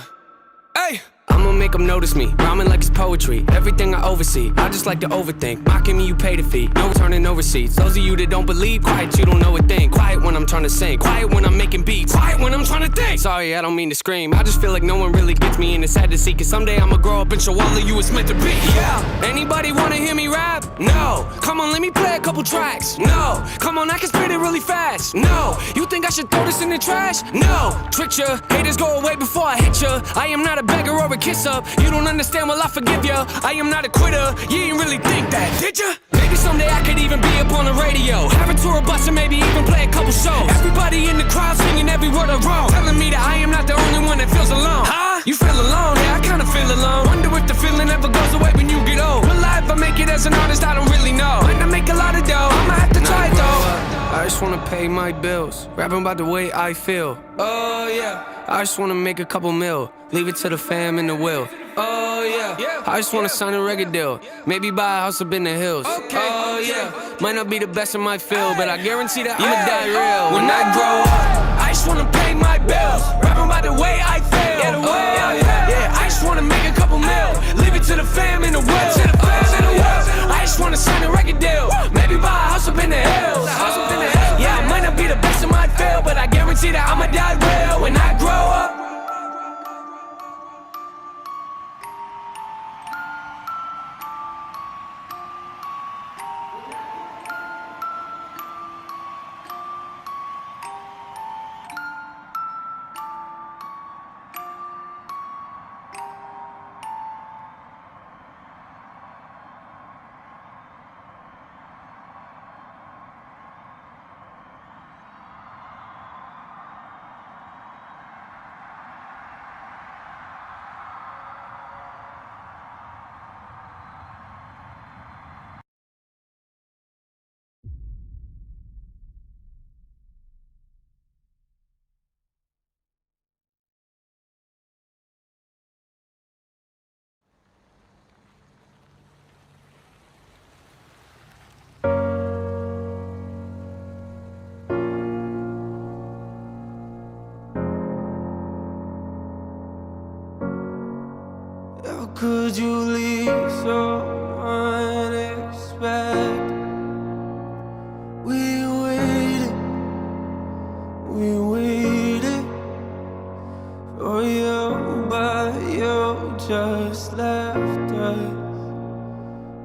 Speaker 1: hey. I'ma make them notice me, rhyming like it's poetry. Everything I oversee, I just like to overthink. Mocking me, you pay the fee, no turning over seats. Those of you that don't believe, quiet, you don't know a thing. Quiet when I'm trying to sing, quiet when I'm making beats, quiet when I'm trying to think. Sorry, I don't mean to scream, I just feel like no one really gets me, and it's sad to see, cause someday I'ma grow up and show all of you it's meant to be. Yeah, anybody wanna hear me rap? No, come on, let me play a couple tracks. No, come on, I can spit it really fast. No, you think I should throw this in the trash? No, trick ya, haters go away before I hit ya. I am not a beggar or a kiss up, you don't understand, well I forgive ya. I am not a quitter, you didn't really think that, did ya? Maybe someday I could even be up on the radio, have a tour bus and maybe even play a couple shows. Everybody in the crowd singing every word I wrote, telling me that I am not the only one that feels alone. Huh? You feel alone? Yeah, I kinda feel alone. Wonder if the feeling ever goes away when you get old. Will I ever make it as an artist? I don't really know. Might not make a lot of dough, I'ma have to try it though. I just wanna pay my bills, rapping about the way I feel. Oh yeah, I just wanna make a couple mil, leave it to the fam and the will. Oh yeah, I just wanna sign a record deal, maybe buy a house up in the hills. Oh yeah, might not be the best in my field, but I guarantee that I'ma die real when I grow up. I just wanna pay my bills, rapping about the way I feel. Oh yeah, I just wanna make a couple mil, leave it to the fam and the will. I just wanna sign a record deal, maybe buy a house up in the hills. Yeah, I might not be the best in my field, but I guarantee that I'ma die real when I grow up.
Speaker 5: How could you leave so unexpected? We waited for you, but you just left us.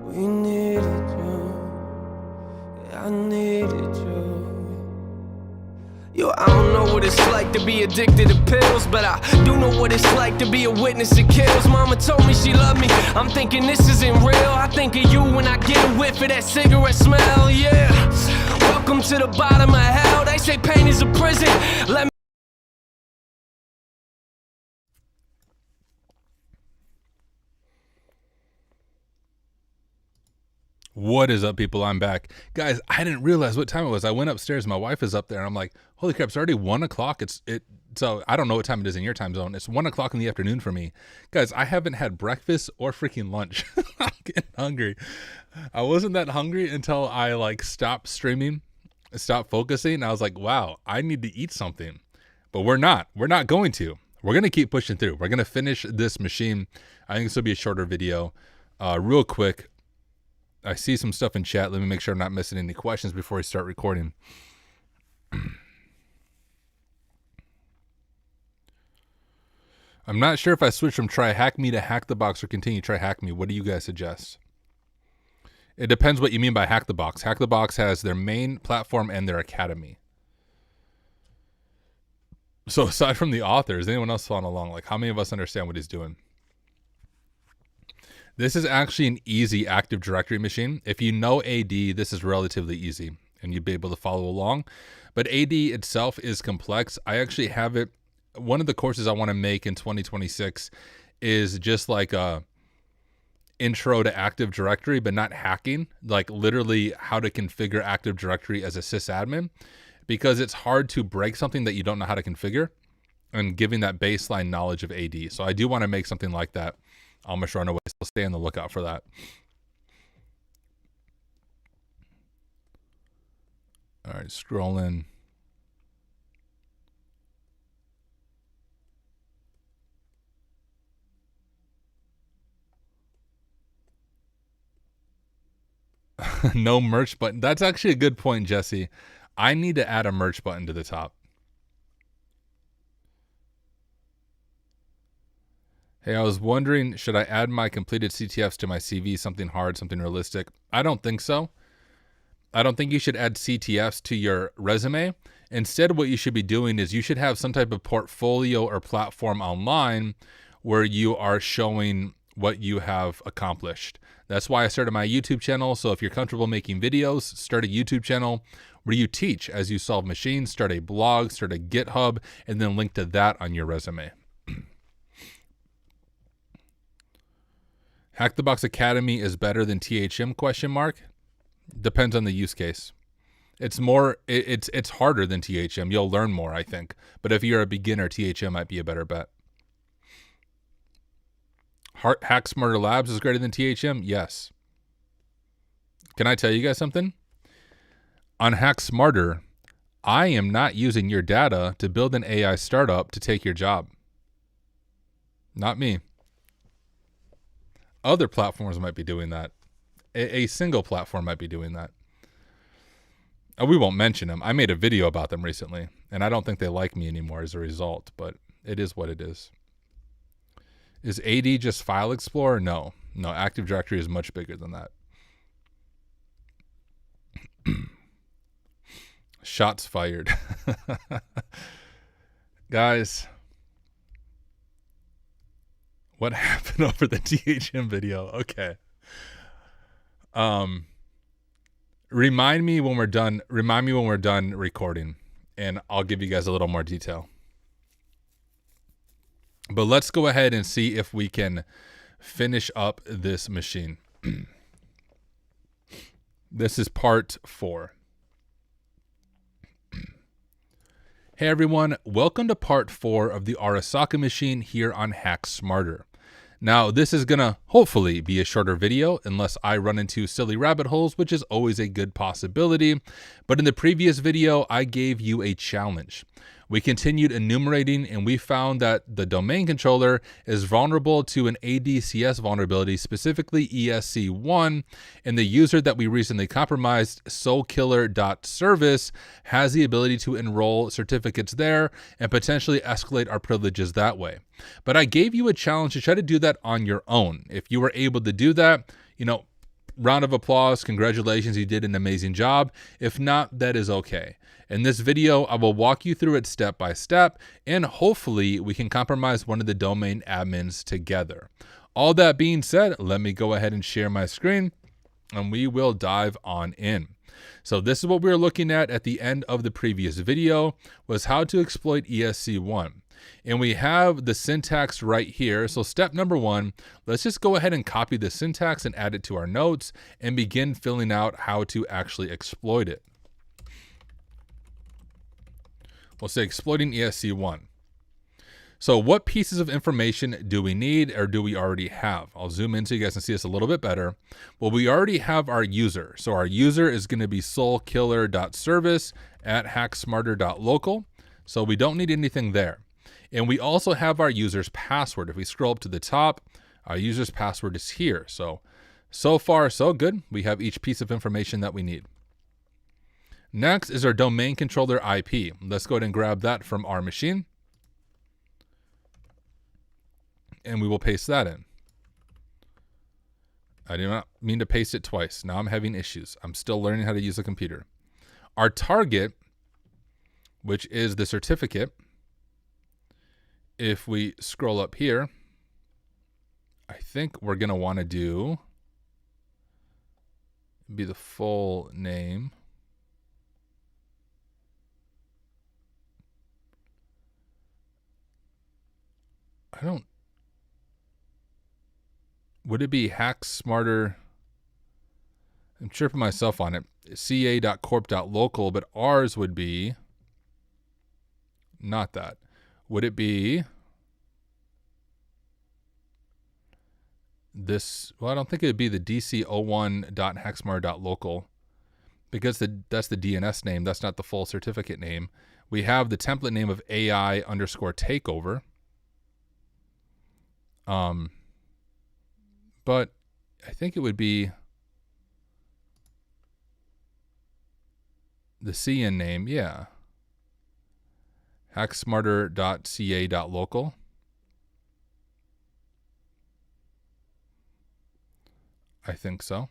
Speaker 5: We needed you, I needed you.
Speaker 1: Yo, I don't know what it's like to be addicted to pills, but I do know what it's like to be a witness to kills. Mama told me she loved me, I'm thinking this isn't real. I think of you when I get a whiff of that cigarette smell, yeah. Welcome to the bottom of hell, they say pain is a prison. Let me
Speaker 3: What is up, people? I'm back. Guys, I didn't realize what time it was. I went upstairs, my wife is up there, and I'm like, holy crap, it's already 1 o'clock. So I don't know what time it is in your time zone. It's 1 o'clock in the afternoon for me. Guys, I haven't had breakfast or freaking lunch. I'm getting hungry. I wasn't that hungry until I stopped streaming, stopped focusing. I was like, wow, I need to eat something. But we're not going to. We're going to keep pushing through. We're going to finish this machine. I think this will be a shorter video. Real quick, I see some stuff in chat. Let me make sure I'm not missing any questions before we start recording. I'm not sure if I switch from try hack me to hack the box or continue try hack me. What do you guys suggest? It depends what you mean by hack the box. Hack the box has their main platform and their academy. So aside from the author, is anyone else following along? Like, how many of us understand what he's doing? This is actually an easy Active Directory machine. If you know AD, this is relatively easy and you'd be able to follow along. But AD itself is complex. I actually have it. One of the courses I want to make in 2026 is just like a intro to Active Directory, but not hacking, like literally how to configure Active Directory as a sysadmin, because it's hard to break something that you don't know how to configure, and giving that baseline knowledge of AD. So I do want to make something like that. Almost run away, so stay on the lookout for that. All right, scrolling. No merch button. That's actually a good point, Jesse. I need to add a merch button to the top. Hey, I was wondering, should I add my completed CTFs to my CV? Something hard, something realistic? I don't think so. I don't think you should add CTFs to your resume. Instead, what you should be doing is you should have some type of portfolio or platform online where you are showing what you have accomplished. That's why I started my YouTube channel. So if you're comfortable making videos, start a YouTube channel where you teach as you solve machines, start a blog, start a GitHub, and then link to that on your resume. Hack the Box Academy is better than THM ? Depends on the use case. It's more, it's harder than THM. You'll learn more, I think. But if you're a beginner, THM might be a better bet. Hack Smarter Labs is greater than THM? Yes. Can I tell you guys something? On Hack Smarter, I am not using your data to build an AI startup to take your job. Not me. Other platforms might be doing that. A single platform might be doing that. We won't mention them. I made a video about them recently, and I don't think they like me anymore as a result, but it is what it is. Is AD just File Explorer? No. No, Active Directory is much bigger than that. Shots fired. Guys, what happened over the THM video? Okay. Remind me when we're done recording, and I'll give you guys a little more detail. But let's go ahead and see if we can finish up this machine. This is part 4. Hey everyone, welcome to part 4 of the Arasaka machine here on Hack Smarter. Now, this is gonna hopefully be a shorter video unless I run into silly rabbit holes, which is always a good possibility. But in the previous video, I gave you a challenge. We continued enumerating and we found that the domain controller is vulnerable to an ADCS vulnerability, specifically ESC1, and the user that we recently compromised, soulkiller.service, has the ability to enroll certificates there and potentially escalate our privileges that way. But I gave you a challenge to try to do that on your own. If you were able to do that, round of applause, congratulations, you did an amazing job. If not, that is okay. In this video, I will walk you through it step by step, and hopefully we can compromise one of the domain admins together. All that being said, let me go ahead and share my screen, and we will dive on in. So this is what we were looking at the end of the previous video, was how to exploit ESC1. And we have the syntax right here. So step number 1, let's just go ahead and copy the syntax and add it to our notes and begin filling out how to actually exploit it. We'll say exploiting ESC1. So what pieces of information do we need, or do we already have? I'll zoom in so you guys can see this a little bit better. Well, we already have our user. So our user is going to be soulkiller.service at hacksmarter.local. So we don't need anything there. And we also have our user's password. If we scroll up to the top, our user's password is here. So far, so good. We have each piece of information that we need. Next is our domain controller IP. Let's go ahead and grab that from our machine. And we will paste that in. I do not mean to paste it twice. Now I'm having issues. I'm still learning how to use a computer. Our target, which is the certificate, if we scroll up here, I think we're going to want to do be the full name. Would it be Hack Smarter? I'm tripping myself on it. ca.corp.local, but ours would be not that. Would it be this? Well, I don't think it would be the dc01.hacksmart.local because that's the DNS name. That's not the full certificate name. We have the template name of AI_takeover. But I think it would be the CN name. Yeah. hacksmarter.ca.local. I think so.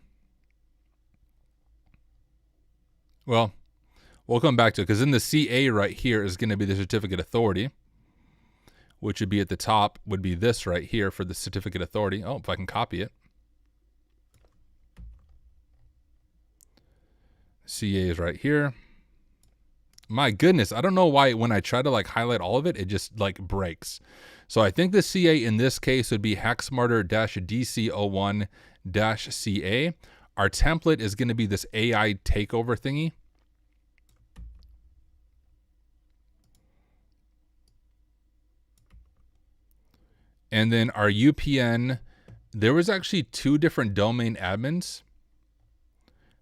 Speaker 3: Well, we'll come back to it because in the CA right here is going to be the certificate authority, which would be at the top, would be this right here for the certificate authority. Oh, if I can copy it. CA is right here. My goodness, I don't know why when I try to like highlight all of it, it just like breaks. So I think the CA in this case would be hacksmarter-dc01-CA. Our template is going to be this AI takeover thingy. And then our UPN, there was actually 2 different domain admins.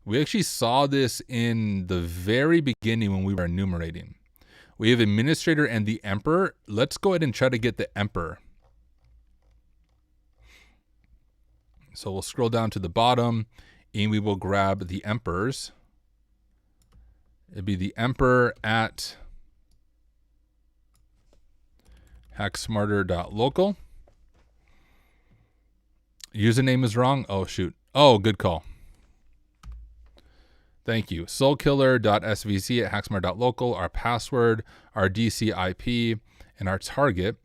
Speaker 3: We actually saw this in the very beginning when we were enumerating. We have administrator and the emperor. Let's go ahead and try to get the emperor. So we'll scroll down to the bottom and we will grab the emperors. It'd be the emperor at hacksmarter.local. Username is wrong. Oh, shoot. Oh, good call. Thank you. Soulkiller.svc at hacksmart.local. Our password, our DCIP, and our target.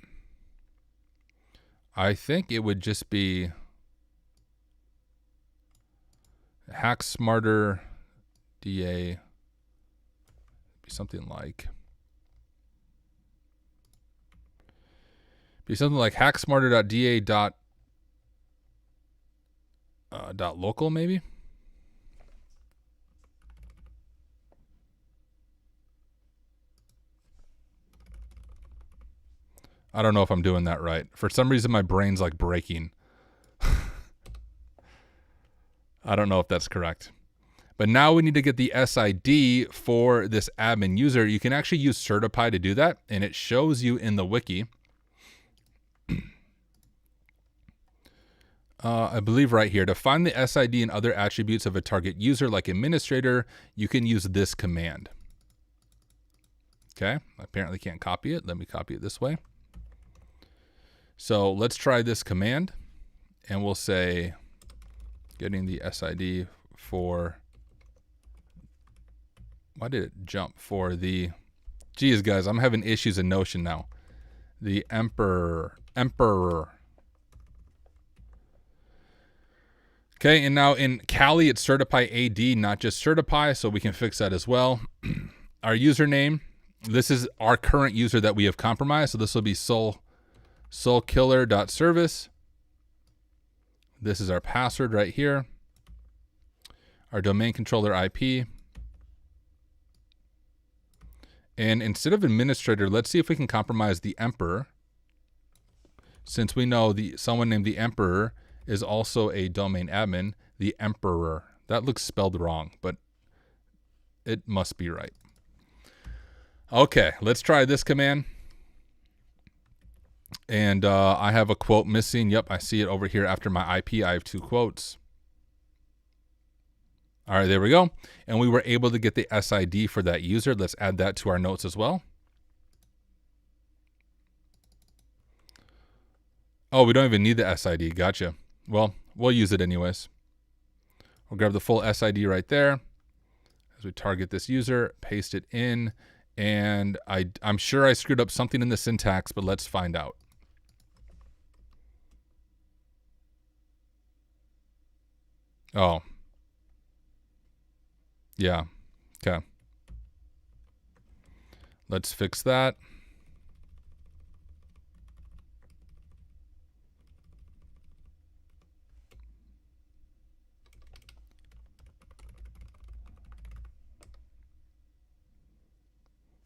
Speaker 3: I think it would just be hacksmarter DA. Be something like hacksmarter.da. .local maybe. I don't know if I'm doing that right. For some reason, my brain's like breaking. I don't know if that's correct. But now we need to get the SID for this admin user. You can actually use Certify to do that, and it shows you in the wiki. I believe right here, to find the SID and other attributes of a target user like administrator, you can use this command. Okay, I apparently can't copy it. Let me copy it this way. So let's try this command, and we'll say getting the SID for, why did it jump for the, geez guys, I'm having issues in Notion now. The emperor. Okay, and now in Kali, it's certify AD, not just certify, so we can fix that as well. Our username, this is our current user that we have compromised, so this will be soulkiller.service. This is our password right here. Our domain controller IP. And instead of administrator, let's see if we can compromise the emperor. Since we know someone named the emperor is also a domain admin, the emperor. That looks spelled wrong, but it must be right. Okay, let's try this command. And I have a quote missing. Yep, I see it over here after my IP. I have 2 quotes. All right, there we go. And we were able to get the SID for that user. Let's add that to our notes as well. Oh, we don't even need the SID. Gotcha. Well, we'll use it anyways. We'll grab the full SID right there. As we target this user, paste it in. And I'm sure I screwed up something in the syntax, but let's find out. Oh. Yeah. Okay. Let's fix that.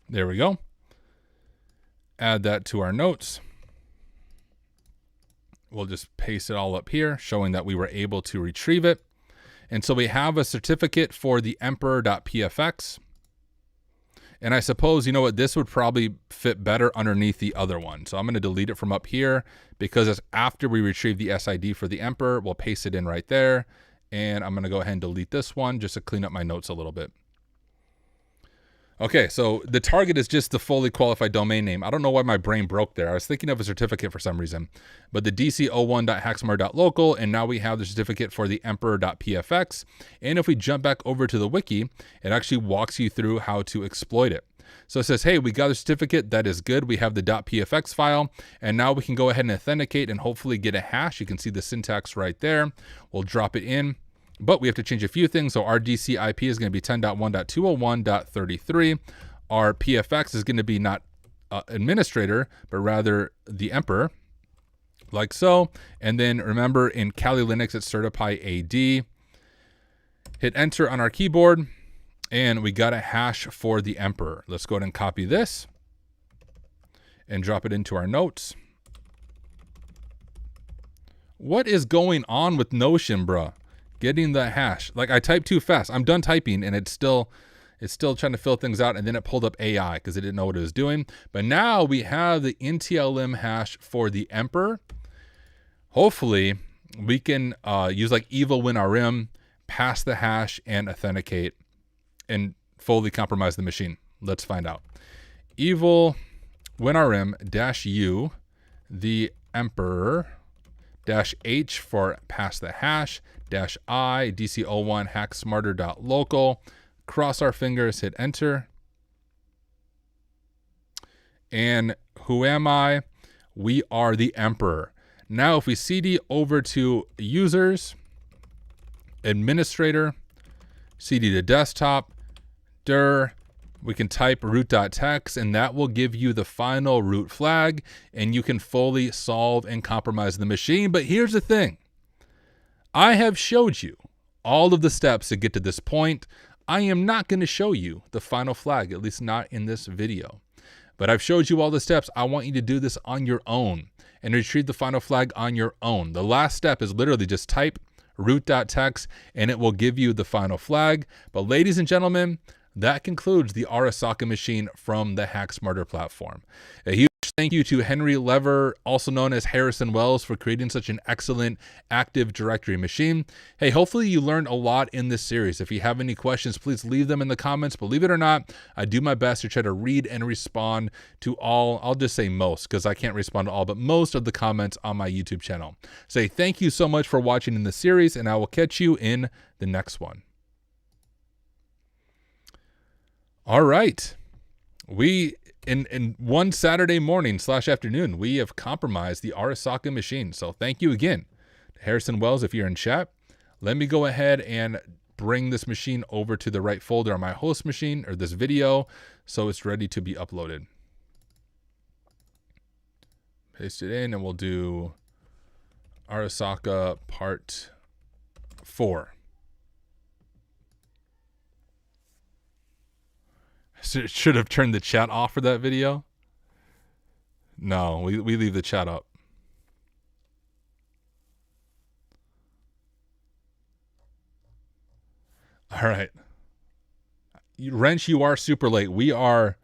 Speaker 3: There we go. Add that to our notes. We'll just paste it all up here, showing that we were able to retrieve it. And so we have a certificate for the emperor.pfx. And I suppose, you know what, this would probably fit better underneath the other one. So I'm going to delete it from up here because it's after we retrieve the SID for the emperor. We'll paste it in right there. And I'm going to go ahead and delete this one just to clean up my notes a little bit. Okay, so the target is just the fully qualified domain name. I don't know why my brain broke there. I was thinking of a certificate for some reason. But the dc01.hacksmart.local, and now we have the certificate for the emperor.pfx. And if we jump back over to the wiki, it actually walks you through how to exploit it. So it says, hey, we got the certificate. That is good. We have the .pfx file. And now we can go ahead and authenticate and hopefully get a hash. You can see the syntax right there. We'll drop it in. But we have to change a few things. So our DC IP is going to be 10.1.201.33. Our PFX is going to be not administrator, but rather the emperor, like so. And then remember in Kali Linux, it's certify AD. Hit enter on our keyboard, and we got a hash for the emperor. Let's go ahead and copy this and drop it into our notes. What is going on with Notion, bruh? Getting the hash. Like I typed too fast. I'm done typing and it's still trying to fill things out, and then it pulled up AI because it didn't know what it was doing. But now we have the NTLM hash for the emperor. Hopefully we can use like evil WinRM, pass the hash and authenticate and fully compromise the machine. Let's find out. Evil WinRM-U, the emperor, -H for pass the hash, -I, dc01 hacksmarter.local. Cross our fingers, hit enter. And who am I? We are the emperor. Now if we cd over to users, administrator, cd to desktop, dir, we can type root.txt, and that will give you the final root flag, and you can fully solve and compromise the machine. But here's the thing. I have showed you all of the steps to get to this point. I am not going to show you the final flag, at least not in this video. But I've showed you all the steps. I want you to do this on your own and retrieve the final flag on your own. The last step is literally just type root.txt, and it will give you the final flag. But ladies and gentlemen, that concludes the Arasaka machine from the HackSmarter platform. A huge thank you to Henry Lever, also known as Harrison Wells, for creating such an excellent Active Directory machine. Hey, hopefully you learned a lot in this series. If you have any questions, please leave them in the comments. Believe it or not, I do my best to try to read and respond to all, I'll just say most, because I can't respond to all, but most of the comments on my YouTube channel. Say thank you so much for watching in the series, and I will catch you in the next one. All right. We, in one Saturday morning / afternoon, we have compromised the Arasaka machine. So thank you again to Harrison Wells if you're in chat. Let me go ahead and bring this machine over to the right folder on my host machine, or this video, so it's ready to be uploaded. Paste it in, and we'll do Arasaka part 4. Should have turned the chat off for that video. No, we leave the chat up. All right. Wrench, you are super late. We are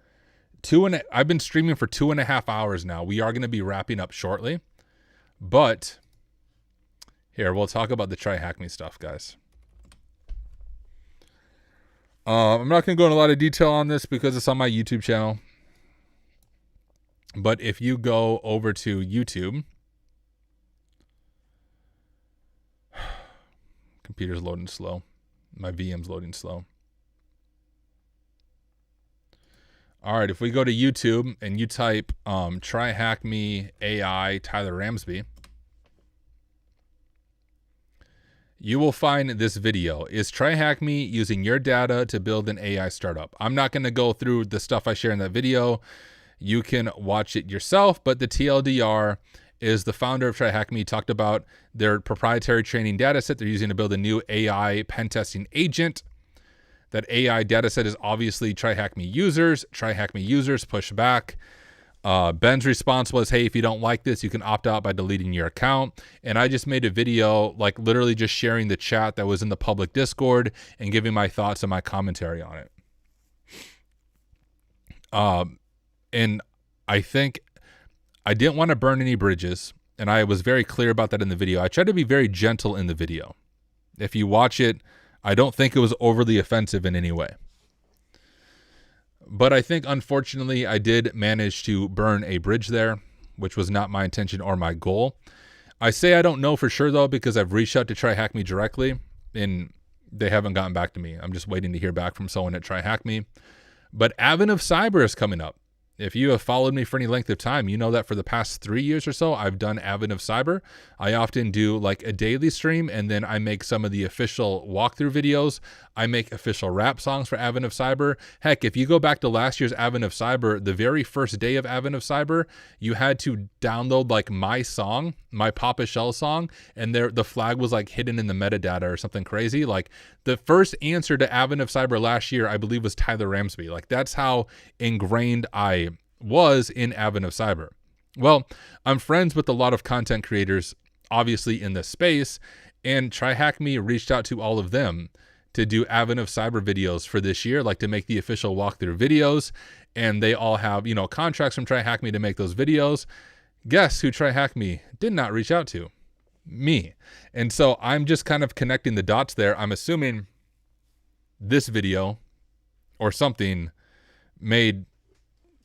Speaker 3: I've been streaming for 2.5 hours now. We are going to be wrapping up shortly, but here, we'll talk about the Try Hack Me stuff, guys. I'm not going to go into a lot of detail on this because it's on my YouTube channel. But if you go over to YouTube, computer's loading slow. My VM's loading slow. All right, if we go to YouTube and you type Try Hack Me AI Tyler Ramsby, you will find this video. Is Try Hack Me using your data to build an AI startup? I'm not going to go through the stuff I share in that video. You can watch it yourself, but the TLDR is the founder of Try Hack Me talked about their proprietary training data set they're using to build a new AI pen testing agent. That AI data set is obviously Try Hack Me users. Try Hack Me users push back. Ben's response was, hey, if you don't like this, you can opt out by deleting your account. And I just made a video, like literally just sharing the chat that was in the public Discord and giving my thoughts and my commentary on it. And I think I didn't want to burn any bridges, and I was very clear about that in the video. I tried to be very gentle in the video. If you watch it, I don't think it was overly offensive in any way. But I think, unfortunately, I did manage to burn a bridge there, which was not my intention or my goal. I say I don't know for sure, though, because I've reached out to Try Hack Me directly, and they haven't gotten back to me. I'm just waiting to hear back from someone at Try Hack Me. But Advent of Cyber is coming up. If you have followed me for any length of time, you know that for the past 3 years or so, I've done Advent of Cyber. I often do like a daily stream, and then I make some of the official walkthrough videos. I make official rap songs for Advent of Cyber. Heck, if you go back to last year's Advent of Cyber, the very first day of Advent of Cyber, you had to download like my song, my Papa Shell song, and the flag was like hidden in the metadata or something crazy. Like the first answer to Advent of Cyber last year, I believe, was Tyler Ramsby. Like that's how ingrained I was in Advent of Cyber. Well, I'm friends with a lot of content creators, obviously in this space, and Try Hack Me reached out to all of them to do Advent of Cyber videos for this year, like to make the official walkthrough videos. And they all have, contracts from Try Hack Me to make those videos. Guess who Try Hack Me did not reach out to? Me. And so I'm just kind of connecting the dots there. I'm assuming this video or something made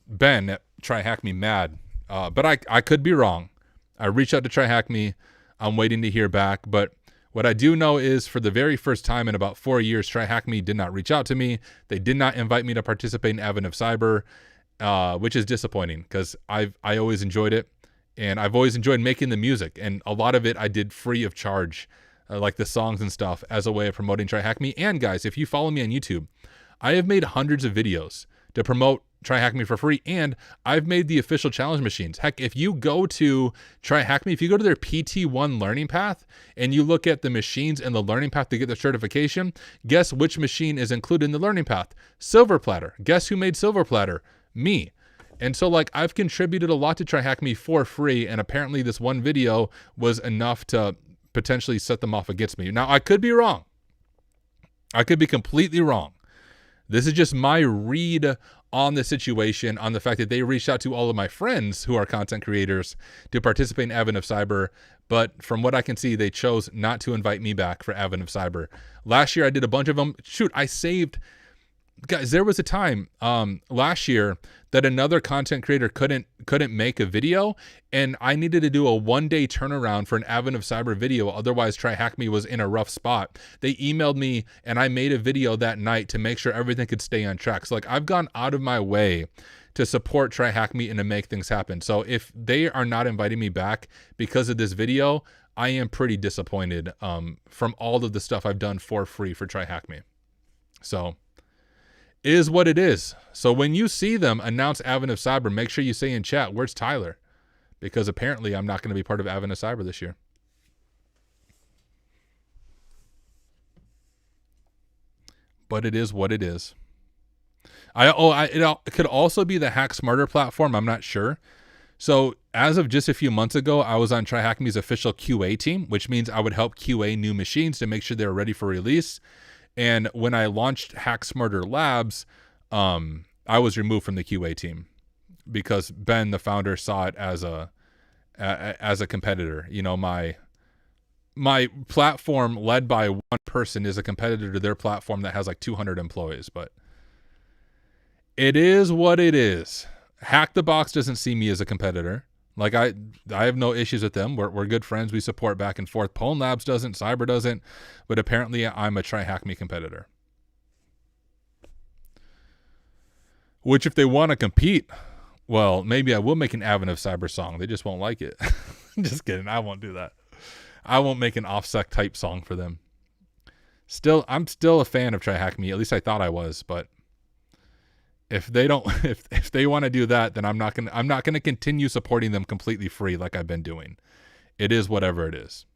Speaker 3: Ben at Try Hack Me mad. But I could be wrong. I reached out to Try Hack Me. I'm waiting to hear back. But what I do know is for the very first time in about 4 years, Try Hack Me did not reach out to me. They did not invite me to participate in Advent of Cyber, which is disappointing because I always enjoyed it. And I've always enjoyed making the music. And a lot of it I did free of charge, like the songs and stuff, as a way of promoting Try Hack Me. And guys, if you follow me on YouTube, I have made hundreds of videos to promote Try Hack Me for free, and I've made the official challenge machines. Heck, if you go to Try Hack Me, if you go to their PT1 learning path and you look at the machines and the learning path to get the certification, guess which machine is included in the learning path? Silver Platter. Guess who made Silver Platter? Me. And so like I've contributed a lot to Try Hack Me for free, and apparently this one video was enough to potentially set them off against me. Now I could be wrong. I could be completely wrong. This is just my read on the situation, on the fact that they reached out to all of my friends who are content creators to participate in Advent of Cyber. But from what I can see, they chose not to invite me back for Advent of Cyber. Last year, I did a bunch of them. Shoot, I saved... Guys, there was a time last year that another content creator couldn't make a video, and I needed to do a 1-day turnaround for an Advent of Cyber video. Otherwise, Try Hack Me was in a rough spot. They emailed me, and I made a video that night to make sure everything could stay on track. So like I've gone out of my way to support Try Hack Me and to make things happen. So if they are not inviting me back because of this video, I am pretty disappointed from all of the stuff I've done for free for Try Hack Me. So is what it is. So when you see them announce Advent of Cyber, make sure you say in chat, where's Tyler? Because apparently I'm not going to be part of Advent of Cyber this year. But it is what it is. It could also be the Hack Smarter platform. I'm not sure. So as of just a few months ago, I was on Try Hack Me's official QA team, which means I would help QA new machines to make sure they're ready for release. And when I launched Hack Smarter Labs, I was removed from the QA team. because Ben, the founder, saw it as a competitor. You know, my platform led by one person is a competitor to their platform that has like 200 employees, but it is what it is. Hack the Box doesn't see me as a competitor. Like I have no issues with them. We're good friends. We support back and forth. Pwn Labs doesn't, Cyber doesn't, but apparently I'm a Try Hack Me competitor. Which if they want to compete, well, maybe I will make an Advent of Cyber song. They just won't like it. Just kidding. I won't do that. I won't make an OffSec type song for them. I'm still a fan of Try Hack Me. At least I thought I was, but if they don't, if they want to do that, then I'm not gonna continue supporting them completely free like I've been doing. It is whatever it is.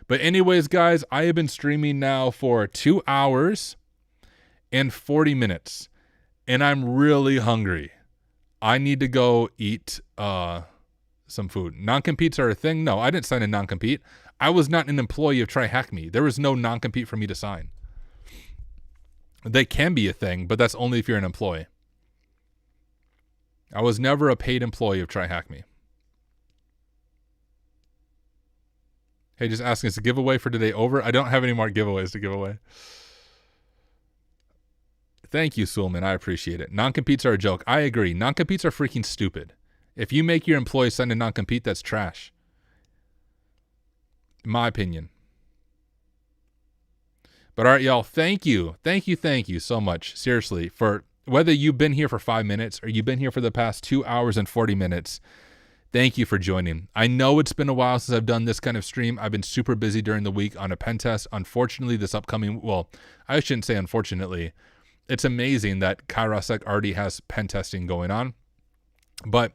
Speaker 3: But anyways, guys, I have been streaming now for 2 hours and 40 minutes, and I'm really hungry. I need to go eat some food. Non-competes are a thing? No, I didn't sign a non-compete. I was not an employee of Try Hack Me. There was no non-compete for me to sign. They can be a thing, but that's only if you're an employee. I was never a paid employee of Try Hack Me. Hey, just asking, is the giveaway for today over? I don't have any more giveaways to give away. Thank you, Sulman. I appreciate it. Non-competes are a joke. I agree. Non-competes are freaking stupid. If you make your employee sign a non-compete, that's trash. In my opinion. But all right, y'all, thank you so much, seriously, for whether you've been here for 5 minutes or you've been here for the past 2 hours and 40 minutes, thank you for joining. I know it's been a while since I've done this kind of stream. I've been super busy during the week on a pen test. Unfortunately, this upcoming, well, I shouldn't say unfortunately. It's amazing that Arasaka already has pen testing going on. But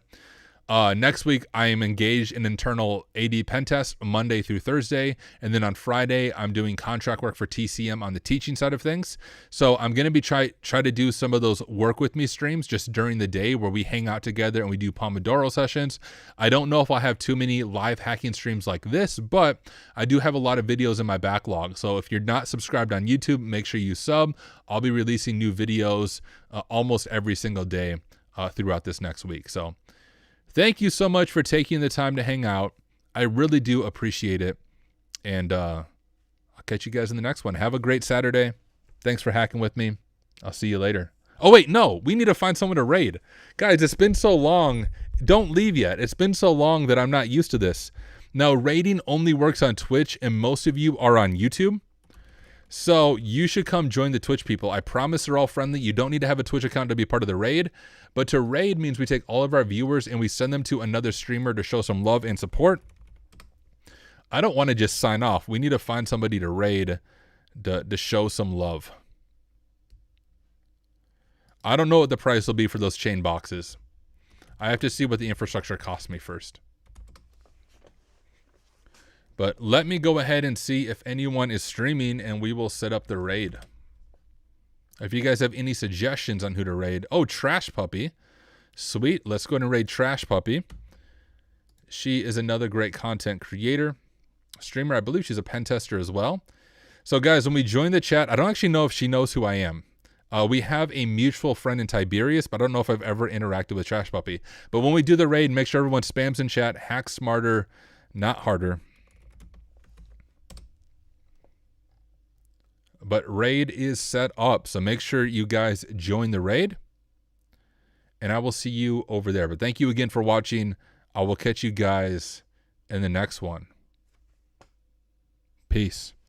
Speaker 3: next week, I am engaged in internal AD pen test Monday through Thursday. And then on Friday, I'm doing contract work for TCM on the teaching side of things. So I'm going to be try to do some of those work with me streams just during the day where we hang out together and we do Pomodoro sessions. I don't know if I'll have too many live hacking streams like this, but I do have a lot of videos in my backlog. So if you're not subscribed on YouTube, make sure you sub. I'll be releasing new videos almost every single day throughout this next week. So thank you so much for taking the time to hang out. I really do appreciate it. And I'll catch you guys in the next one. Have a great Saturday. Thanks for hacking with me. I'll see you later. Oh, wait, no. We need to find someone to raid. Guys, it's been so long. Don't leave yet. It's been so long that I'm not used to this. Now, raiding only works on Twitch, and most of you are on YouTube. So you should come join the Twitch people. I promise they're all friendly. You don't need to have a Twitch account to be part of the raid. But to raid means we take all of our viewers and we send them to another streamer to show some love and support. I don't want to just sign off. We need to find somebody to raid to show some love. I don't know what the price will be for those chain boxes. I have to see what the infrastructure costs me first. But let me go ahead and see if anyone is streaming and we will set up the raid. If you guys have any suggestions on who to raid. Oh, Trash Puppy. Sweet. Let's go ahead and raid Trash Puppy. She is another great content creator. Streamer. I believe she's a pen tester as well. So guys, when we join the chat, I don't actually know if she knows who I am. We have a mutual friend in Tiberius, but I don't know if I've ever interacted with Trash Puppy. But when we do the raid, make sure everyone spams in chat. Hack smarter, not harder. But raid is set up, so make sure you guys join the raid. And I will see you over there. But thank you again for watching. I will catch you guys in the next one. Peace.